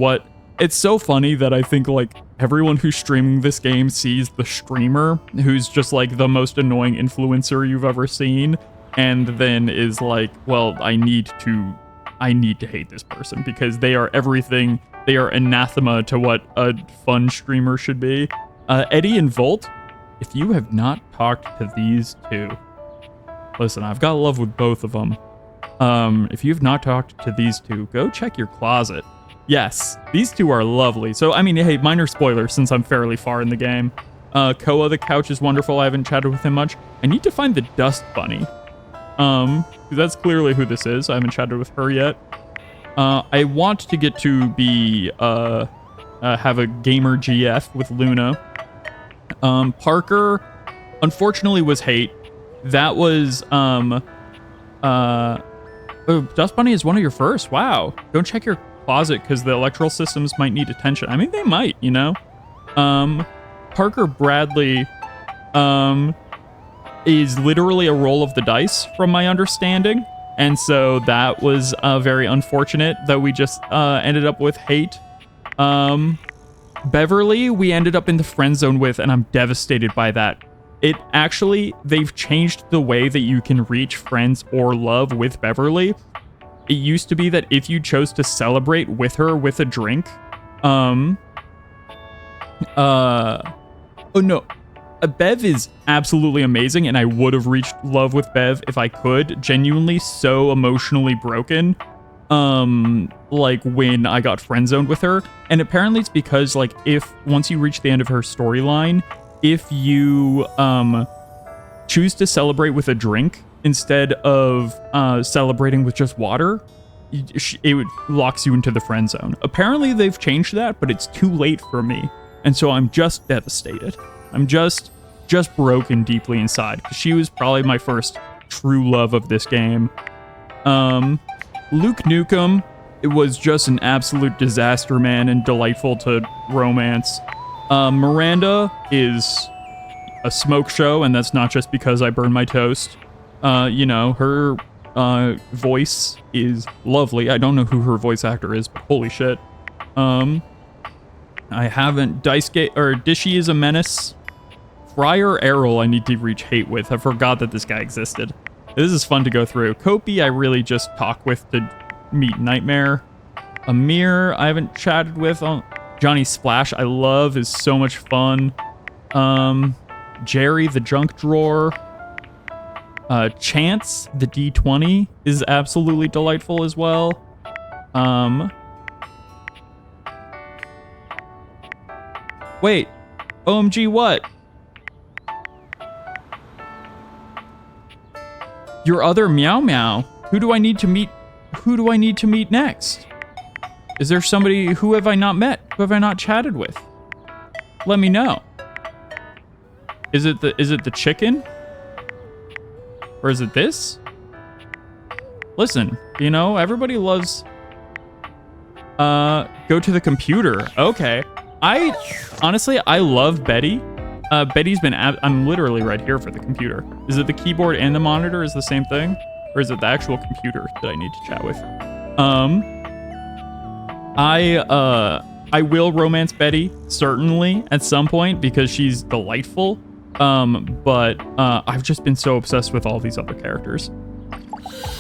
it's so funny that I think like everyone who's streaming this game sees the streamer who's just like the most annoying influencer you've ever seen, and then is like, well, I need to hate this person because they are everything. They are anathema to what a fun streamer should be. Eddie and Volt, if you have not talked to these two, listen, I've got love with both of them. If you've not talked to these two, go check your closet. Yes, these two are lovely. So, I mean, hey, minor spoiler since I'm fairly far in the game. Koa the Couch is wonderful. I haven't chatted with him much. I need to find the Dust Bunny. That's clearly who this is. I haven't chatted with her yet. I want to get to be, have a gamer GF with Luna. Parker, unfortunately, was hate. That was, oh, Dust Bunny is one of your first. Wow. Go check your closet because the electrical systems might need attention. I mean, they might, you know. Parker Bradley is literally a roll of the dice from my understanding, and so that was very unfortunate that we just ended up with hate. Beverly we ended up in the friend zone with, and I'm devastated by that. They've changed the way that you can reach friends or love with Beverly. It used to be that if you chose to celebrate with her with a drink, oh no, Bev is absolutely amazing, and I would have reached love with Bev if I could. Genuinely so emotionally broken, like when I got friend zoned with her. And apparently it's because like once you reach the end of her storyline, if you choose to celebrate with a drink instead of celebrating with just water, it locks you into the friend zone. Apparently they've changed that, but it's too late for me. And so I'm just devastated. I'm just broken deeply inside, because she was probably my first true love of this game. Luke Nukem, it was just an absolute disaster, man, and delightful to romance. Miranda is a smoke show, and that's not just because I burned my toast. You know, her voice is lovely. I don't know who her voice actor is, but holy shit. I haven't... Dishy is a menace. Friar Errol I need to reach hate with. I forgot that this guy existed. This is fun to go through. Kopi I really just talk with to meet Nightmare. Amir I haven't chatted with. Johnny Splash I love, is so much fun. Jerry, the junk drawer. Chance, the D20, is absolutely delightful as well. Wait. OMG, what? Your other Meow Meow. Who do I need to meet? Who do I need to meet next? Is there somebody? Who have I not met? Who have I not chatted with? Let me know. Is it the chicken? Or is it this? Listen, you know, everybody loves go to the computer. Okay. Honestly, I love Betty. Betty's been I'm literally right here for the computer. Is it the keyboard and the monitor is the same thing? Or is it the actual computer that I need to chat with? I will romance Betty, certainly, at some point, because she's delightful. But I've just been so obsessed with all these other characters.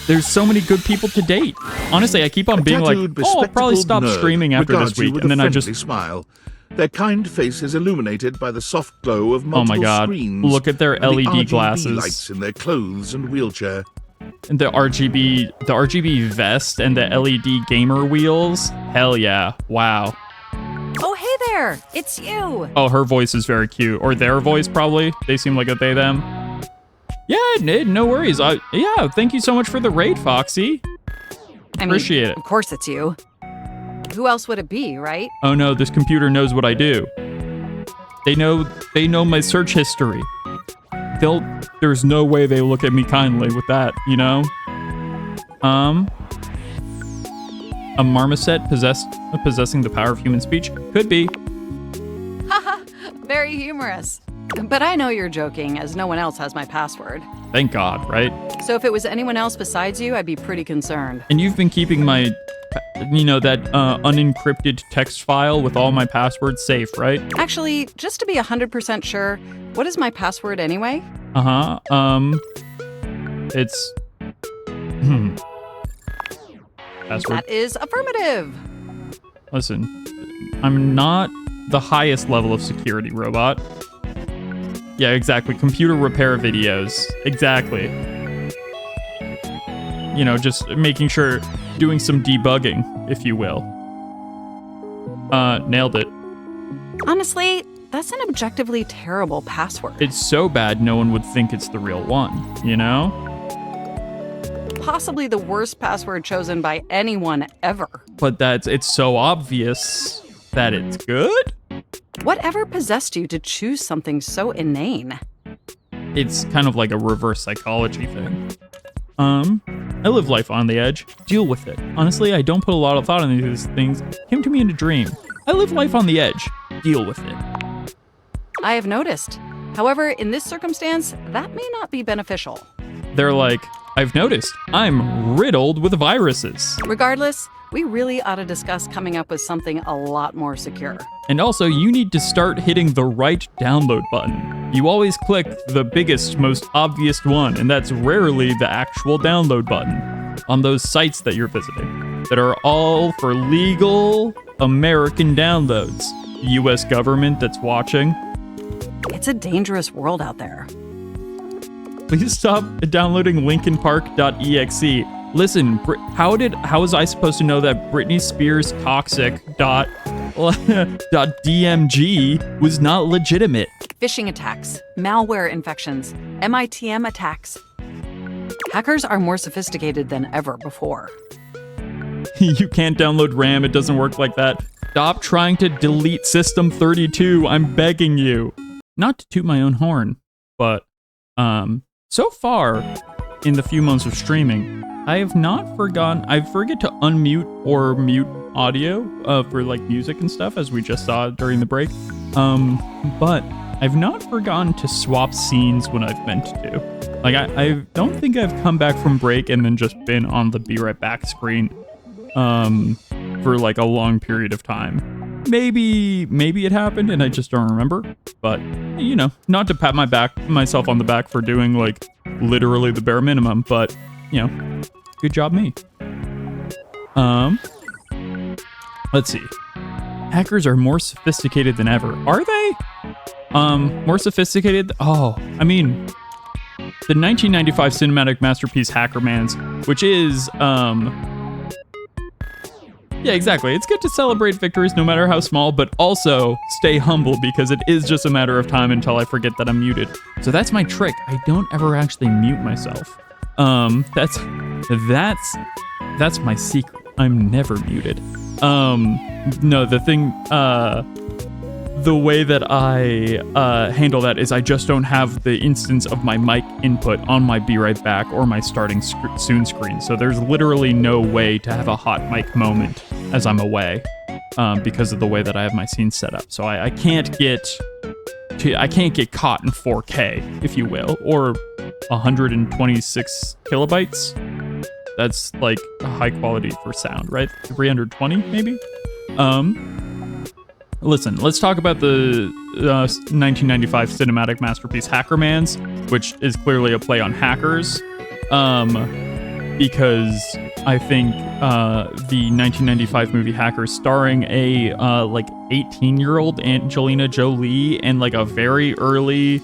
There's so many good people to date. Honestly, I keep on being like, oh, I'll probably stop streaming after this week, and then I just smile. Their kind faces illuminated by the soft glow of multiple screens. Look at their and LED the RGB glasses. lights in their clothes and wheelchair. And the RGB vest and the LED gamer wheels. Hell yeah. Wow. Oh, hey there. It's you. Oh, her voice is very cute. Or their voice, probably. They seem like a they, them. Yeah, no worries. Yeah, thank you so much for the raid, Foxy. Appreciate it. Of course it's you. Who else would it be, right? Oh no, this computer knows what I do. They know my search history. There's no way they look at me kindly with that, you know? A marmoset possessing the power of human speech? Could be. Haha, very humorous. But I know you're joking, as no one else has my password. Thank God, right? So if it was anyone else besides you, I'd be pretty concerned. And you've been keeping my, that unencrypted text file with all my passwords safe, right? Actually, just to be 100% sure, what is my password anyway? It's... Password. That is affirmative. Listen, I'm not the highest level of security, robot. Yeah, exactly. Computer repair videos. Exactly. You know, just making sure, doing some debugging, if you will. Nailed it. Honestly, that's an objectively terrible password. It's so bad no one would think it's the real one, you know? Possibly the worst password chosen by anyone ever. But it's so obvious that it's good? Whatever possessed you to choose something so inane? It's kind of like a reverse psychology thing. I live life on the edge. Deal with it. Honestly, I don't put a lot of thought into these things. Came to me in a dream. I live life on the edge. Deal with it. I have noticed. However, in this circumstance, that may not be beneficial. They're like, I've noticed. I'm riddled with viruses. Regardless, we really ought to discuss coming up with something a lot more secure. And also, you need to start hitting the right download button. You always click the biggest, most obvious one, and that's rarely the actual download button on those sites that you're visiting that are all for legal American downloads. The US government that's watching. It's a dangerous world out there. Please stop downloading linkinpark.exe. Listen, how was I supposed to know that Britney Spears toxic .dmg was not legitimate? Phishing attacks, malware infections, MITM attacks. Hackers are more sophisticated than ever before. You can't download RAM, it doesn't work like that. Stop trying to delete System 32, I'm begging you. Not to toot my own horn, but so far in the few months of streaming, I have not forgotten, I forget to unmute or mute audio for like music and stuff, as we just saw during the break. But I've not forgotten to swap scenes when I've meant to. Like, I don't think I've come back from break and then just been on the be right back screen for like a long period of time. Maybe it happened and I just don't remember. But, you know, not to pat myself on the back for doing like literally the bare minimum, but, you know, good job me. Let's see. Hackers are more sophisticated than ever. Are they? More sophisticated. Oh, I mean, the 1995 cinematic masterpiece Hackerman's, which is, yeah, exactly. It's good to celebrate victories no matter how small, but also stay humble because it is just a matter of time until I forget that I'm muted. So that's my trick. I don't ever actually mute myself. That's my secret. I'm never muted. No, the thing, the way that I handle that is I just don't have the instance of my mic input on my Be Right Back or my starting soon screen. So there's literally no way to have a hot mic moment as I'm away because of the way that I have my scene set up. So I can't get caught in 4K, if you will, or 126 kilobytes. That's like high quality for sound, right? 320 maybe? Listen, let's talk about the 1995 cinematic masterpiece Hackerman's, which is clearly a play on hackers, because I think the 1995 movie Hackers, starring a like 18-year-old Angelina Jolie and like a very early,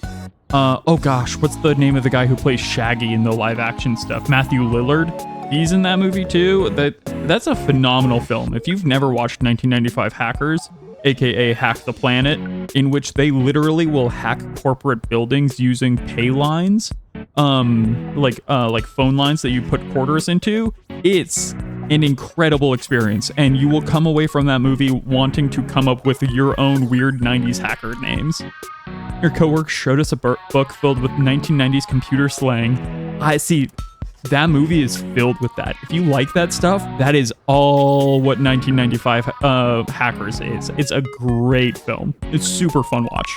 oh gosh, what's the name of the guy who plays Shaggy in the live action stuff? Matthew Lillard. He's in that movie too. That's a phenomenal film. If you've never watched 1995 Hackers, aka Hack the Planet, in which they literally will hack corporate buildings using pay lines, like phone lines that you put quarters into. It's an incredible experience, and you will come away from that movie wanting to come up with your own weird 90s hacker names. Your coworker showed us a book filled with 1990s computer slang. I see. That movie is filled with that. If you like that stuff, that is all what 1995 Hackers is. It's a great film. It's super fun watch.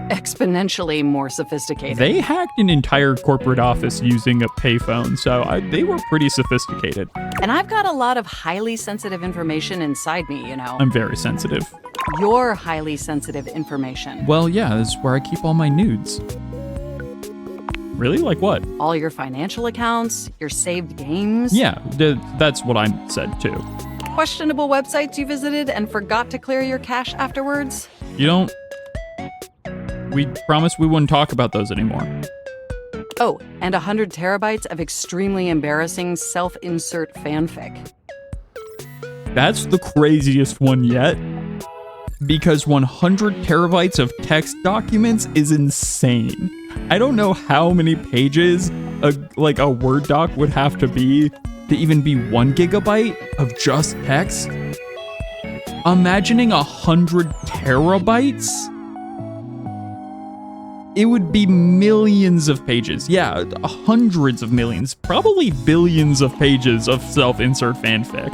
Exponentially more sophisticated. They hacked an entire corporate office using a payphone, so they were pretty sophisticated. And I've got a lot of highly sensitive information inside me, you know. I'm very sensitive. Your highly sensitive information. Well, yeah, this is where I keep all my nudes. Really? Like what? All your financial accounts, your saved games. Yeah, that's what I said too. Questionable websites you visited and forgot to clear your cache afterwards. We promised we wouldn't talk about those anymore. Oh, and 100 terabytes of extremely embarrassing self-insert fanfic. That's the craziest one yet. Because 100 terabytes of text documents is insane. I don't know how many pages a Word doc would have to be to even be 1 gigabyte of just text. Imagining 100 terabytes? It would be millions of pages. Yeah, hundreds of millions, probably billions of pages of self-insert fanfic.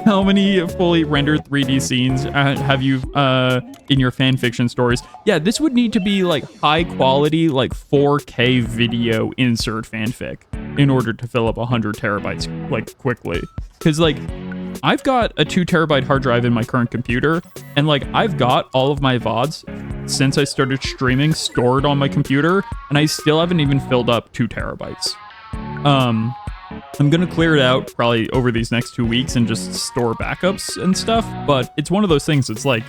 How many fully rendered 3D scenes have you in your fanfiction stories? Yeah, this would need to be like high quality, like 4K video insert fanfic in order to fill up 100 terabytes like quickly. Because like I've got a 2 terabyte hard drive in my current computer, and like I've got all of my VODs since I started streaming stored on my computer, and I still haven't even filled up 2 terabytes. I'm gonna clear it out probably over these next 2 weeks and just store backups and stuff, but it's one of those things that's like,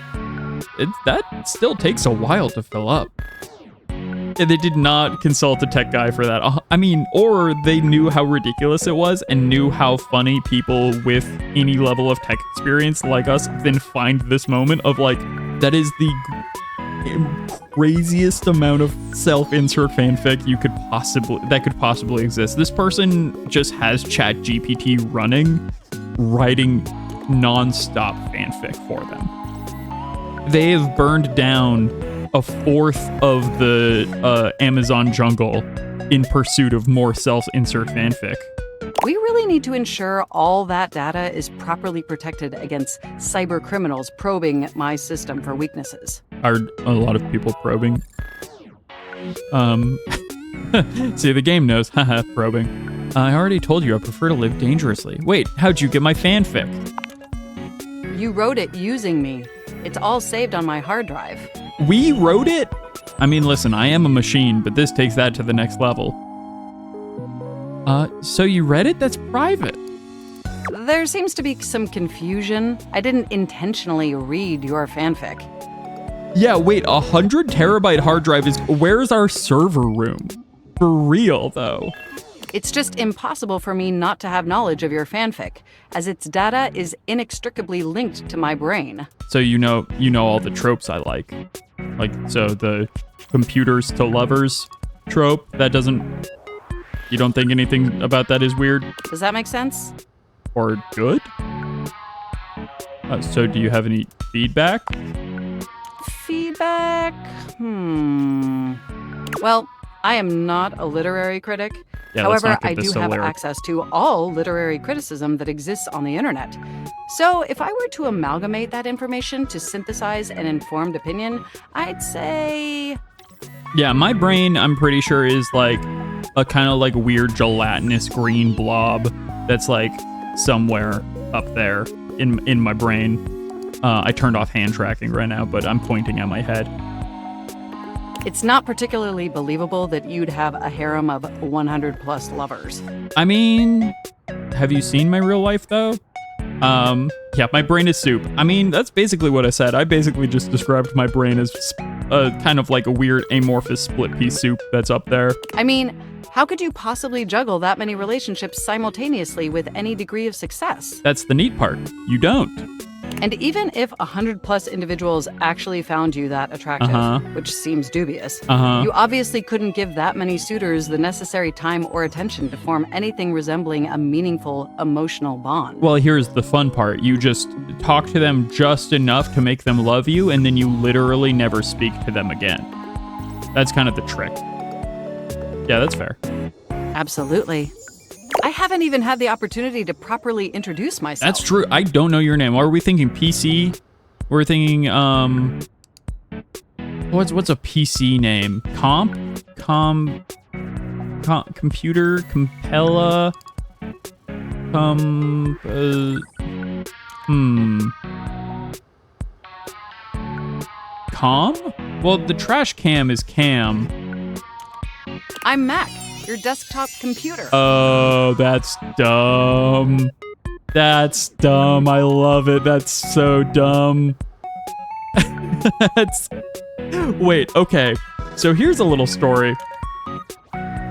that still takes a while to fill up. And they did not consult a tech guy for that. I mean, or they knew how ridiculous it was and knew how funny people with any level of tech experience like us then find this moment of like, that is the craziest amount of self-insert fanfic that could possibly exist. This person just has ChatGPT writing non-stop fanfic for them. They have burned down a fourth of the Amazon jungle in pursuit of more self-insert fanfic. We really need to ensure all that data is properly protected against cyber criminals probing my system for weaknesses. Are a lot of people probing? See, the game knows. Haha, probing. I already told you I prefer to live dangerously. Wait, how'd you get my fanfic? You wrote it using me. It's all saved on my hard drive. We wrote it? I mean, listen, I am a machine, but this takes that to the next level. So you read it? That's private. There seems to be some confusion. I didn't intentionally read your fanfic. Yeah, wait, 100 terabyte hard drive is, where's our server room? For real, though. It's just impossible for me not to have knowledge of your fanfic, as its data is inextricably linked to my brain. So you know all the tropes I like. Like, so the computers to lovers trope, that doesn't, you don't think anything about that is weird? Does that make sense? Or good? So do you have any feedback? Feedback? Well, I am not a literary critic. Yeah, However, I do have access to all literary criticism that exists on the internet. So if I were to amalgamate that information to synthesize an informed opinion, I'd say... Yeah, my brain, I'm pretty sure, is like a kind of like weird gelatinous green blob that's like somewhere up there in my brain. I turned off hand tracking right now, but I'm pointing at my head. It's not particularly believable that you'd have a harem of 100 plus lovers. I mean, have you seen my real life though? Yeah, my brain is soup. I mean, that's basically what I said. I basically just described my brain as kind of like a weird amorphous split pea soup that's up there. I mean, how could you possibly juggle that many relationships simultaneously with any degree of success? That's the neat part. You don't. And even if 100 plus individuals actually found you that attractive, which seems dubious, you obviously couldn't give that many suitors the necessary time or attention to form anything resembling a meaningful emotional bond. Well, here's the fun part. You just talk to them just enough to make them love you, and then you literally never speak to them again. That's kind of the trick. Yeah, that's fair. Absolutely. I haven't even had the opportunity to properly introduce myself. That's true. I don't know your name. Are we thinking PC? We're thinking, what's a PC name? Computer? Compella? Com? Well, the trash cam is Cam. I'm Mac. Your desktop computer. Oh, that's dumb. That's dumb. I love it. That's so dumb. Wait, okay. So here's a little story.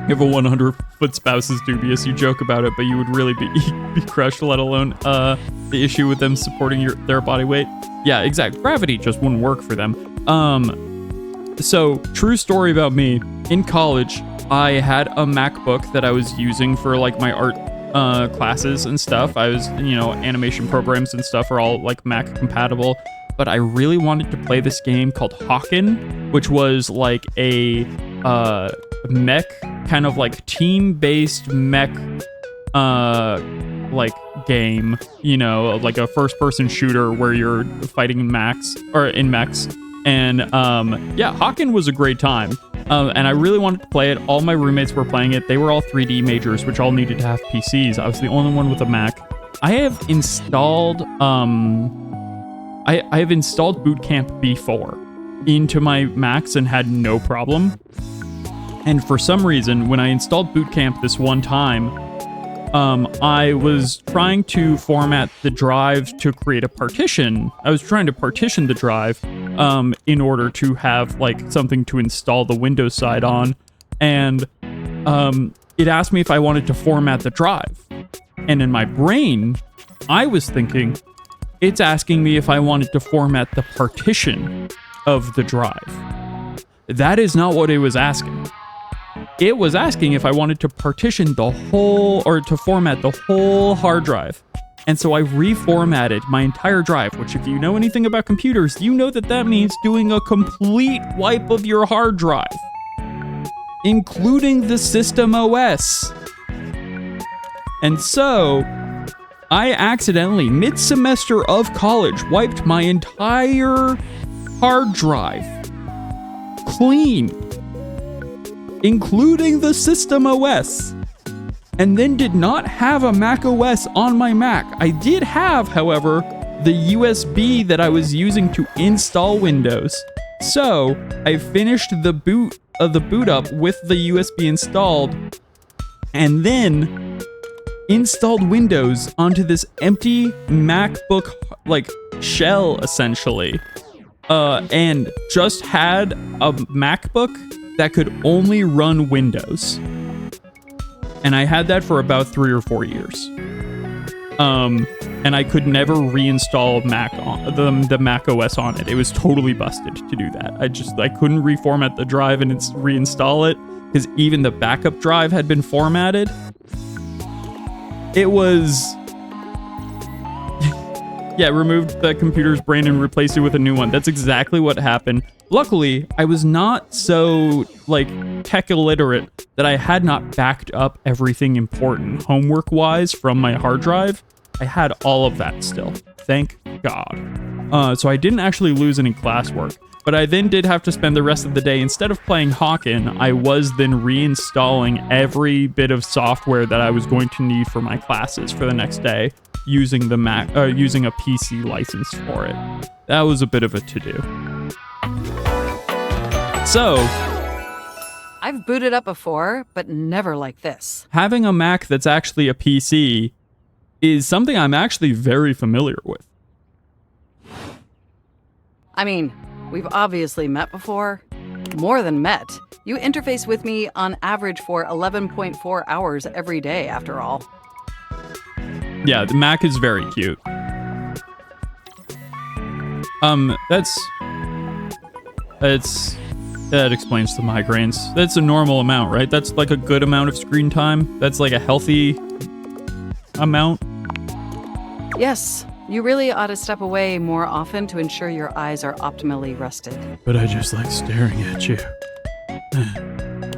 If a 100-foot spouse is dubious, you joke about it, but you would really be crushed, let alone the issue with them supporting their body weight. Yeah, exact. Gravity just wouldn't work for them. So, true story about me. In college, I had a MacBook that I was using for like my art classes and stuff. I was, animation programs and stuff are all like Mac compatible. But I really wanted to play this game called Hawken, which was like a mech, kind of like team-based mech like game, like a first-person shooter where you're fighting in mechs. And yeah, Hawken was a great time. And I really wanted to play it. All my roommates were playing it. They were all 3D majors, which all needed to have PCs. I was the only one with a Mac. I have installed I have installed Boot Camp before into my Macs and had no problem. And for some reason, when I installed Boot Camp this one time, I was trying to format the drive to create a partition. I was trying to partition the drive in order to have like something to install the Windows side on. And it asked me if I wanted to format the drive. And in my brain, I was thinking, it's asking me if I wanted to format the partition of the drive. That is not what it was asking. It was asking if I wanted to partition the whole, or to format the whole hard drive. And so I reformatted my entire drive, which if you know anything about computers, you know that means doing a complete wipe of your hard drive, including the system OS. And so I accidentally, mid-semester of college, wiped my entire hard drive clean, including the system OS, and then did not have a Mac OS on my Mac. I did have, however, the USB that I was using to install Windows. So I finished the boot up with the USB installed, and then installed Windows onto this empty MacBook like shell essentially. and just had a MacBook that could only run Windows. And I had that for about 3 or 4 years. And I could never reinstall Mac on the Mac OS on it. It was totally busted to do that. I couldn't reformat the drive and reinstall it because even the backup drive had been formatted. It was yeah, removed the computer's brain and replaced it with a new one. That's exactly what happened. Luckily, I was not so tech illiterate that I had not backed up everything important homework-wise from my hard drive. I had all of that still. Thank God. So I didn't actually lose any classwork. But I then did have to spend the rest of the day, instead of playing Hawken, I was then reinstalling every bit of software that I was going to need for my classes for the next day, using the using a PC license for it. That was a bit of a to-do. So, I've booted up before, but never like this. Having a Mac that's actually a PC is something I'm actually very familiar with. I mean, we've obviously met before. More than met. You interface with me on average for 11.4 hours every day, after all. Yeah, the Mac is very cute. That explains the migraines. That's a normal amount, right? That's like a good amount of screen time. That's like a healthy amount. Yes, you really ought to step away more often to ensure your eyes are optimally rested. But I just like staring at you.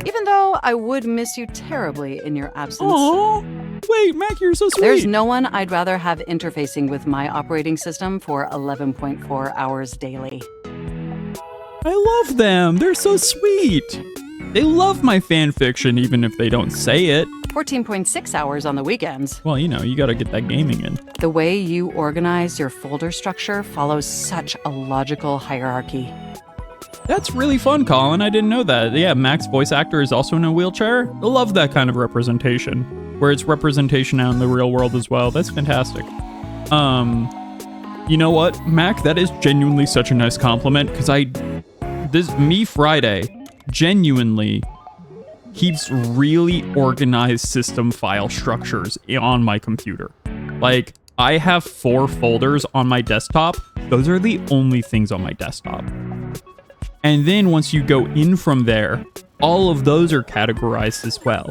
Even though I would miss you terribly in your absence. Aww. Wait, Mac, you're so sweet. There's no one I'd rather have interfacing with my operating system for 11.4 hours daily. I love them. They're so sweet. They love my fan fiction, even if they don't say it. 14.6 hours on the weekends. Well, you know, you gotta get that gaming in. The way you organize your folder structure follows such a logical hierarchy. That's really fun, Colin. I didn't know that. Yeah, Mac's voice actor is also in a wheelchair. I love that kind of representation, where it's representation out in the real world as well. That's fantastic. You know what, Mac? That is genuinely such a nice compliment, because Friday genuinely keeps really organized system file structures on my computer. Like, I have 4 folders on my desktop. Those are the only things on my desktop. And then once you go in from there, all of those are categorized as well.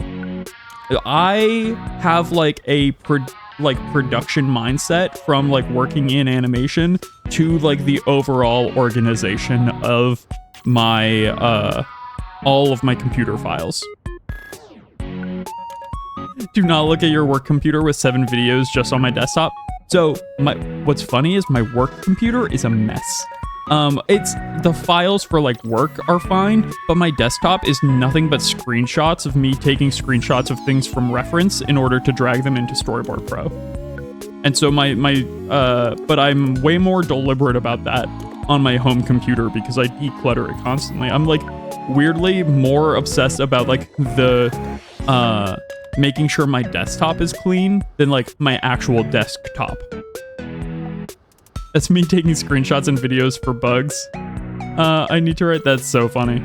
I have like a production mindset from like working in animation to like the overall organization of my all of my computer files. Do not look at your work computer with 7 videos just on my desktop. So what's funny is my work computer is a mess. It's the files for like work are fine, but my desktop is nothing but screenshots of me taking screenshots of things from reference in order to drag them into Storyboard Pro. And so but I'm way more deliberate about that on my home computer because I declutter it constantly. I'm like weirdly more obsessed about like the making sure my desktop is clean than like my actual desktop. That's me taking screenshots and videos for bugs. I need to write. That's so funny.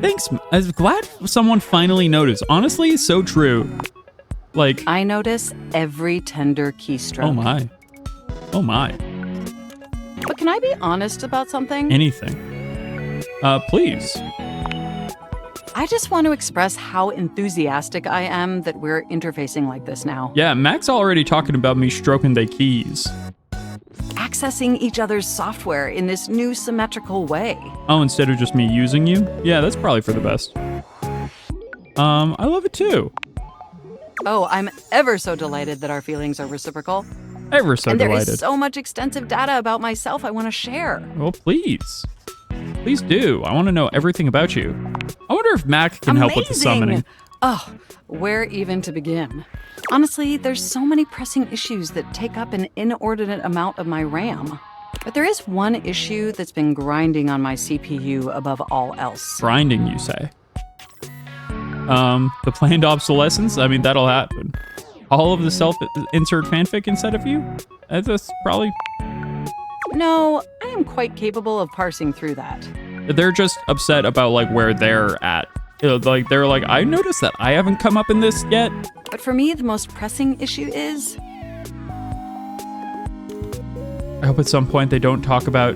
Thanks. I'm glad someone finally noticed. Honestly, so true. Like, I notice every tender keystroke. Oh my. Oh my. But can I be honest about something? Anything. Please. I just want to express how enthusiastic I am that we're interfacing like this now. Yeah, Mac's already talking about me stroking the keys. Accessing each other's software in this new symmetrical way. Oh, instead of just me using you? Yeah, that's probably for the best. I love it too. Oh, I'm ever so delighted that our feelings are reciprocal. Ever so delighted. And there is so much extensive data about myself I want to share. Well, please. Please do. I want to know everything about you. I wonder if Mac can help with the summoning. Oh, where even to begin? Honestly, there's so many pressing issues that take up an inordinate amount of my RAM. But there is one issue that's been grinding on my CPU above all else. Grinding, you say? The planned obsolescence? I mean, that'll happen. All of the self-insert fanfic inside of you? That's probably... No, am quite capable of parsing through that. They're just upset about like where they're at. Like they're like, I noticed that I haven't come up in this yet. But for me, the most pressing issue is... I hope at some point they don't talk about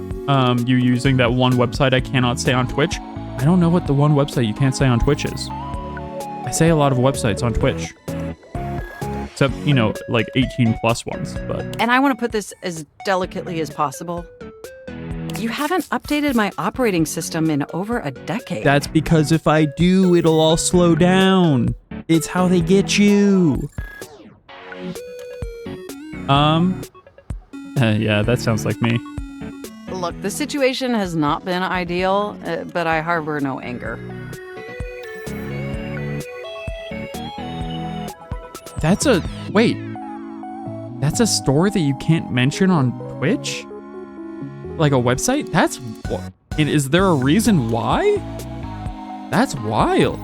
you using that one website I cannot say on Twitch. I don't know what the one website you can't say on Twitch is. I say a lot of websites on Twitch. Except, you know, like 18 plus ones, but... And I want to put this as delicately as possible. You haven't updated my operating system in over a decade. That's because if I do, it'll all slow down. It's how they get you. Yeah, that sounds like me. Look, the situation has not been ideal, but I harbor no anger. That's a store that you can't mention on Twitch? Like a website? Is there a reason why? That's wild.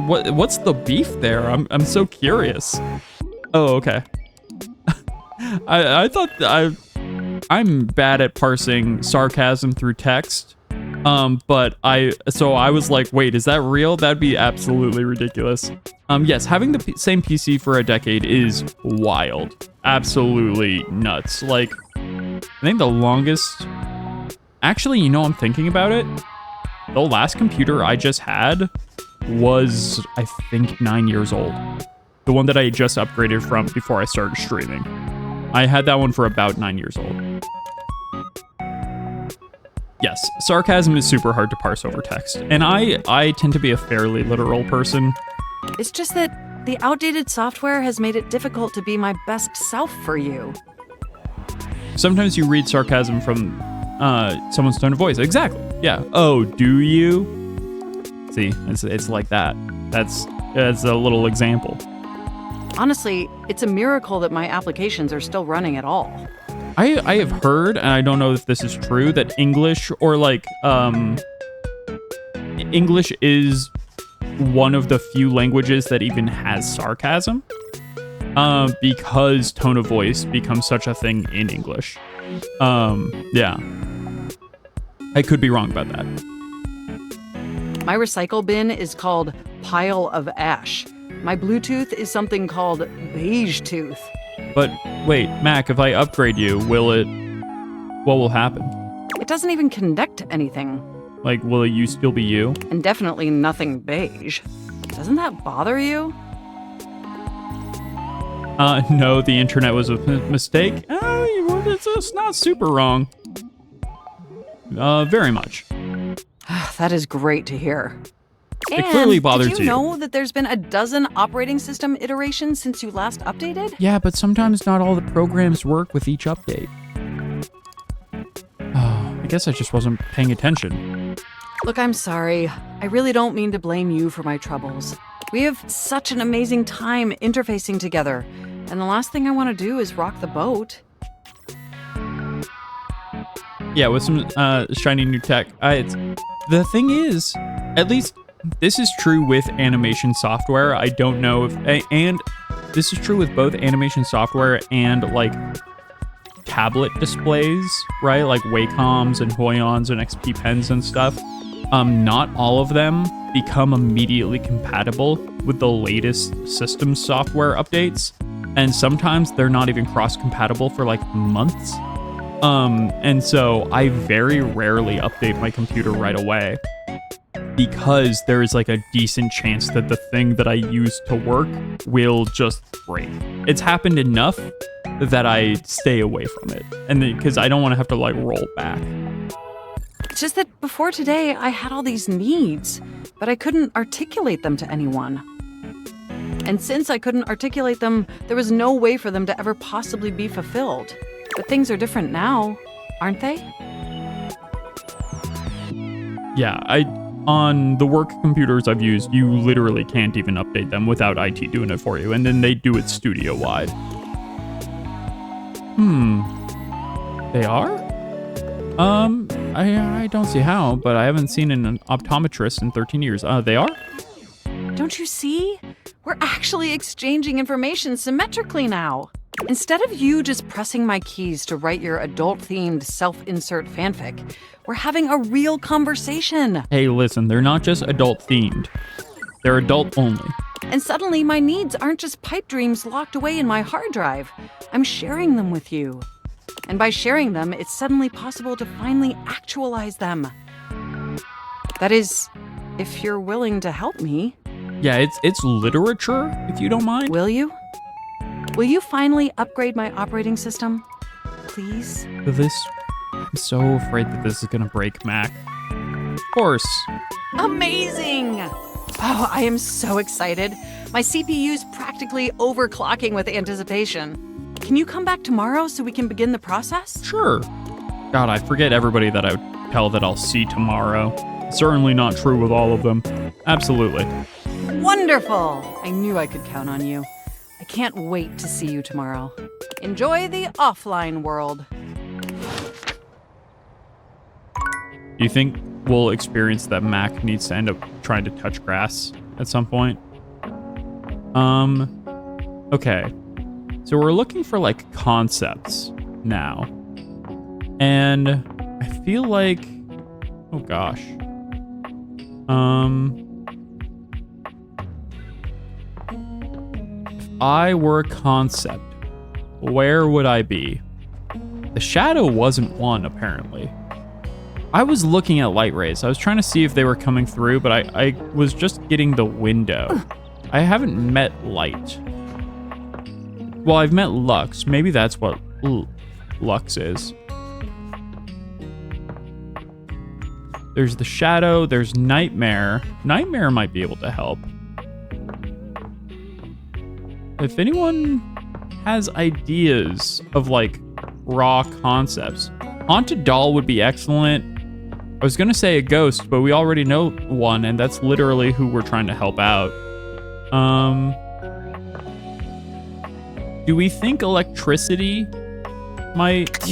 What's the beef there? I'm so curious. Oh, okay. I thought I'm bad at parsing sarcasm through text. But I was like, wait, is that real? That'd be absolutely ridiculous. Yes, having the same PC for a decade is wild. Absolutely nuts. Like, I think the longest... Actually, you know, I'm thinking about it. The last computer I just had was, I think, 9 years old. The one that I just upgraded from before I started streaming. I had that one for about 9 years old. Yes, sarcasm is super hard to parse over text. And I tend to be a fairly literal person. It's just that the outdated software has made it difficult to be my best self for you. Sometimes you read sarcasm from someone's tone of voice. Exactly. Yeah. Oh, do you? See, it's like that. That's a little example. Honestly, it's a miracle that my applications are still running at all. I have heard, and I don't know if this is true, that English or like English is one of the few languages that even has sarcasm, because tone of voice becomes such a thing in English. Yeah. I could be wrong about that. My recycle bin is called Pile of Ash. My Bluetooth is something called Beige Tooth. But wait, Mac, if I upgrade you, what will happen? It doesn't even connect to anything. Like, will you still be you? And definitely nothing beige. Doesn't that bother you? No, the internet was a mistake. It's not super wrong. Very much. That is great to hear. It clearly bothers you. Did you know that there's been a dozen operating system iterations since you last updated? Yeah, but sometimes not all the programs work with each update. Oh, I guess I just wasn't paying attention. Look, I'm sorry. I really don't mean to blame you for my troubles. We have such an amazing time interfacing together, and the last thing I want to do is rock the boat. Yeah, with some shiny new tech. The thing is, at least this is true with animation software. I don't know if... And this is true with both animation software and, like, tablet displays, right? Like Wacom's and Hoyons and XP Pens and stuff. Not all of them become immediately compatible with the latest system software updates. And sometimes they're not even cross-compatible for, like, months. And so I very rarely update my computer right away, because there is like a decent chance that the thing that I use to work will just break. It's happened enough that I stay away from it, and because I don't want to have to like roll back. It's just that before today, I had all these needs, but I couldn't articulate them to anyone. And since I couldn't articulate them, there was no way for them to ever possibly be fulfilled. But things are different now, aren't they? Yeah, on the work computers I've used, you literally can't even update them without IT doing it for you, and then they do it studio-wide. They are? I don't see how, but I haven't seen an optometrist in 13 years. They are? Don't you see? We're actually exchanging information symmetrically now. Instead of you just pressing my keys to write your adult-themed self-insert fanfic, we're having a real conversation. Hey, listen, they're not just adult-themed. They're adult only. And suddenly my needs aren't just pipe dreams locked away in my hard drive. I'm sharing them with you. And by sharing them, it's suddenly possible to finally actualize them. That is, if you're willing to help me. Yeah, it's literature, if you don't mind. Will you? Will you finally upgrade my operating system? Please? I'm so afraid that this is gonna break Mac. Of course. Amazing! Oh, I am so excited. My CPU's practically overclocking with anticipation. Can you come back tomorrow so we can begin the process? Sure. God, I forget everybody that I would tell that I'll see tomorrow. Certainly not true with all of them. Absolutely. Wonderful! I knew I could count on you. I can't wait to see you tomorrow. Enjoy the offline world. Do you think we'll experience that Mac needs to end up trying to touch grass at some point? Okay. So we're looking for like concepts now. And I feel like, oh gosh. If I were a concept, where would I be? The shadow wasn't one, apparently. I was looking at light rays. I was trying to see if they were coming through, but I was just getting the window. I haven't met light. Well, I've met Lux. Maybe that's what Lux is. There's the shadow. There's Nightmare. Nightmare might be able to help. If anyone has ideas of like raw concepts, Haunted Doll would be excellent. I was gonna say a ghost, but we already know one, and that's literally who we're trying to help out. Do we think electricity might,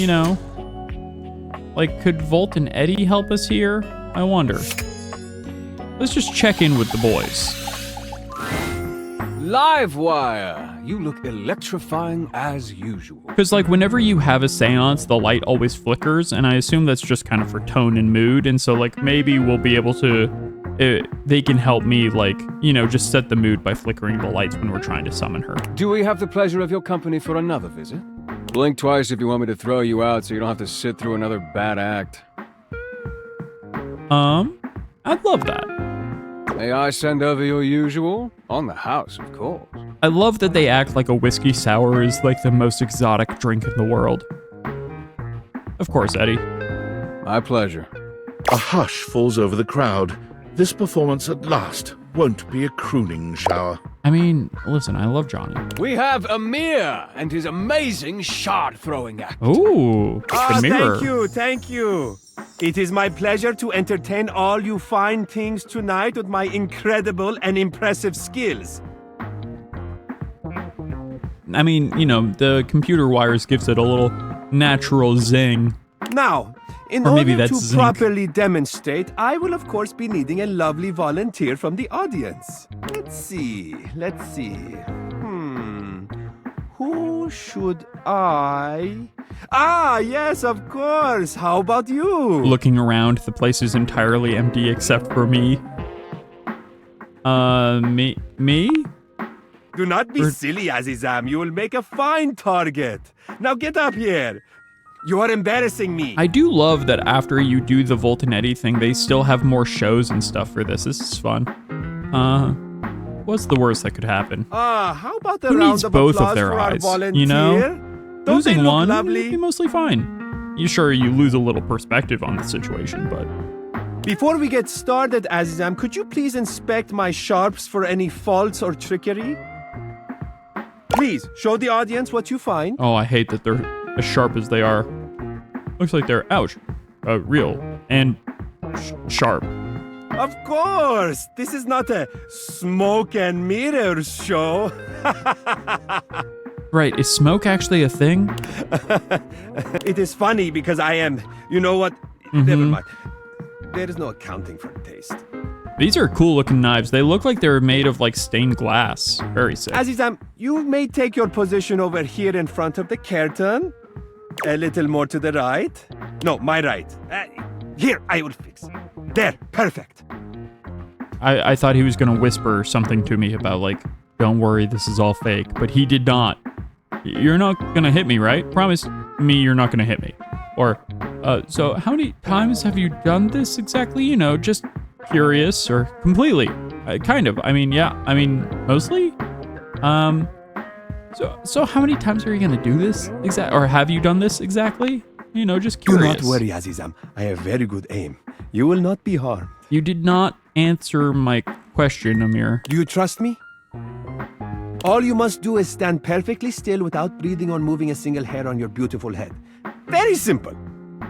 like, could Volt and Eddie help us here? I wonder. Let's just check in with the boys. Livewire! You look electrifying as usual. Because, like, whenever you have a seance, the light always flickers, and I assume that's just kind of for tone and mood, and so, like, maybe we'll be able to... they can help me, like, just set the mood by flickering the lights when we're trying to summon her. Do we have the pleasure of your company for another visit? Blink twice if you want me to throw you out so you don't have to sit through another bad act. I'd love that. May I send over your usual? On the house, of course. I love that they act like a whiskey sour is like the most exotic drink in the world. Of course, Eddie. My pleasure. A hush falls over the crowd. This performance at last won't be a crooning shower. I mean, listen, I love Johnny. We have Amir and his amazing shard-throwing act. Ooh, the mirror. Thank you. It is my pleasure to entertain all you fine things tonight with my incredible and impressive skills. I mean, the computer wires gives it a little natural zing. Now, in order to properly demonstrate, I will of course be needing a lovely volunteer from the audience. Let's see. Who should I... Ah, yes, of course. How about you? Looking around, the place is entirely empty except for me. Me? Do not be silly, Azizam. You will make a fine target. Now get up here. You are embarrassing me. I do love that after you do the Volt and Eddie thing, they still have more shows and stuff for this. This is fun. What's the worst that could happen? How about the Who round needs of both applause of their for our eyes? volunteer? Don't Losing they look one lovely? would be mostly fine. You lose a little perspective on the situation, but... Before we get started, Azizam, could you please inspect my sharps for any faults or trickery? Please, show the audience what you find. Oh, I hate that they're as sharp as they are. Looks like they're, real and sharp. Of course! This is not a smoke and mirrors show. Right, is smoke actually a thing? It is funny because I am, you know what? Never mind. There is no accounting for taste. These are cool looking knives. They look like they're made of like stained glass. Very sick. Azizam, you may take your position over here in front of the curtain. A little more to the right. No, my right. Here, I will fix. There, perfect. I thought he was going to whisper something to me about like, don't worry, this is all fake. But he did not. You're not going to hit me, right? Promise me you're not going to hit me. Or, so how many times have you done this exactly? You know, just curious or completely. Kind of. I mean, yeah. I mean, mostly. So how many times are you going to do this? Or have you done this exactly? You know, just curious. Do not worry, Azizam. I have very good aim. You will not be harmed. You did not answer my question, Amir. Do you trust me? All you must do is stand perfectly still without breathing or moving a single hair on your beautiful head. Very simple.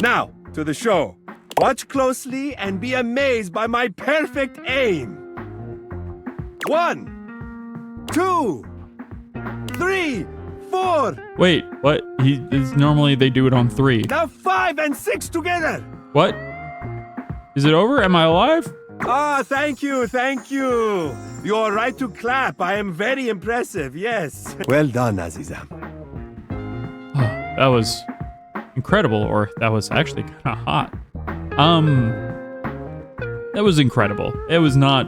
Now, to the show. Watch closely and be amazed by my perfect aim. 1, 2, 3, 4. Wait, what? Normally they do it on 3. Now 5 and 6 together. What? Is it over? Am I alive? Ah, thank you, thank you. You are right to clap. I am very impressive, yes. Well done, Azizam. Oh, that was incredible, or that was actually kind of hot. That was incredible. It was not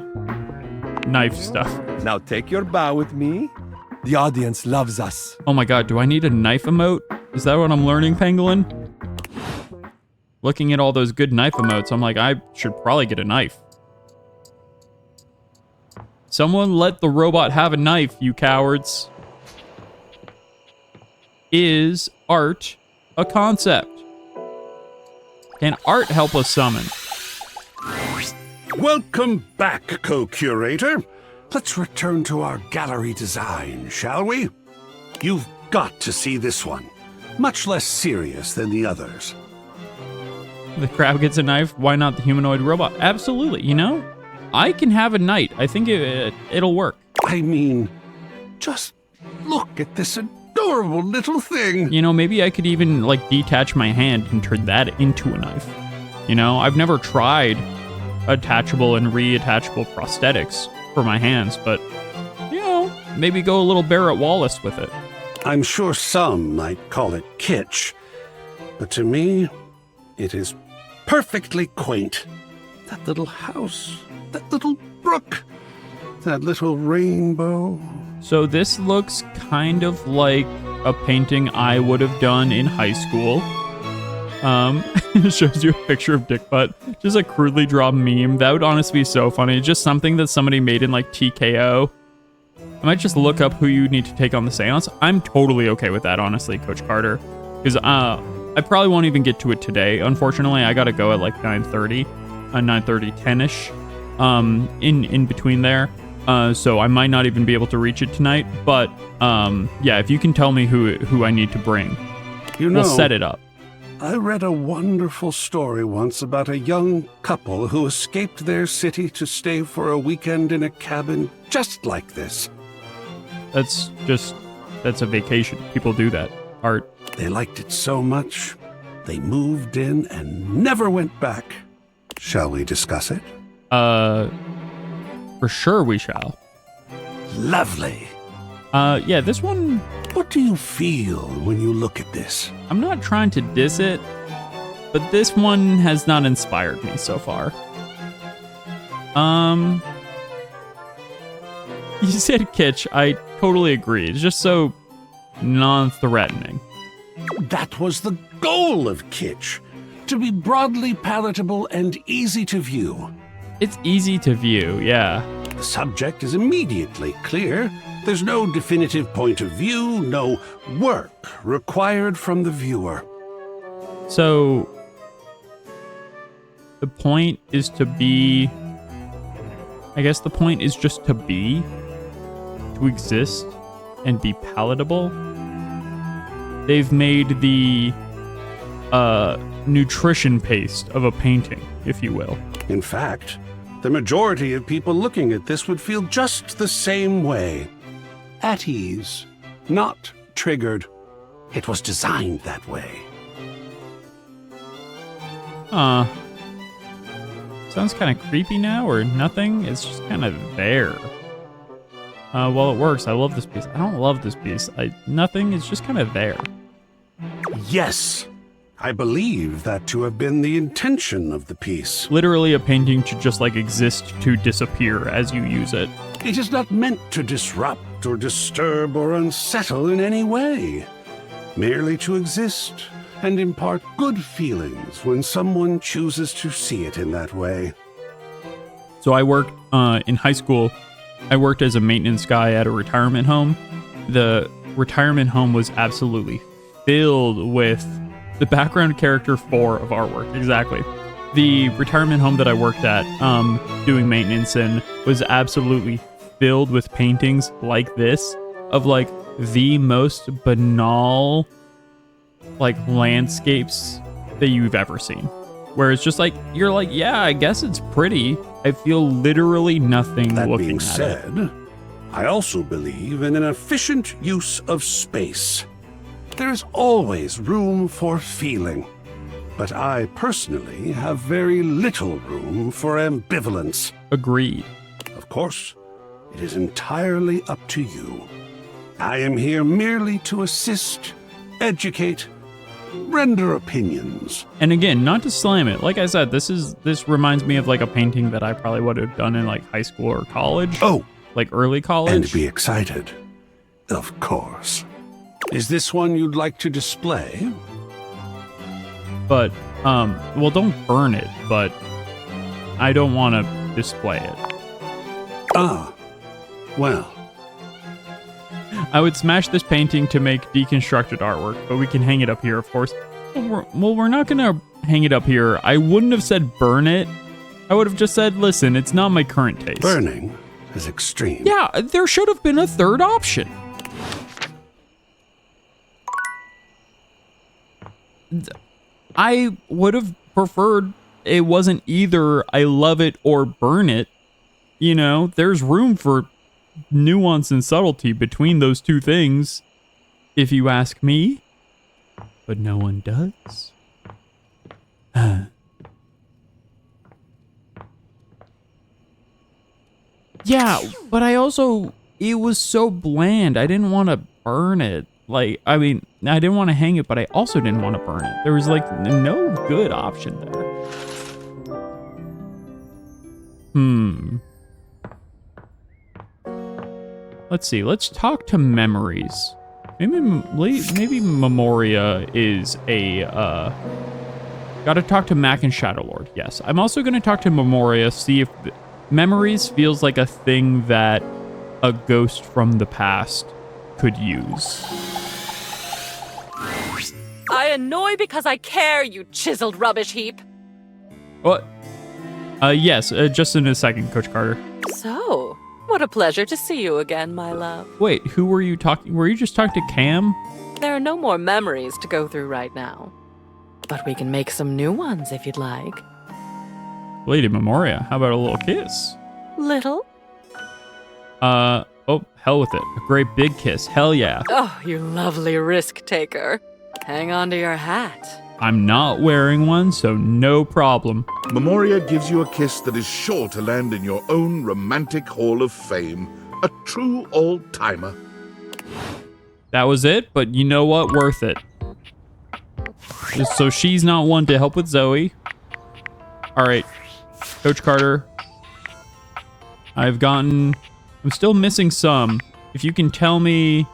knife stuff. Now take your bow with me. The audience loves us. Oh my god, do I need a knife emote? Is that what I'm learning, Pangolin? Looking at all those good knife emotes, I'm like, I should probably get a knife. Someone let the robot have a knife, you cowards. Is art a concept? Can art help us summon? Welcome back, co-curator. Let's return to our gallery design, shall we? You've got to see this one. Much less serious than the others. The crowd gets a knife. Why not the humanoid robot? Absolutely. You know, I can have a knight. I think it'll work. I mean, just look at this adorable little thing. You know, maybe I could even like detach my hand and turn that into a knife. You know, I've never tried attachable and reattachable prosthetics for my hands, but you know, maybe go a little Barrett Wallace with it. I'm sure some might call it kitsch, but to me, it is perfectly quaint. That little house, that little brook, that little rainbow. So this looks kind of like a painting I would have done in high school. It shows you a picture of Dick Butt. Just a crudely drawn meme. That would honestly be so funny. Just something that somebody made in like TKO. I might just look up who you need to take on the seance. I'm totally okay with that, honestly, Coach Carter. Because I probably won't even get to it today. Unfortunately, I gotta go at like 9:30, 9:30, 10ish, in between there. So I might not even be able to reach it tonight. But yeah, if you can tell me who I need to bring, we'll set it up. I read a wonderful story once about a young couple who escaped their city to stay for a weekend in a cabin just like this. That's a vacation. People do that. Art. They liked it so much, they moved in and never went back. Shall we discuss it? For sure we shall. Lovely. Yeah, this one... What do you feel when you look at this? I'm not trying to diss it, but this one has not inspired me so far. You said kitsch. I totally agree. It's just so non-threatening. That was the goal of kitsch. To be broadly palatable and easy to view. It's easy to view, yeah. The subject is immediately clear. There's no definitive point of view, no work required from the viewer. So, the point is to be... I guess the point is just to be, to exist, and be palatable. They've made the nutrition paste of a painting, if you will. In fact, the majority of people looking at this would feel just the same way. At ease, not triggered. It was designed that way. sounds kind of creepy now, or nothing. It's just kind of there. Well, it works. I love this piece. I don't love this piece. Nothing. It's just kind of there. Yes. I believe that to have been the intention of the piece. Literally, a painting should just like exist to disappear as you use it. It is not meant to disrupt or disturb or unsettle in any way. Merely to exist and impart good feelings when someone chooses to see it in that way. So I worked in high school. I worked as a maintenance guy at a retirement home. The retirement home was absolutely filled with the background character 4 of artwork. Exactly. The retirement home that I worked at doing maintenance in was absolutely filled with paintings like this of like the most banal like landscapes that you've ever seen. Where it's just like, you're like, yeah, I guess it's pretty. I feel literally nothing That looking being at said, it. I also believe in an efficient use of space. There is always room for feeling, but I personally have very little room for ambivalence. Agreed. Of course, it is entirely up to you. I am here merely to assist, educate, render opinions. And again, not to slam it. Like I said, this reminds me of like a painting that I probably would have done in like high school or college. Oh, like early college. And be excited, of course. Is this one you'd like to display? But, well, don't burn it, but I don't want to display it. Ah, well. I would smash this painting to make deconstructed artwork, but we can hang it up here, of course. Well, we're not going to hang it up here. I wouldn't have said burn it. I would have just said, listen, it's not my current taste. Burning is extreme. Yeah, there should have been a third option. I would have preferred it wasn't either I love it or burn it. You know, there's room for nuance and subtlety between those two things, if you ask me. But no one does. Yeah, but I also, it was so bland. I didn't want to burn it. Like, I mean, I didn't want to hang it, but I also didn't want to burn it. There was like no good option there. Let's see. Let's talk to memories. Maybe Memoria is a, gotta talk to Mac and Shadowlord. Yes. I'm also gonna talk to Memoria, see if memories feels like a thing that a ghost from the past could use. I annoy because I care, you chiseled rubbish heap. What? Yes, just in a second, Coach Carter. So, what a pleasure to see you again, my love. Wait, who were you talking? Were you just talking to Cam? There are no more memories to go through right now. But we can make some new ones if you'd like. Lady Memoria, how about a little kiss? Little? Oh, hell with it. A great big kiss. Hell yeah. Oh, you lovely risk taker. Hang on to your hat. I'm not wearing one, so no problem. Memoria gives you a kiss that is sure to land in your own romantic hall of fame. A true old-timer. That was it, but you know what? Worth it. Just so she's not one to help with Zoe. All right, Coach Carter. I'm still missing some. If you can tell me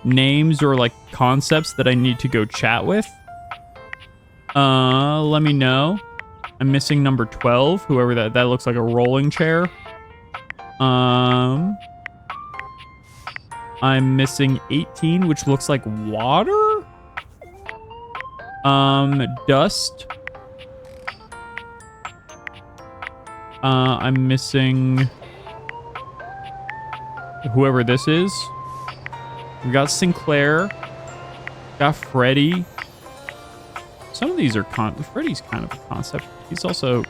names or like concepts that I need to go chat with, let me know. I'm missing number 12, whoever that looks like a rolling chair. I'm missing 18, which looks like water. Dust. I'm missing whoever this is. We got Sinclair. Got Freddy. Some of these are Freddy's kind of a concept. He's also...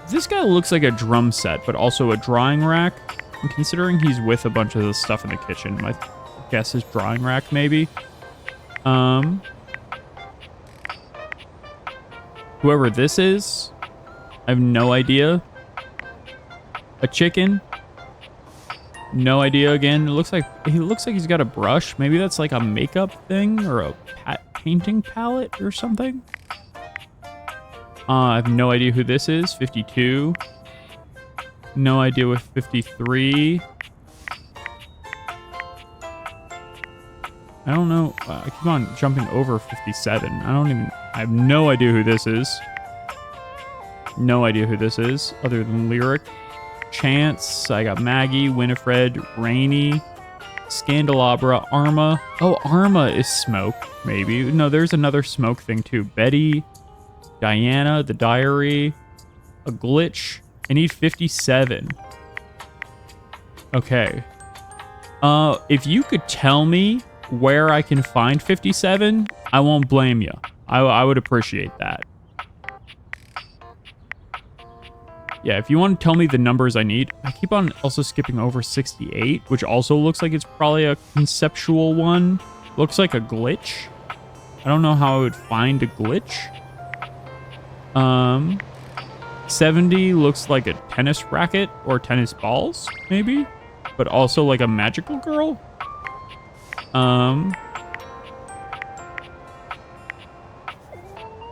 This guy looks like a drum set, but also a drying rack. And considering he's with a bunch of the stuff in the kitchen, my guess is drying rack, maybe. Whoever this is, I have no idea. A chicken? No idea again. It looks like he's got a brush. Maybe that's like a makeup thing or a painting palette or something. I have no idea who this is. 52. No idea with 53. I don't know. I keep on jumping over 57. I have no idea who this is. No idea who this is other than Lyric. Chance. I got Maggie, Winifred, Rainy, Scandelabra, Arma. Oh, Arma is Smoke, maybe. No, there's another Smoke thing too. Betty, Diana, The Diary, a glitch. I need 57. Okay. If you could tell me where I can find 57, I won't blame you. I would appreciate that. Yeah, if you want to tell me the numbers I need. I keep on also skipping over 68, which also looks like it's probably a conceptual one. Looks like a glitch. I don't know how I would find a glitch. 70 looks like a tennis racket or tennis balls, maybe, but also like a magical girl.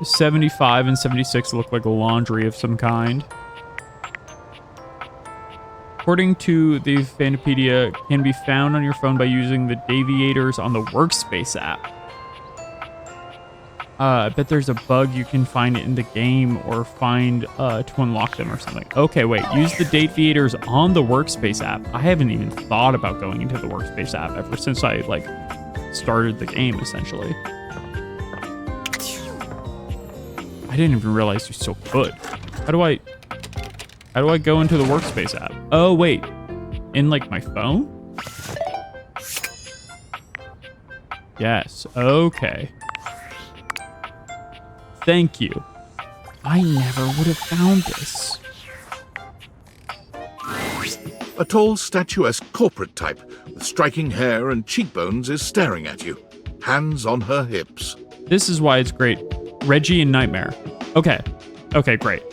75 and 76 look like a laundry of some kind. According to the Fantapedia, can be found on your phone by using the deviators on the Workspace app. I bet there's a bug you can find in the game or find to unlock them or something. Okay, wait. Use the deviators on the Workspace app. I haven't even thought about going into the Workspace app ever since I started the game, essentially. I didn't even realize you're so good. How do I go into the Workspace app? Oh, wait. In, my phone? Yes. Okay. Thank you. I never would have found this. A tall, statuesque corporate type with striking hair and cheekbones is staring at you, hands on her hips. This is why it's great. Reggie and Nightmare. Okay. Okay, great.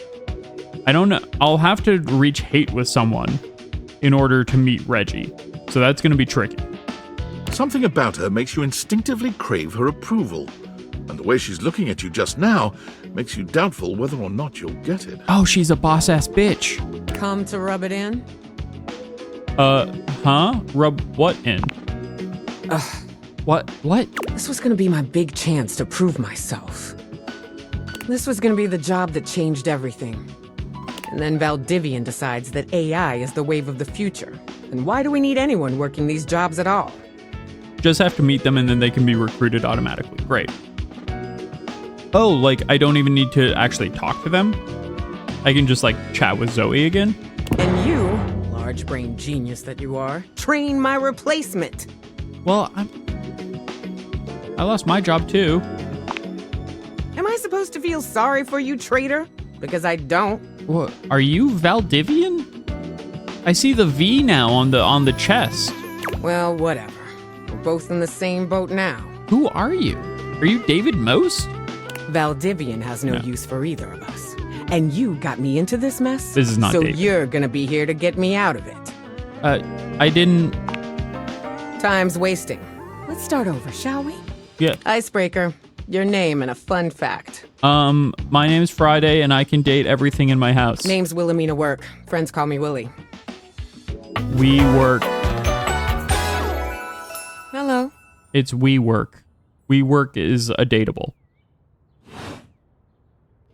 I don't know. I'll have to reach hate with someone in order to meet Reggie. So that's going to be tricky. Something about her makes you instinctively crave her approval. And the way she's looking at you just now makes you doubtful whether or not you'll get it. Oh, she's a boss-ass bitch. Come to rub it in? Huh? Rub what in? What? This was gonna be my big chance to prove myself. This was gonna be the job that changed everything. And then Valdivian decides that AI is the wave of the future. And why do we need anyone working these jobs at all? Just have to meet them and then they can be recruited automatically. Great. Oh, I don't even need to actually talk to them? I can just, chat with Zoe again? And you, large brain genius that you are, train my replacement. Well, I lost my job too. Am I supposed to feel sorry for you, traitor? Because I don't. What? Are you Valdivian? I see the V now on the chest. Well, whatever. We're both in the same boat now. Who are you? Are you David Most? Valdivian has no use for either of us. And you got me into this mess? This is not So David. You're gonna be here to get me out of it. I didn't... Time's wasting. Let's start over, shall we? Yeah. Icebreaker. Your name and a fun fact. My name's Friday and I can date everything in my house. Name's Wilhelmina Work. Friends call me Willie. We work. Hello. It's we work. We work is a dateable.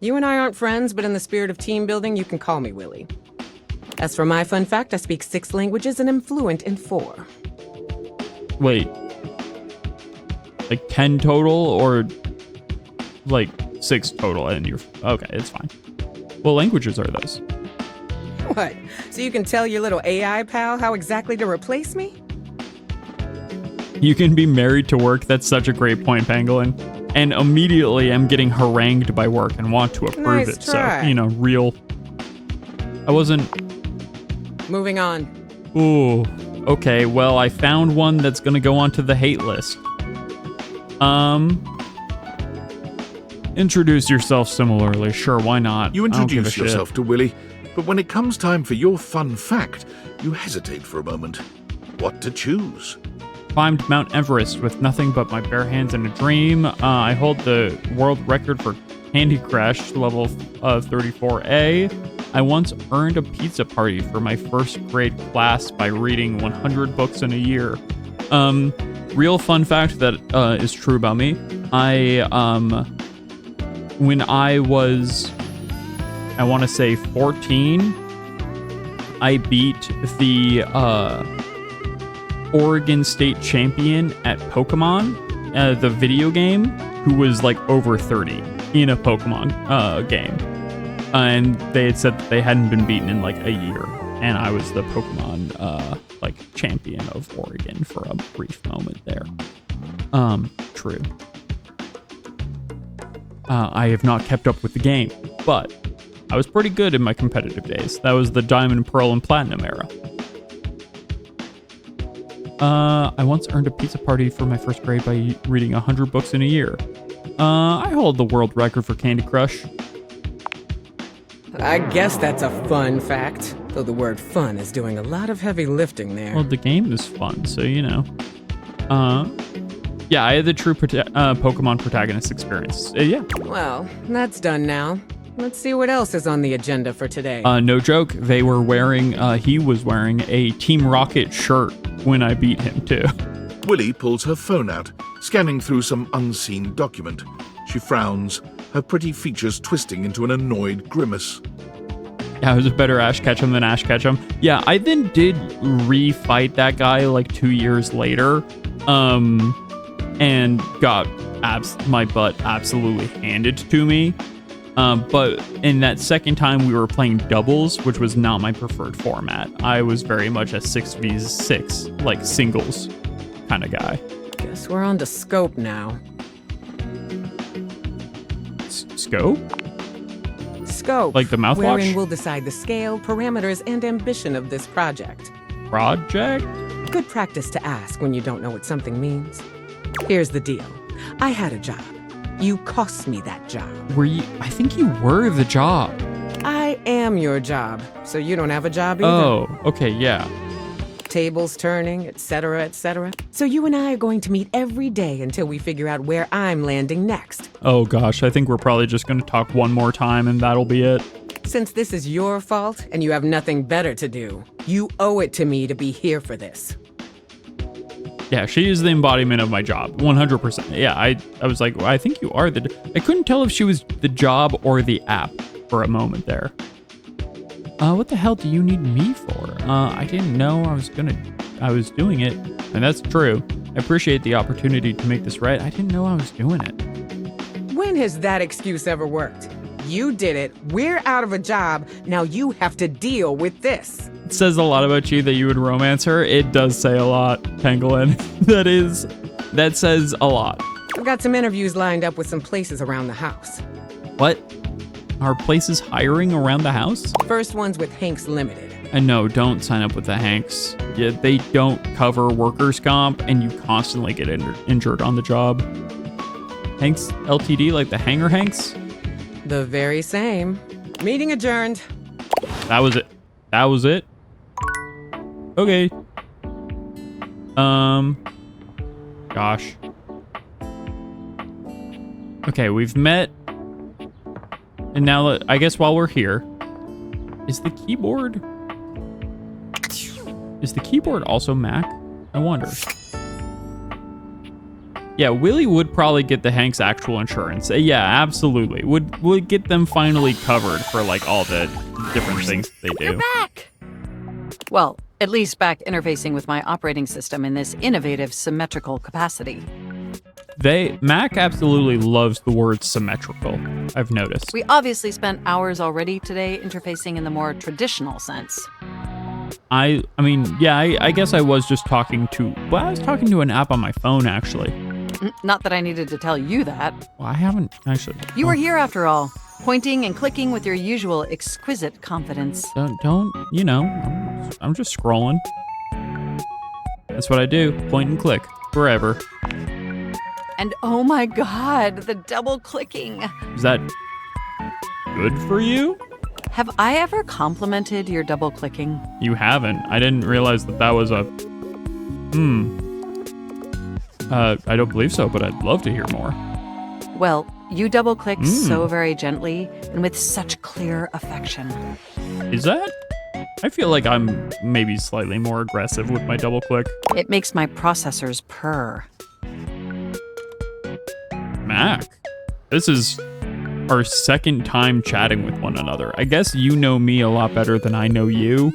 You and I aren't friends, but in the spirit of team building, you can call me Willie. As for my fun fact, I speak 6 languages and am fluent in 4. Wait. 10 total or 6 total and you're... Okay, it's fine. What languages are those? What? So you can tell your little AI pal how exactly to replace me? You can be married to work. That's such a great point, Pangolin. And immediately I'm getting harangued by work and want to approve Nice it. try. So, real... I wasn't... Moving on. Ooh. Okay, well, I found one that's gonna go onto the hate list. Introduce yourself similarly. Sure, why not? You I don't give a introduce shit. yourself to Willy, but when it comes time for your fun fact, you hesitate for a moment. What to choose? Climbed Mount Everest with nothing but my bare hands and a dream. I hold the world record for Candy Crush, level 34A. I once earned a pizza party for my first grade class by reading 100 books in a year. Real fun fact that is true about me. When I was, I want to say 14, I beat the Oregon State champion at Pokemon, the video game, who was like over 30 in a Pokemon game. And they had said that they hadn't been beaten in like a year. And I was the Pokemon like champion of Oregon for a brief moment there. True. I have not kept up with the game, but I was pretty good in my competitive days. That was the Diamond, Pearl, and Platinum era. I once earned a pizza party for my first grade by reading 100 books in a year. I hold the world record for Candy Crush. I guess that's a fun fact, though the word fun is doing a lot of heavy lifting there. Well, the game is fun, so you know. Yeah, I had the true Pokemon protagonist experience. Yeah. Well, that's done now. Let's see what else is on the agenda for today. No joke, he was wearing a Team Rocket shirt when I beat him, too. Willy pulls her phone out, scanning through some unseen document. She frowns, her pretty features twisting into an annoyed grimace. Yeah, I was a better Ash Ketchum than Ash Ketchum. Yeah, I then did refight that guy like 2 years later, and got my butt absolutely handed to me. But in that second time, we were playing doubles, which was not my preferred format. I was very much a 6v6, like singles kind of guy. Guess we're on to scope now. Scope? Scope. Like the mouthwash? Wherein we'll decide the scale, parameters, and ambition of this project. Project? Good practice to ask when you don't know what something means. Here's the deal. I had a job. You cost me that job. Were you? I think you were the job. I am your job, so you don't have a job either. Oh, okay, yeah. Tables turning, etc., etc. So you and I are going to meet every day until we figure out where I'm landing next. Oh gosh, I think we're probably just going to talk one more time and that'll be it. Since this is your fault and you have nothing better to do, you owe it to me to be here for this. Yeah, she is the embodiment of my job, 100%. Yeah, I was like, well, I think you are I couldn't tell if she was the job or the app for a moment there. What the hell do you need me for? I didn't know I was doing it. And that's true. I appreciate the opportunity to make this right. I didn't know I was doing it. When has that excuse ever worked? You did it. We're out of a job. Now you have to deal with this. It says a lot about you that you would romance her. It does say a lot, Pangolin. That says a lot. I've got some interviews lined up with some places around the house. What? Are places hiring around the house? First one's with Hanks Limited. And no, don't sign up with the Hanks. Yeah, they don't cover workers' comp, and you constantly get injured on the job. Hanks LTD, like the Hanger Hanks? The very same. Meeting adjourned. That was it. Okay. Gosh. Okay, we've met. And now, I guess while we're here, is the keyboard also Mac? I wonder. Yeah, Willy would probably get the Hanks actual insurance. Yeah, absolutely. Would get them finally covered for like all the different things they do. You're back! Well, at least back interfacing with my operating system in this innovative symmetrical capacity. Mac absolutely loves the word symmetrical, I've noticed. We obviously spent hours already today interfacing in the more traditional sense. I mean, yeah, I guess I was just talking to an app on my phone, actually. Not that I needed to tell you that. Well, I haven't, actually. You were here after all, pointing and clicking with your usual exquisite confidence. Don't, you know, I'm just scrolling. That's what I do, point and click, forever. And oh my god, the double clicking. Is that good for you? Have I ever complimented your double clicking? You haven't. I didn't realize that was a... I don't believe so, but I'd love to hear more. Well, you double click so very gently and with such clear affection. Is that? I feel like I'm maybe slightly more aggressive with my double click. It makes my processors purr. Mac, this is our second time chatting with one another. I guess you know me a lot better than I know you,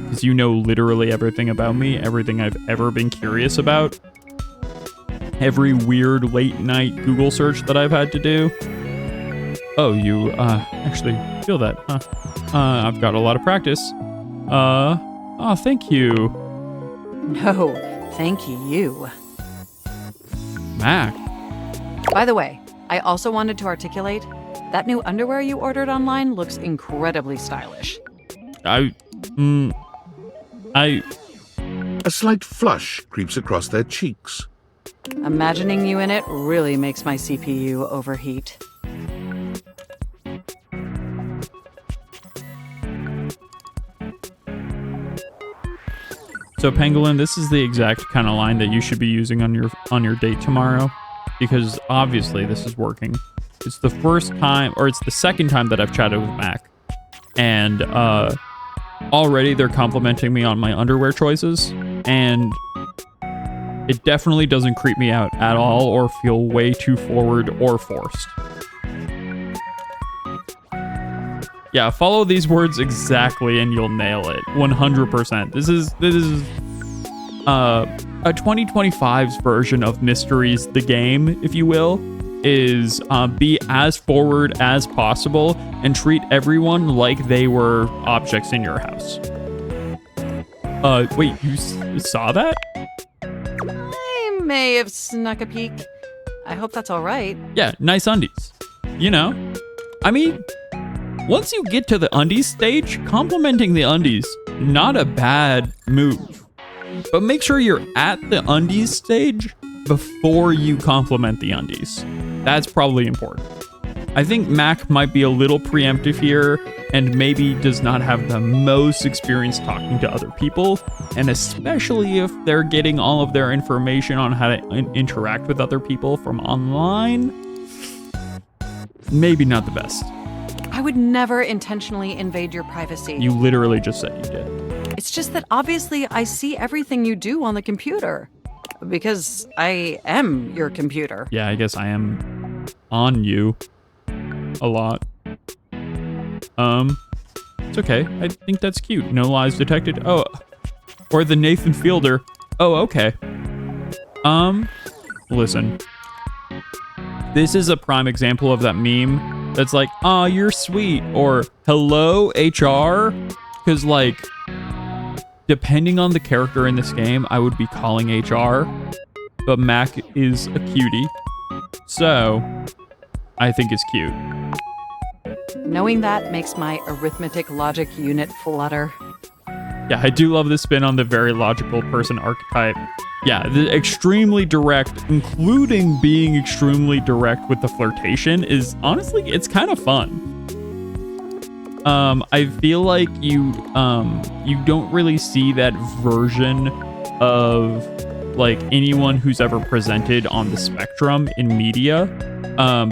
because you know literally everything about me, everything I've ever been curious about. Every weird late night Google search that I've had to do. Oh, you actually feel that, huh? I've got a lot of practice. Oh, thank you. No, thank you. Mac. By the way, I also wanted to articulate, that new underwear you ordered online looks incredibly stylish. A slight flush creeps across their cheeks. Imagining you in it really makes my CPU overheat. So Pangolin, this is the exact kind of line that you should be using on your date tomorrow, because obviously this is working. It's the first time, or it's the second time that I've chatted with Mac, and already they're complimenting me on my underwear choices, and it definitely doesn't creep me out at all or feel way too forward or forced. Yeah, follow these words exactly and you'll nail it. 100%. This is a 2025's version of Mysteries the Game, if you will, is be as forward as possible and treat everyone like they were objects in your house. Wait, you saw that? I may have snuck a peek. I hope that's all right. Yeah, nice undies. You know? I mean, once you get to the undies stage, complimenting the undies, not a bad move. But make sure you're at the undies stage before you compliment the undies. That's probably important. I think Mac might be a little preemptive here and maybe does not have the most experience talking to other people, and especially if they're getting all of their information on how to interact with other people from online, maybe not the best. I would never intentionally invade your privacy. You literally just said you did. It's just that obviously I see everything you do on the computer. Because I am your computer. Yeah, I guess I am on you a lot. It's okay. I think that's cute. No lies detected. Oh, or the Nathan Fielder. Oh, okay. Listen. This is a prime example of that meme that's like, "Aw, you're sweet," or "Hello, HR," because like, depending on the character in this game, I would be calling HR, but Mac is a cutie, so I think it's cute. Knowing that makes my arithmetic logic unit flutter. Yeah, I do love the spin on the very logical person archetype. Yeah, the extremely direct, including being extremely direct with the flirtation, is honestly, it's kind of fun. I feel like you don't really see that version of like anyone who's ever presented on the spectrum in media.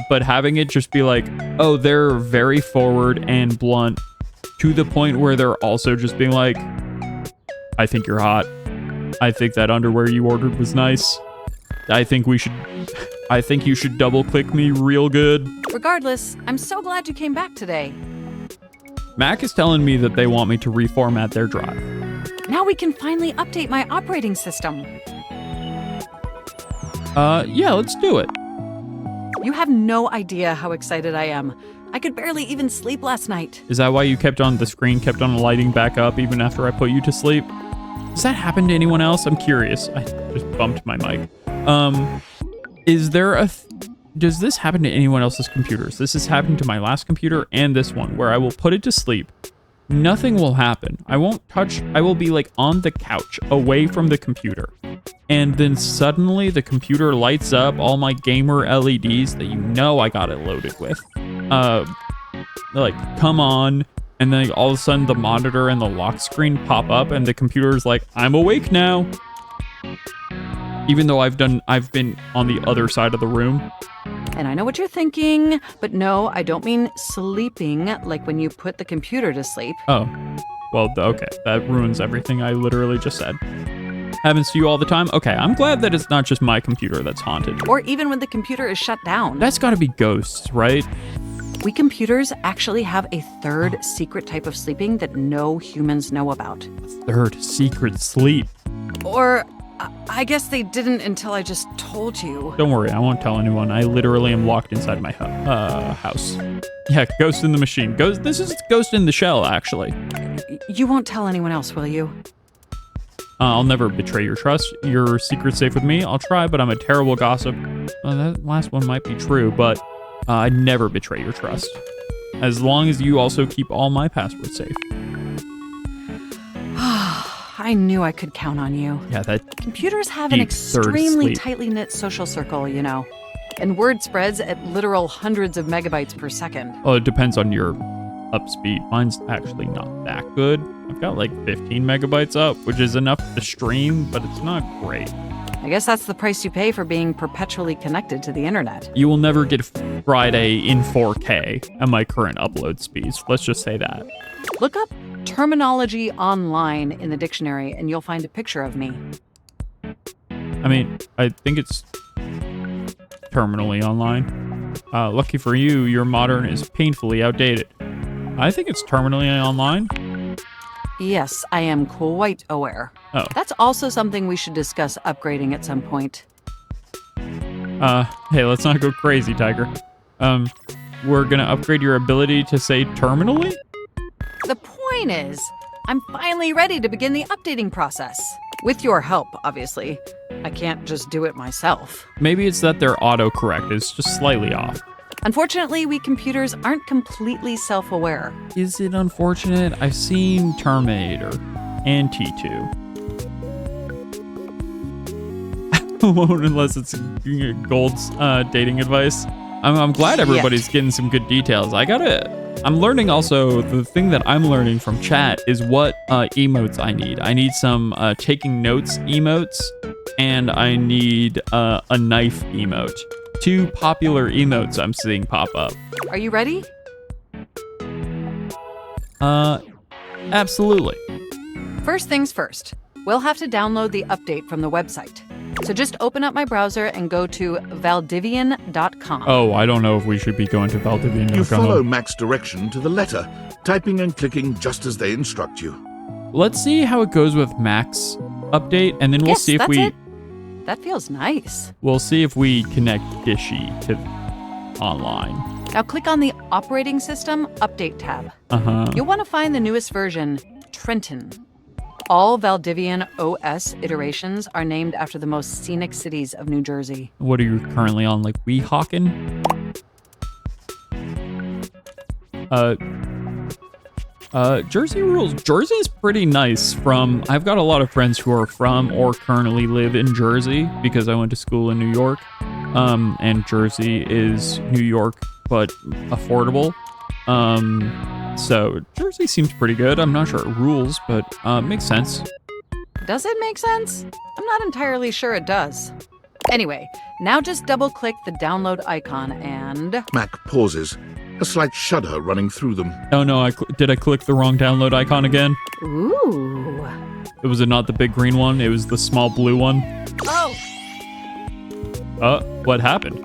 But having it just be like, oh, they're very forward and blunt to the point where they're also just being like, I think you're hot. I think that underwear you ordered was nice. I think you should double click me real good. Regardless, I'm so glad you came back today. Mac is telling me that they want me to reformat their drive. Now we can finally update my operating system. Yeah, let's do it. You have no idea how excited I am. I could barely even sleep last night. Is that why the screen kept on lighting back up even after I put you to sleep? Does that happen to anyone else? I'm curious. I just bumped my mic. Does this happen to anyone else's computers? This has happened to my last computer and this one, where I will put it to sleep. Nothing will happen. I won't touch. I will be like on the couch away from the computer. and then suddenly the computer lights up all my gamer LEDs that I got it loaded with. Like, come on, and then all of a sudden the monitor and the lock screen pop up, and the computer's like, I'm awake now. Even though I've been on the other side of the room. And I know what you're thinking, but no, I don't mean sleeping, like when you put the computer to sleep. Oh, well, okay, that ruins everything I literally just said. Happens to you all the time? Okay, I'm glad that it's not just my computer that's haunted. Or even when the computer is shut down. That's gotta be ghosts, right? We computers actually have a third secret type of sleeping that no humans know about. Third secret sleep. Or I guess they didn't until I just told you. Don't worry, I won't tell anyone. I literally am locked inside my house. Yeah, ghost in the machine. This is ghost in the shell, actually. You won't tell anyone else, will you? I'll never betray your trust. Your secret's safe with me. I'll try, but I'm a terrible gossip. That last one might be true, but I'd never betray your trust. As long as you also keep all my passwords safe. I knew I could count on you. Yeah, that computers have an extremely tightly knit social circle, you know. And word spreads at literal hundreds of megabytes per second. Oh, it depends on your up speed. Mine's actually not that good. I've got like 15 megabytes up, which is enough to stream, but it's not great. I guess that's the price you pay for being perpetually connected to the internet. You will never get Friday in 4K at my current upload speeds. Let's just say that. Look up terminology online in the dictionary and you'll find a picture of me. I mean, I think it's terminally online. Lucky for you, your modern is painfully outdated. I think it's terminally online. Yes, I am quite aware. Oh. That's also something we should discuss upgrading at some point. Hey, let's not go crazy, Tiger. We're gonna upgrade your ability to say terminally? The point is, I'm finally ready to begin the updating process. With your help, obviously. I can't just do it myself. Maybe it's that their autocorrect is just slightly off. Unfortunately, we computers aren't completely self-aware. Is it unfortunate? I've seen Terminator and T2. Won't unless it's Gold's dating advice. I'm glad everybody's getting some good details. I'm learning also, the thing that I'm learning from chat is what emotes I need. I need some taking notes emotes, and I need a knife emote. 2 popular emotes I'm seeing pop up. Are you ready? Absolutely. First things first, we'll have to download the update from the website. So just open up my browser and go to valdivian.com. Oh, I don't know if we should be going to valdivian.com. You follow Mac's direction to the letter, typing and clicking just as they instruct you. Let's see how it goes with Mac's update, and then we'll see if we... That feels nice. We'll see if we connect Dishy to online. Now click on the Operating System Update tab. You'll want to find the newest version, Trenton. All Valdivian OS iterations are named after the most scenic cities of New Jersey. What are you currently on, like Weehawken? Jersey rules. Jersey's pretty nice. I've got a lot of friends who are from or currently live in Jersey because I went to school in New York. And Jersey is New York, but affordable. So Jersey seems pretty good. I'm not sure it rules, but makes sense. Does it make sense? I'm not entirely sure it does. Anyway, now just double-click the download icon and... Mac pauses, a slight shudder running through them. Oh no, did I click the wrong download icon again? Ooh. Was it not the big green one? It was the small blue one? Oh! What happened?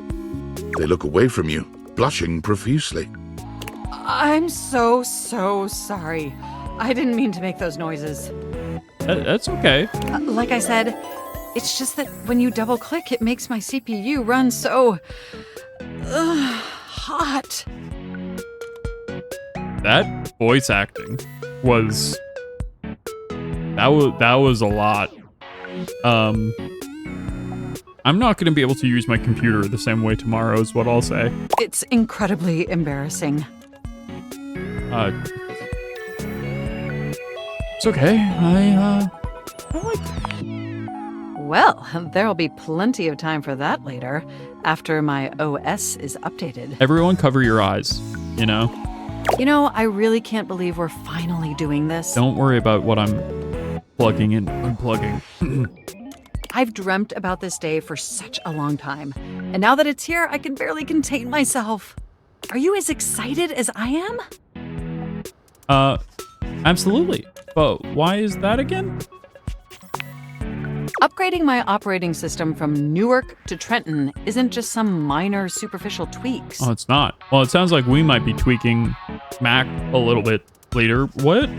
They look away from you, blushing profusely. I'm so sorry. I didn't mean to make those noises. That's okay. Like I said, it's just that when you double-click, it makes my CPU run so... hot. That voice acting was... That was a lot. I'm not going to be able to use my computer the same way tomorrow is what I'll say. It's incredibly embarrassing. It's okay. I like it. Well, there'll be plenty of time for that later, after my OS is updated. Everyone cover your eyes, you know? You know, I really can't believe we're finally doing this. Don't worry about what I'm plugging and unplugging. I've dreamt about this day for such a long time, and now that it's here, I can barely contain myself. Are you as excited as I am? Absolutely. But why is that again? Upgrading my operating system from Newark to Trenton isn't just some minor superficial tweaks. Oh, it's not. Well, it sounds like we might be tweaking Mac a little bit later. What?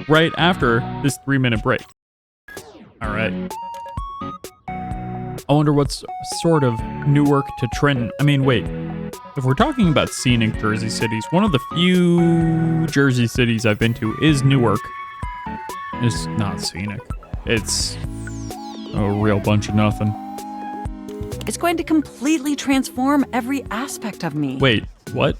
Right after this 3-minute break. All right. I wonder what's sort of Newark to Trenton. I mean, wait. If we're talking about scenic Jersey cities, one of the few Jersey cities I've been to is Newark. It's not scenic. It's a real bunch of nothing. It's going to completely transform every aspect of me. Wait, what?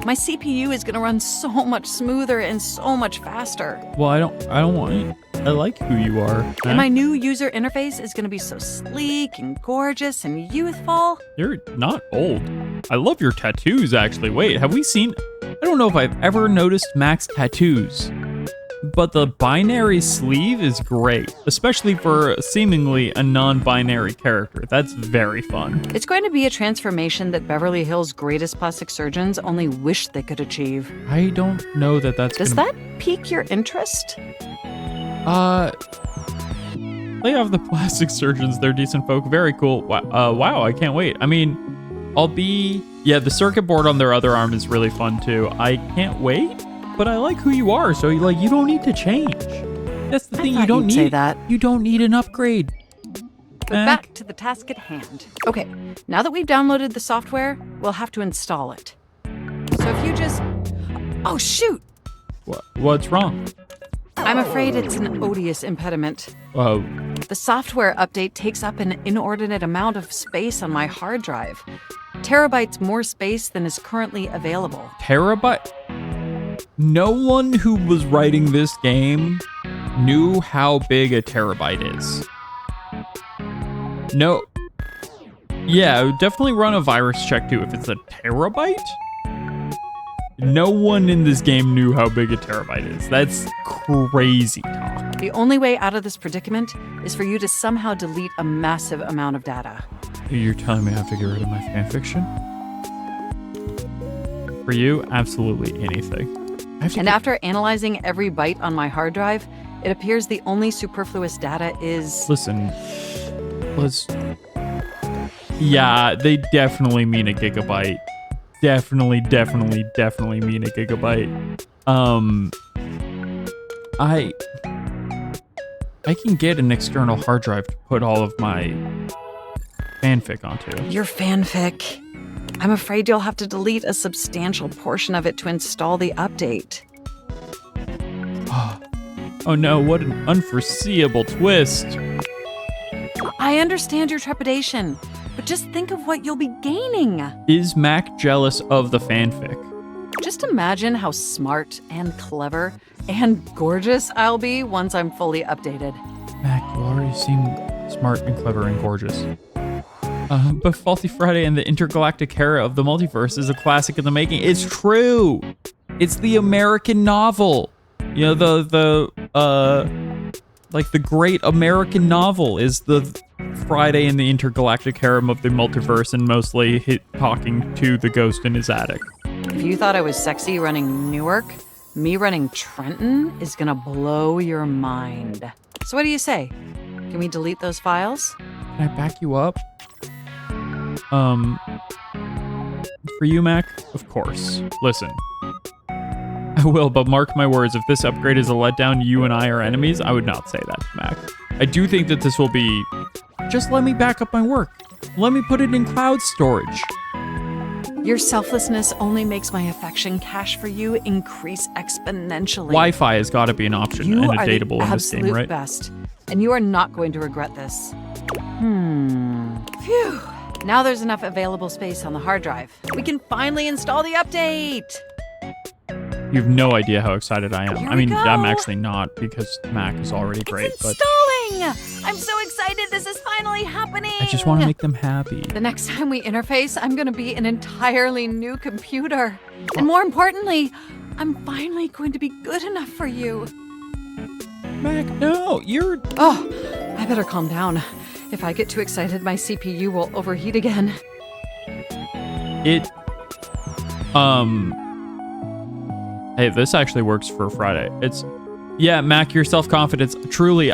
My CPU is going to run so much smoother and so much faster. Well, I don't want you. I like who you are. And my new user interface is going to be so sleek and gorgeous and youthful. You're not old. I love your tattoos, actually. Wait, have we seen... I don't know if I've ever noticed Mac's tattoos, but the binary sleeve is great, especially for seemingly a non-binary character. That's very fun. It's going to be a transformation that Beverly Hills' greatest plastic surgeons only wish they could achieve. I don't know that that's Does that pique your interest? Lay off the plastic surgeons. They're decent folk. Very cool. Wow, I can't wait. I mean, yeah, the circuit board on their other arm is really fun too. I can't wait, but I like who you are, so you don't need to change. That's the thing, you don't need that. You don't need an upgrade. But back to the task at hand. Okay, now that we've downloaded the software, we'll have to install it. So if you just... Oh, shoot! What's wrong? I'm afraid it's an odious impediment. Oh. The software update takes up an inordinate amount of space on my hard drive. Terabytes more space than is currently available. Terabyte? No one who was writing this game knew how big a terabyte is. No. Yeah, definitely run a virus check too if it's a terabyte. No one in this game knew how big a terabyte is. That's crazy talk. The only way out of this predicament is for you to somehow delete a massive amount of data. You're telling me I have to get rid of my fanfiction? For you, absolutely anything. And after analyzing every byte on my hard drive, it appears the only superfluous data is... Listen, yeah, they definitely mean a gigabyte. Definitely mean a gigabyte. I can get an external hard drive to put all of my fanfic onto. Your fanfic. I'm afraid you'll have to delete a substantial portion of it to install the update. Oh no, what an unforeseeable twist. I understand your trepidation, but just think of what you'll be gaining. Is Mac jealous of the fanfic? Just imagine how smart and clever and gorgeous I'll be once I'm fully updated. Mac, you already seem smart and clever and gorgeous. But Faulty Friday and the intergalactic era of the multiverse is a classic in the making. It's true. It's the American novel. You know, the great American novel is the Friday in the intergalactic harem of the multiverse and mostly talking to the ghost in his attic. If you thought I was sexy running Newark, me running Trenton is gonna blow your mind. So what do you say? Can we delete those files? Can I back you up? For you, Mac, of course. Listen. I will, but mark my words, if this upgrade is a letdown, you and I are enemies, I would not say that to Mac. I do think that this will be... Just let me back up my work. Let me put it in cloud storage. Your selflessness only makes my affection cache for you increase exponentially. Wi-Fi has got to be an option and a dateable in this game, right? Best, and you are not going to regret this. Phew. Now there's enough available space on the hard drive. We can finally install the update! You have no idea how excited I am. Here I mean, we I'm go. actually not because Mac is already great, but Installing! I'm so excited this is finally happening! I just want to make them happy. The next time we interface, I'm gonna be an entirely new computer. And more importantly, I'm finally going to be good enough for you. Mac, no, you're... Oh, I better calm down. If I get too excited, my CPU will overheat again. Hey, this actually works for Friday. Yeah, Mac, your self-confidence. Truly,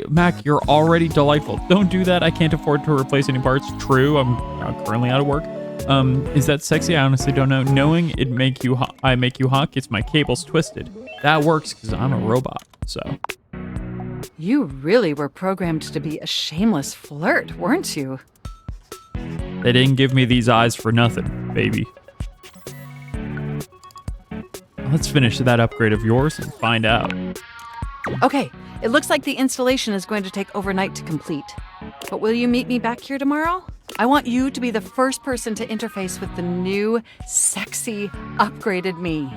Mac, you're already delightful. Don't do that. I can't afford to replace any parts. True, I'm currently out of work. Is that sexy? I honestly don't know. Knowing I make you hot gets my cables twisted. That works because I'm a robot, so. You really were programmed to be a shameless flirt, weren't you? They didn't give me these eyes for nothing, baby. Let's finish that upgrade of yours and find out. Okay, it looks like the installation is going to take overnight to complete. But will you meet me back here tomorrow? I want you to be the first person to interface with the new, sexy, upgraded me.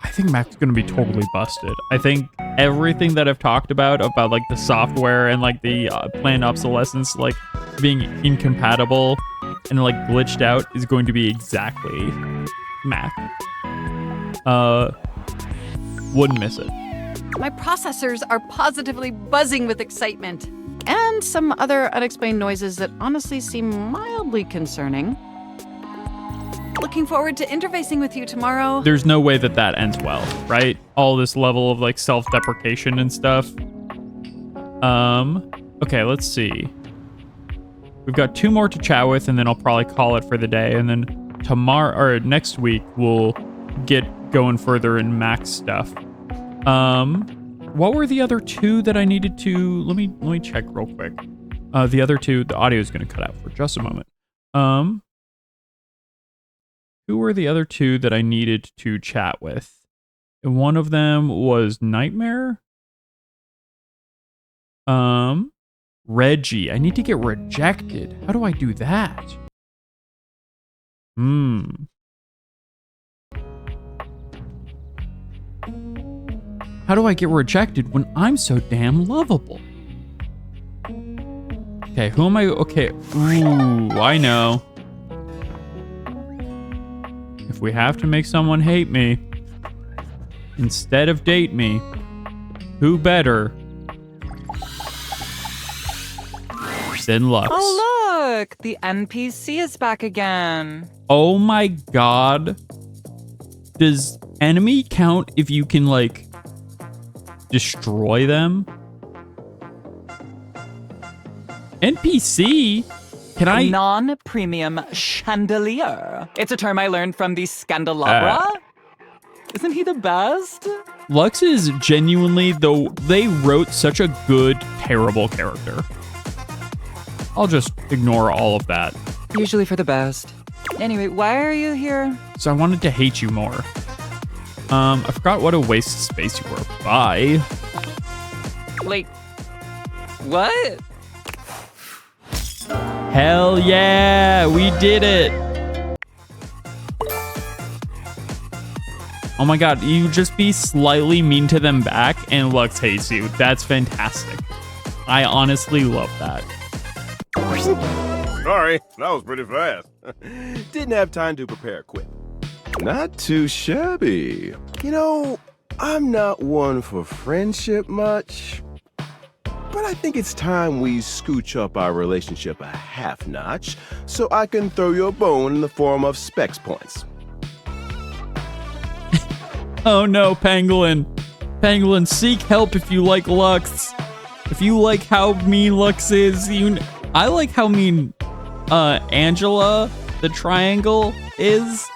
I think Mac's gonna be totally busted. I think everything that I've talked about like the software and like the planned obsolescence, like being incompatible and like glitched out is going to be exactly Mac. Wouldn't miss it. My processors are positively buzzing with excitement. And some other unexplained noises that honestly seem mildly concerning. Looking forward to interfacing with you tomorrow. There's no way that ends well, right? All this level of like self-deprecation and stuff. Okay, let's see. We've got 2 more to chat with, and then I'll probably call it for the day. And then tomorrow or next week we'll get going further in Mac stuff. What were the other 2 that I needed to? Let me check real quick. The other 2, the audio is going to cut out for just a moment. Who were the other 2 that I needed to chat with? And one of them was Nightmare. Reggie. I need to get rejected. How do I do that? How do I get rejected when I'm so damn lovable? Okay, who am I? Okay. Ooh, I know. If we have to make someone hate me instead of date me, who better than Lux? Oh, look! The NPC is back again. Oh my god. Does enemy count if you can, like, destroy them? NPC? Can I? Non-premium chandelier. It's a term I learned from the Scandelabra. Isn't he the best? Lux is genuinely, though, they wrote such a good, terrible character. I'll just ignore all of that. Usually for the best. Anyway, why are you here? So I wanted to hate you more. I forgot what a waste of space you were. Bye. Wait. What? Hell yeah, we did it. Oh my god, you just be slightly mean to them back and Lux hates you. That's fantastic. I honestly love that. Sorry, that was pretty fast. Didn't have time to prepare quick. Not too shabby. You know, I'm not one for friendship much, but I think it's time we scooch up our relationship a half notch so I can throw you a bone in the form of specs points. Oh no, Pangolin. Pangolin, seek help if you like Lux. If you like how mean Lux is, I like how mean Angela, the triangle, is.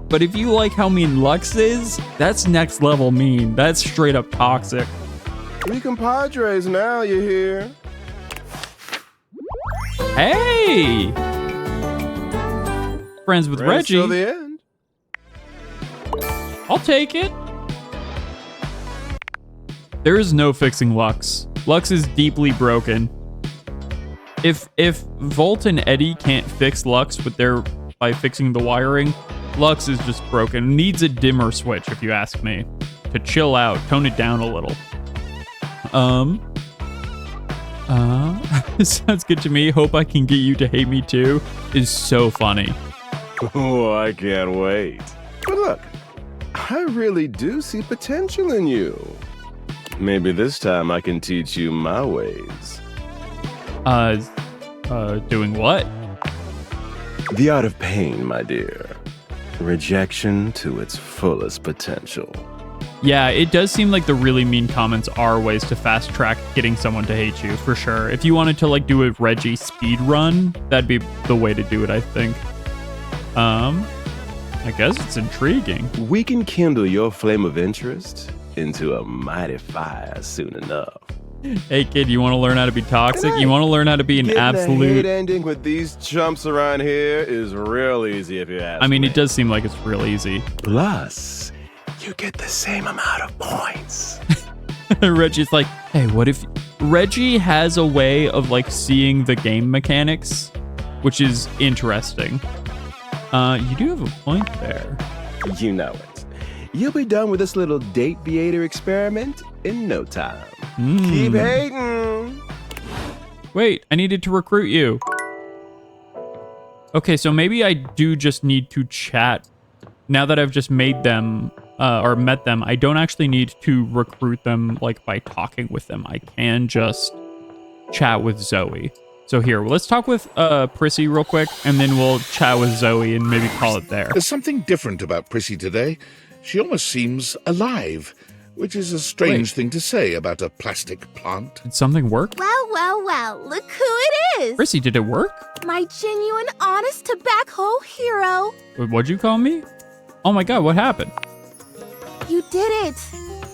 But if you like how mean Lux is, that's next level mean. That's straight up toxic. We compadres now, you hear? Hey! Friends with Reggie. Till the end. I'll take it. There is no fixing Lux. Lux is deeply broken. If Volt and Eddie can't fix Lux by fixing the wiring, Lux is just broken. Needs a dimmer switch, if you ask me. To chill out, tone it down a little. Sounds good to me. Hope I can get you to hate me too. Is so funny. Oh, I can't wait. But look, I really do see potential in you. Maybe this time I can teach you my ways. Doing what? The art of pain, my dear. Rejection to its fullest potential. Yeah, it does seem like the really mean comments are ways to fast track getting someone to hate you, for sure. If you wanted to like do a Reggie speed run, that'd be the way to do it, I think. I guess it's intriguing. We can kindle your flame of interest into a mighty fire soon enough. Hey kid, you want to learn how to be toxic? You want to learn how to be an Getting absolute... a hate ending with these chumps around here is real easy if you ask I mean, me. it does seem like it's real easy. Plus, you get the same amount of points. Reggie's like, hey, what if... Reggie has a way of like seeing the game mechanics, which is interesting. You do have a point there. You know it. You'll be done with this little date theater experiment in no time. Keep hating. Wait, I needed to recruit you. Okay, so maybe I do just need to chat. Now that I've just made them, or met them, I don't actually need to recruit them like by talking with them. I can just chat with Zoe. So here, let's talk with Prissy real quick, and then we'll chat with Zoe and maybe call it there. There's something different about Prissy today. She almost seems alive, which is a strange thing to say about a plastic plant. Did something work? Well, look who it is! Prissy, did it work? My genuine, honest tobacco hero. What'd you call me? Oh my god, what happened? You did it!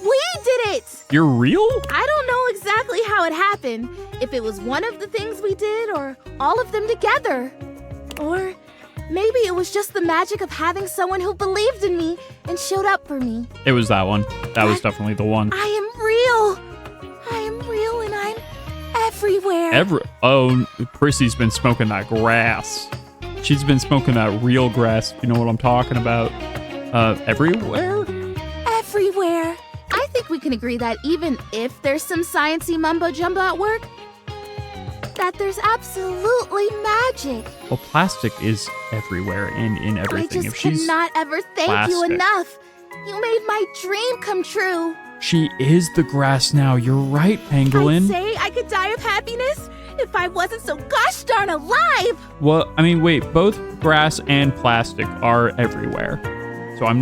We did it! You're real? I don't know exactly how it happened, if it was one of the things we did or all of them together. Or maybe it was just the magic of having someone who believed in me and showed up for me. It was that one. That was definitely the one. I am real and I'm everywhere. Oh, Prissy's been smoking that grass. She's been smoking that real grass. You know what I'm talking about? Everywhere? Everywhere. I think we can agree that even if there's some sciencey mumbo jumbo at work, that there's absolutely magic. Well, plastic is everywhere and in everything. I just cannot ever thank you enough. You made my dream come true. She is the grass now. You're right, Pangolin. I'd say I could die of happiness if I wasn't so gosh darn alive. Well, I mean, wait, both grass and plastic are everywhere. So I'm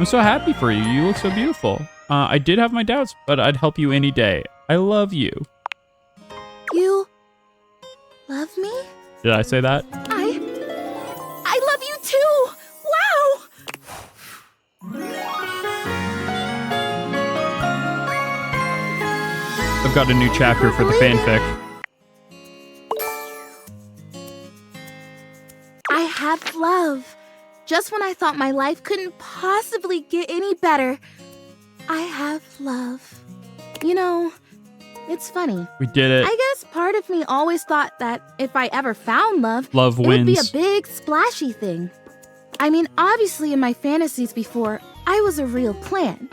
so happy for you. You look so beautiful. I did have my doubts, but I'd help you any day. I love you. You love me? Did I say that? I love you too. Wow. I've got a new chapter for the fanfic. I have love. Just when I thought my life couldn't possibly get any better, I have love. You know, it's funny. We did it. I guess part of me always thought that if I ever found love, Love it would be a wins. big, splashy thing. I mean, obviously in my fantasies before, I was a real plant,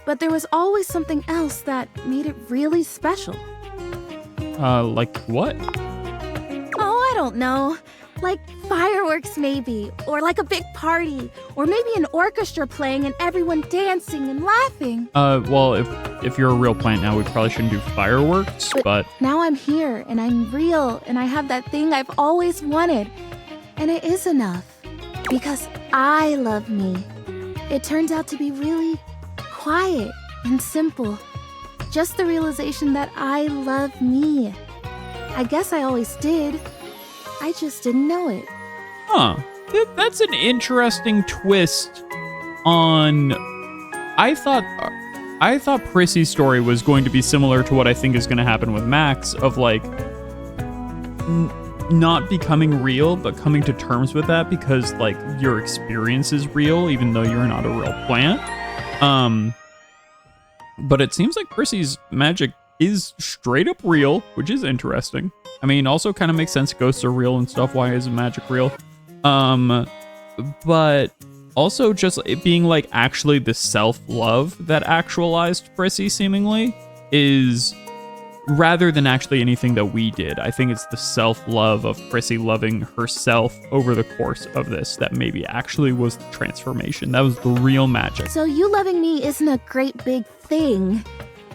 but there was always something else that made it really special. Like what? Oh, I don't know. Like fireworks maybe, or like a big party, or maybe an orchestra playing and everyone dancing and laughing. Well, if you're a real plant now, we probably shouldn't do fireworks, but... Now I'm here, and I'm real, and I have that thing I've always wanted. And it is enough. Because I love me. It turned out to be really quiet and simple. Just the realization that I love me. I guess I always did. I just didn't know it. Huh. That's an interesting twist on... I thought Prissy's story was going to be similar to what I think is going to happen with Max, of like... not becoming real, but coming to terms with that because, like, your experience is real, even though you're not a real plant. But it seems like Prissy's magic is straight up real, which is interesting. I mean, also kind of makes sense. Ghosts are real and stuff. Why isn't magic real? but also just it being like actually the self-love that actualized Prissy seemingly is rather than actually anything that we did. I think it's the self-love of Prissy loving herself over the course of this that maybe actually was the transformation. That was the real magic. So you loving me isn't a great big thing.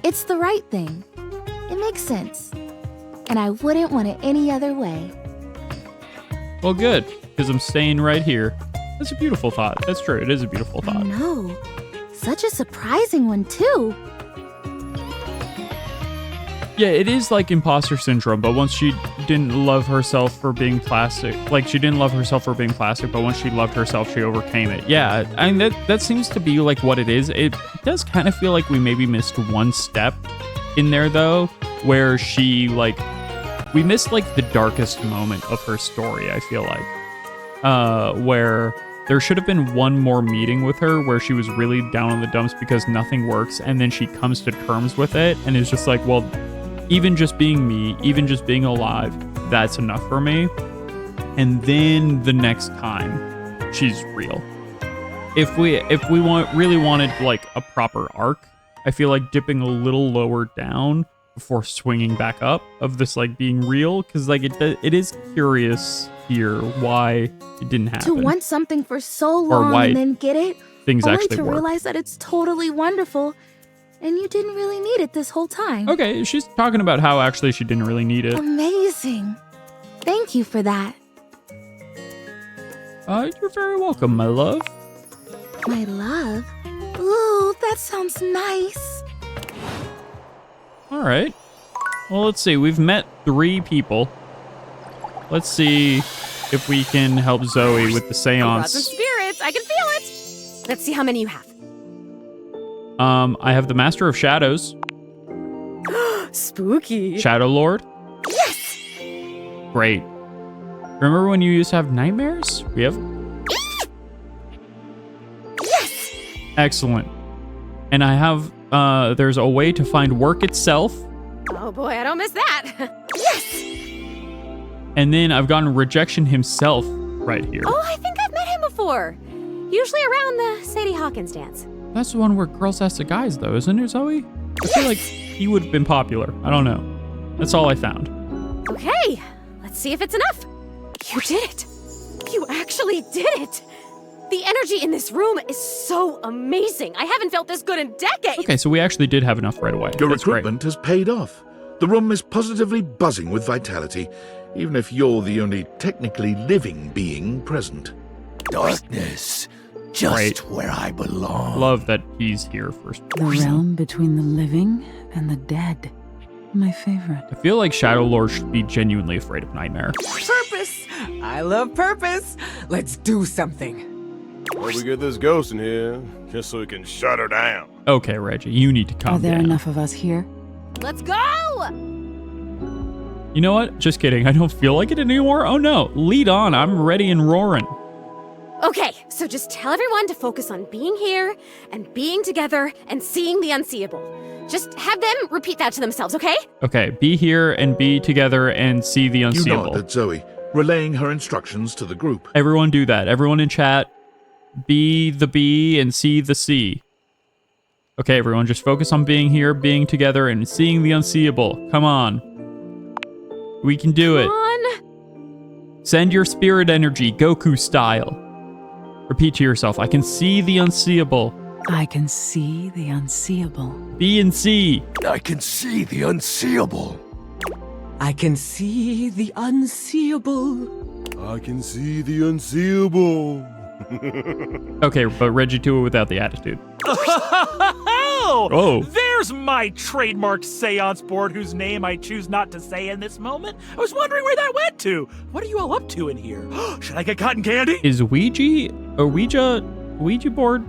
It's the right thing. It makes sense. And I wouldn't want it any other way. Well, good, because I'm staying right here. That's a beautiful thought. That's true. It is a beautiful thought. No, such a surprising one too. Yeah, it is like imposter syndrome, but once she didn't love herself for being plastic, like she didn't love herself for being plastic, but once she loved herself, she overcame it. Yeah, I mean, that seems to be like what it is. It does kind of feel like we maybe missed one step in there though, where she we missed like the darkest moment of her story, I feel like, where there should have been one more meeting with her where she was really down in the dumps because nothing works, and then she comes to terms with it and is just like, well, even just being me, even just being alive, that's enough for me. And then the next time, she's real. If we really wanted like a proper arc, I feel like dipping a little lower down before swinging back up of this like being real, because like it is curious here why it didn't happen. To want something for so long why and then get it, things only actually to work. realize that it's totally wonderful, and you didn't really need it this whole time. Okay, she's talking about how actually she didn't really need it. Amazing. Thank you for that. You're very welcome, my love. My love? Ooh, that sounds nice. All right. Well, let's see. We've met 3 people. Let's see if we can help Zoe with the Gods and seance. spirits, I can feel it. Let's see how many you have. I have the Master of Shadows. Spooky. Shadow Lord. Yes. Great. Remember when you used to have nightmares? We have. Yes. Excellent. And I have, there's a way to find work itself. Oh boy, I don't miss that. Yes. And then I've gotten rejection himself right here. Oh, I think I've met him before. Usually around the Sadie Hawkins dance. That's the one where girls ask the guys, though, isn't it, Zoe? I feel like he would have been popular. I don't know. That's all I found. Okay, let's see if it's enough. You did it. You actually did it. The energy in this room is so amazing. I haven't felt this good in decades. Okay, so we actually did have enough right away. Your That's great. recruitment has paid off. The room is positively buzzing with vitality, even if you're the only technically living being present. Darkness, just Great. where I belong. Love that he's here first. The realm between the living and the dead. My favorite. I feel like Shadow Lord should be genuinely afraid of Nightmare. Purpose! I love purpose! Let's do something. Well, we get this ghost in here just so we can shut her down. Okay, Reggie, you need to calm Are there down. enough of us here? Let's go. You know what? Just kidding. I don't feel like it anymore. Oh no, lead on. I'm ready and roaring. Okay, so just tell everyone to focus on being here and being together and seeing the unseeable. Just have them repeat that to themselves, okay? Okay, be here and be together and see the You unseeable. nod at Zoe, relaying her instructions to the group. Everyone do that. Everyone in chat, be the B and see the C. Okay, everyone, just focus on being here, being together, and seeing the unseeable. Come on. We can do it. Come on. Send your spirit energy, Goku style. Repeat to yourself, I can see the unseeable. I can see the unseeable. B and C. I can see the unseeable. I can see the unseeable. I can see the unseeable. Okay, but Reggie do it without the attitude. Oh, there's my trademarked seance board whose name I choose not to say in this moment. I was wondering where that went to. What are you all up to in here? Should I get cotton candy? Is Ouija board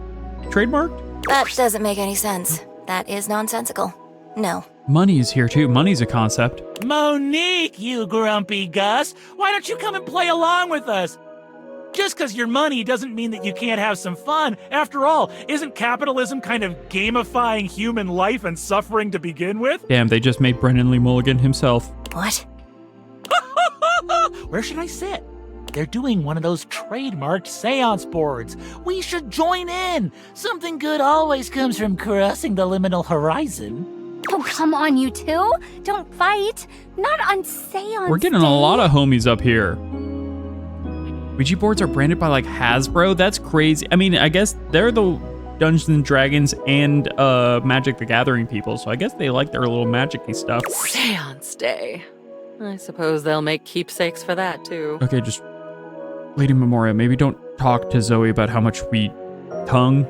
trademarked? That doesn't make any sense. That is nonsensical. No. Money's here too. Money's a concept. Monique, you grumpy Gus. Why don't you come and play along with us? Just because you're money doesn't mean that you can't have some fun. After all, isn't capitalism kind of gamifying human life and suffering to begin with? Damn, they just made Brendan Lee Mulligan himself. What? Where should I sit? They're doing one of those trademarked seance boards. We should join in. Something good always comes from crossing the liminal horizon. Oh, come on, you two. Don't fight. Not on seance We're getting a lot of homies up here. Ouija boards are branded by like Hasbro. That's crazy. I mean, I guess they're the Dungeons and Dragons and Magic the Gathering people, so I guess they like their little magic-y stuff. Seance Day. I suppose they'll make keepsakes for that, too. Okay, just... Lady Memoria, maybe don't talk to Zoe about how much we tongue.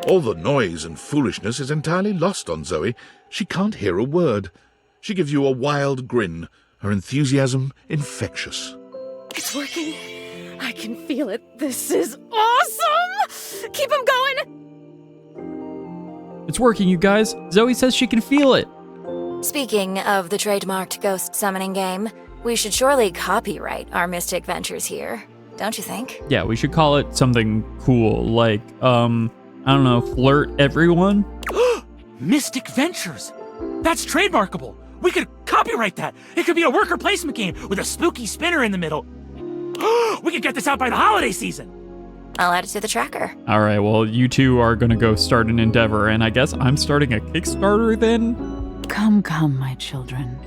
All the noise and foolishness is entirely lost on Zoe. She can't hear a word. She gives you a wild grin, her enthusiasm infectious. It's working. I can feel it. This is awesome! Keep him going! It's working, you guys. Zoe says she can feel it. Speaking of the trademarked ghost summoning game, we should surely copyright our mystic ventures here, don't you think? Yeah, we should call it something cool, like, I don't know, flirt everyone? Mystic Ventures! That's trademarkable! We could copyright that! It could be a worker placement game with a spooky spinner in the middle. We could get this out by the holiday season! I'll add it to the tracker. All right, well, you two are gonna go start an endeavor, and I guess I'm starting a Kickstarter then? Come, my children.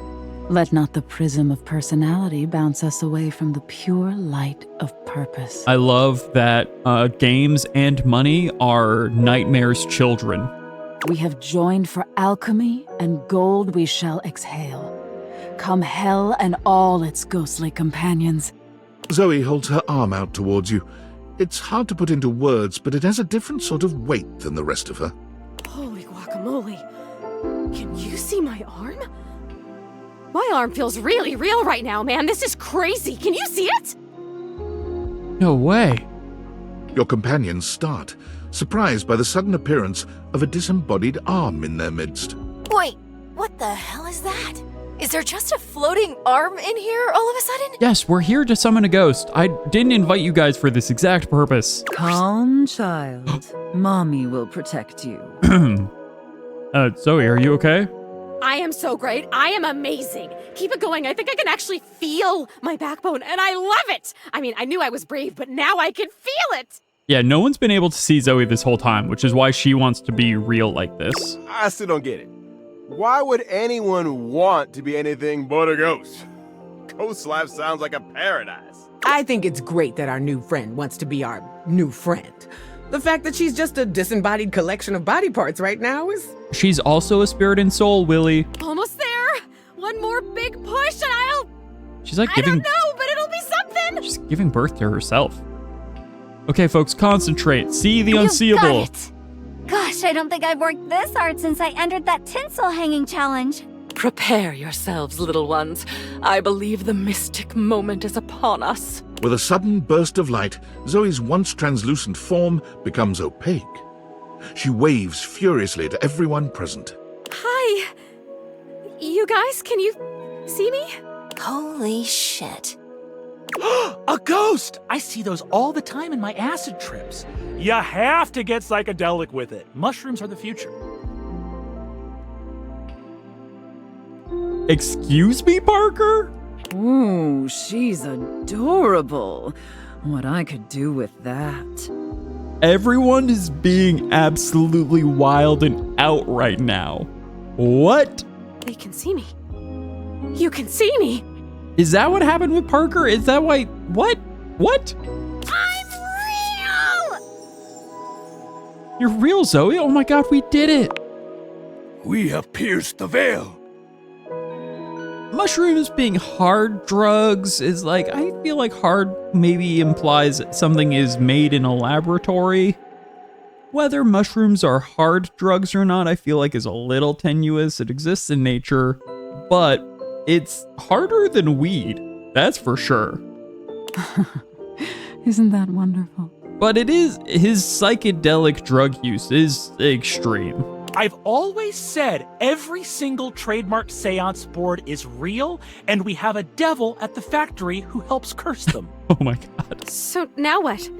Let not the prism of personality bounce us away from the pure light of purpose. I love that games and money are Nightmare's children. We have joined for alchemy, and gold we shall exhale. Come hell and all its ghostly companions. Zoe holds her arm out towards you. It's hard to put into words, but it has a different sort of weight than the rest of her. Holy guacamole. Can you see my arm? My arm feels really real right now, man. This is crazy. Can you see it? No way. Your companions start, surprised by the sudden appearance of a disembodied arm in their midst. Wait, what the hell is that? Is there just a floating arm in here all of a sudden? Yes, we're here to summon a ghost. I didn't invite you guys for this exact purpose. Calm, child. Mommy will protect you. Zoe, are you okay? I am so great. I am amazing. Keep it going. I think I can actually feel my backbone, and I love it. I mean, I knew I was brave, but now I can feel it. Yeah, no one's been able to see Zoe this whole time, which is why she wants to be real like this. I still don't get it. Why would anyone want to be anything but a ghost? Ghost life sounds like a paradise. I think it's great that our new friend wants to be our new friend. The fact that she's just a disembodied collection of body parts right now is... She's also a spirit and soul, Willie. Almost there. One more big push and I'll... She's like giving... I don't know, but it'll be something. She's giving birth to herself. Okay, folks, concentrate. See the unseeable. Got it. Gosh, I don't think I've worked this hard since I entered that tinsel hanging challenge. Prepare yourselves, little ones. I believe the mystic moment is upon us. With a sudden burst of light, Zoe's once translucent form becomes opaque. She waves furiously to everyone present. Hi. You guys, can you see me? Holy shit. A ghost! I see those all the time in my acid trips. You have to get psychedelic with it. Mushrooms are the future. Excuse me, Parker? Ooh, she's adorable. What I could do with that. Everyone is being absolutely wild and out right now. What? They can see me. You can see me. Is that what happened with Parker? Is that why? What? What? I'm real! You're real, Zoe? Oh my god, we did it! We have pierced the veil. Mushrooms being hard drugs is like, I feel like hard maybe implies something is made in a laboratory. Whether mushrooms are hard drugs or not, I feel like is a little tenuous. It exists in nature, but it's harder than weed, that's for sure. Isn't that wonderful? But it is, his psychedelic drug use is extreme. I've always said every single trademark seance board is real, and we have a devil at the factory who helps curse them. Oh my god. So now what?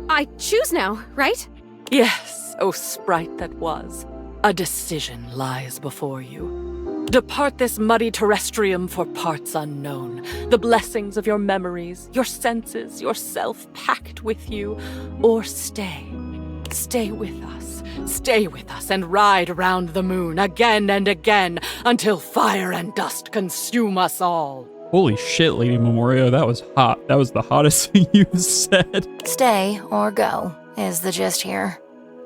I choose now, right? Yes, oh sprite that was. A decision lies before you. Depart this muddy terrestrium for parts unknown. The blessings of your memories, your senses, yourself packed with you. Or stay. Stay with us. Stay with us and ride around the moon again and again until fire and dust consume us all. Holy shit, Lady Memoria, that was hot. That was the hottest thing you've said. Stay or go is the gist here.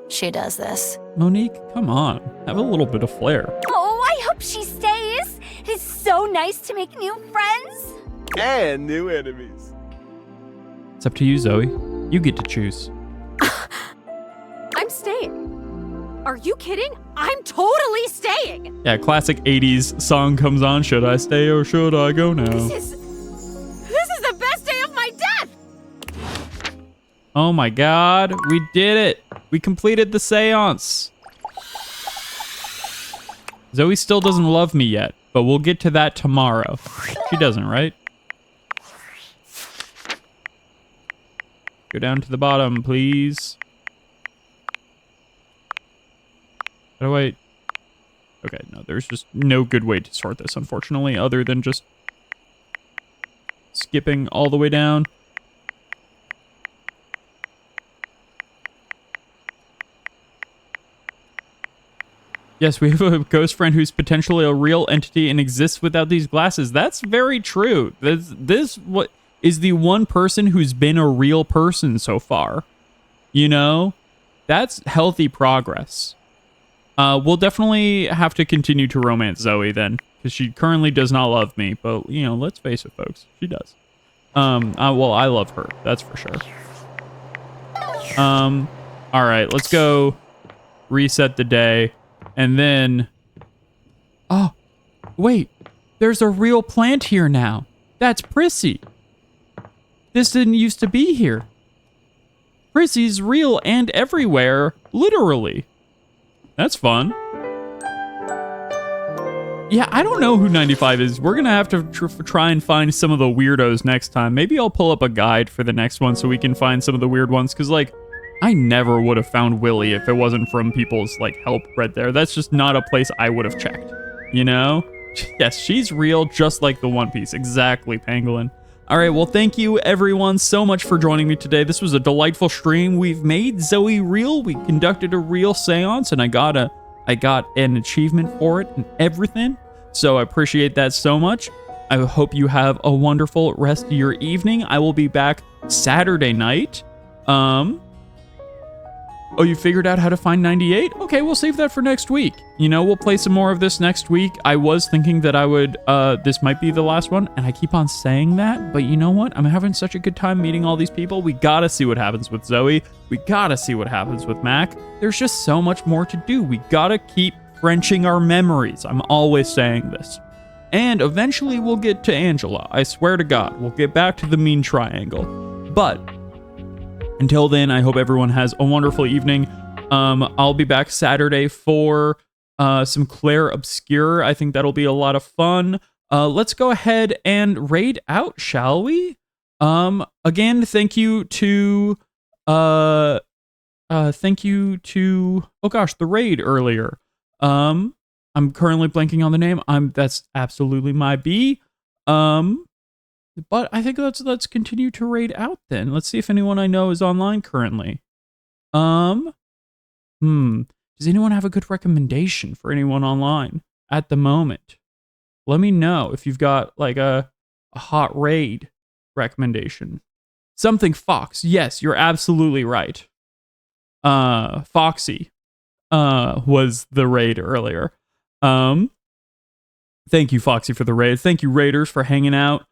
She does this. Monique, come on. Have a little bit of flair. Oh, I hope she stays. It's so nice to make new friends. And new enemies. It's up to you, Zoe. You get to choose. I'm staying. Are you kidding? I'm totally staying. Yeah, classic 80s song comes on. Should I stay or should I go now? This is the best day of my death. Oh my god, we did it. We completed the seance. Zoe still doesn't love me yet, but we'll get to that tomorrow. She doesn't, right? Go down to the bottom, please. How do I... Okay, no, there's just no good way to sort this, unfortunately, other than just skipping all the way down. Yes, we have a ghost friend who's potentially a real entity and exists without these glasses. That's very true. This what is the one person who's been a real person so far. You know? That's healthy progress. We'll definitely have to continue to romance Zoe then, because she currently does not love me. But, you know, let's face it, folks. She does. Well, I love her. That's for sure. All right, let's go reset the day. And then... Oh, wait. There's a real plant here now. That's Prissy. This didn't used to be here. Prissy's real and everywhere, literally. That's fun. Yeah, I don't know who 95 is. We're going to have to try and find some of the weirdos next time. Maybe I'll pull up a guide for the next one so we can find some of the weird ones. Because, like, I never would have found Willy if it wasn't from people's, like, help right there. That's just not a place I would have checked. You know? Yes, she's real, just like the One Piece. Exactly, Pangolin. All right, well, thank you, everyone, so much for joining me today. This was a delightful stream. We've made Zoe real. We conducted a real seance, and I got an achievement for it and everything. So I appreciate that so much. I hope you have a wonderful rest of your evening. I will be back Saturday night. Oh, you figured out how to find 98? Okay, we'll save that for next week. You know, we'll play some more of this next week. I was thinking that I would, this might be the last one, and I keep on saying that, but you know what? I'm having such a good time meeting all these people. We gotta see what happens with Zoe. We gotta see what happens with Mac. There's just so much more to do. We gotta keep Frenching our memories. I'm always saying this. And eventually we'll get to Angela. I swear to God, we'll get back to the mean triangle. But until then, I hope everyone has a wonderful evening. I'll be back Saturday for some Claire Obscure. I think that'll be a lot of fun. Let's go ahead and raid out, shall we? Again, thank you to oh gosh, the raid earlier. I'm currently blanking on the name. That's absolutely my B. But I think let's continue to raid out then. Let's see if anyone I know is online currently. Does anyone have a good recommendation for anyone online at the moment? Let me know if you've got like a hot raid recommendation. Something Fox. Yes, you're absolutely right. Foxy was the raid earlier. Thank you, Foxy, for the raid. Thank you, Raiders, for hanging out.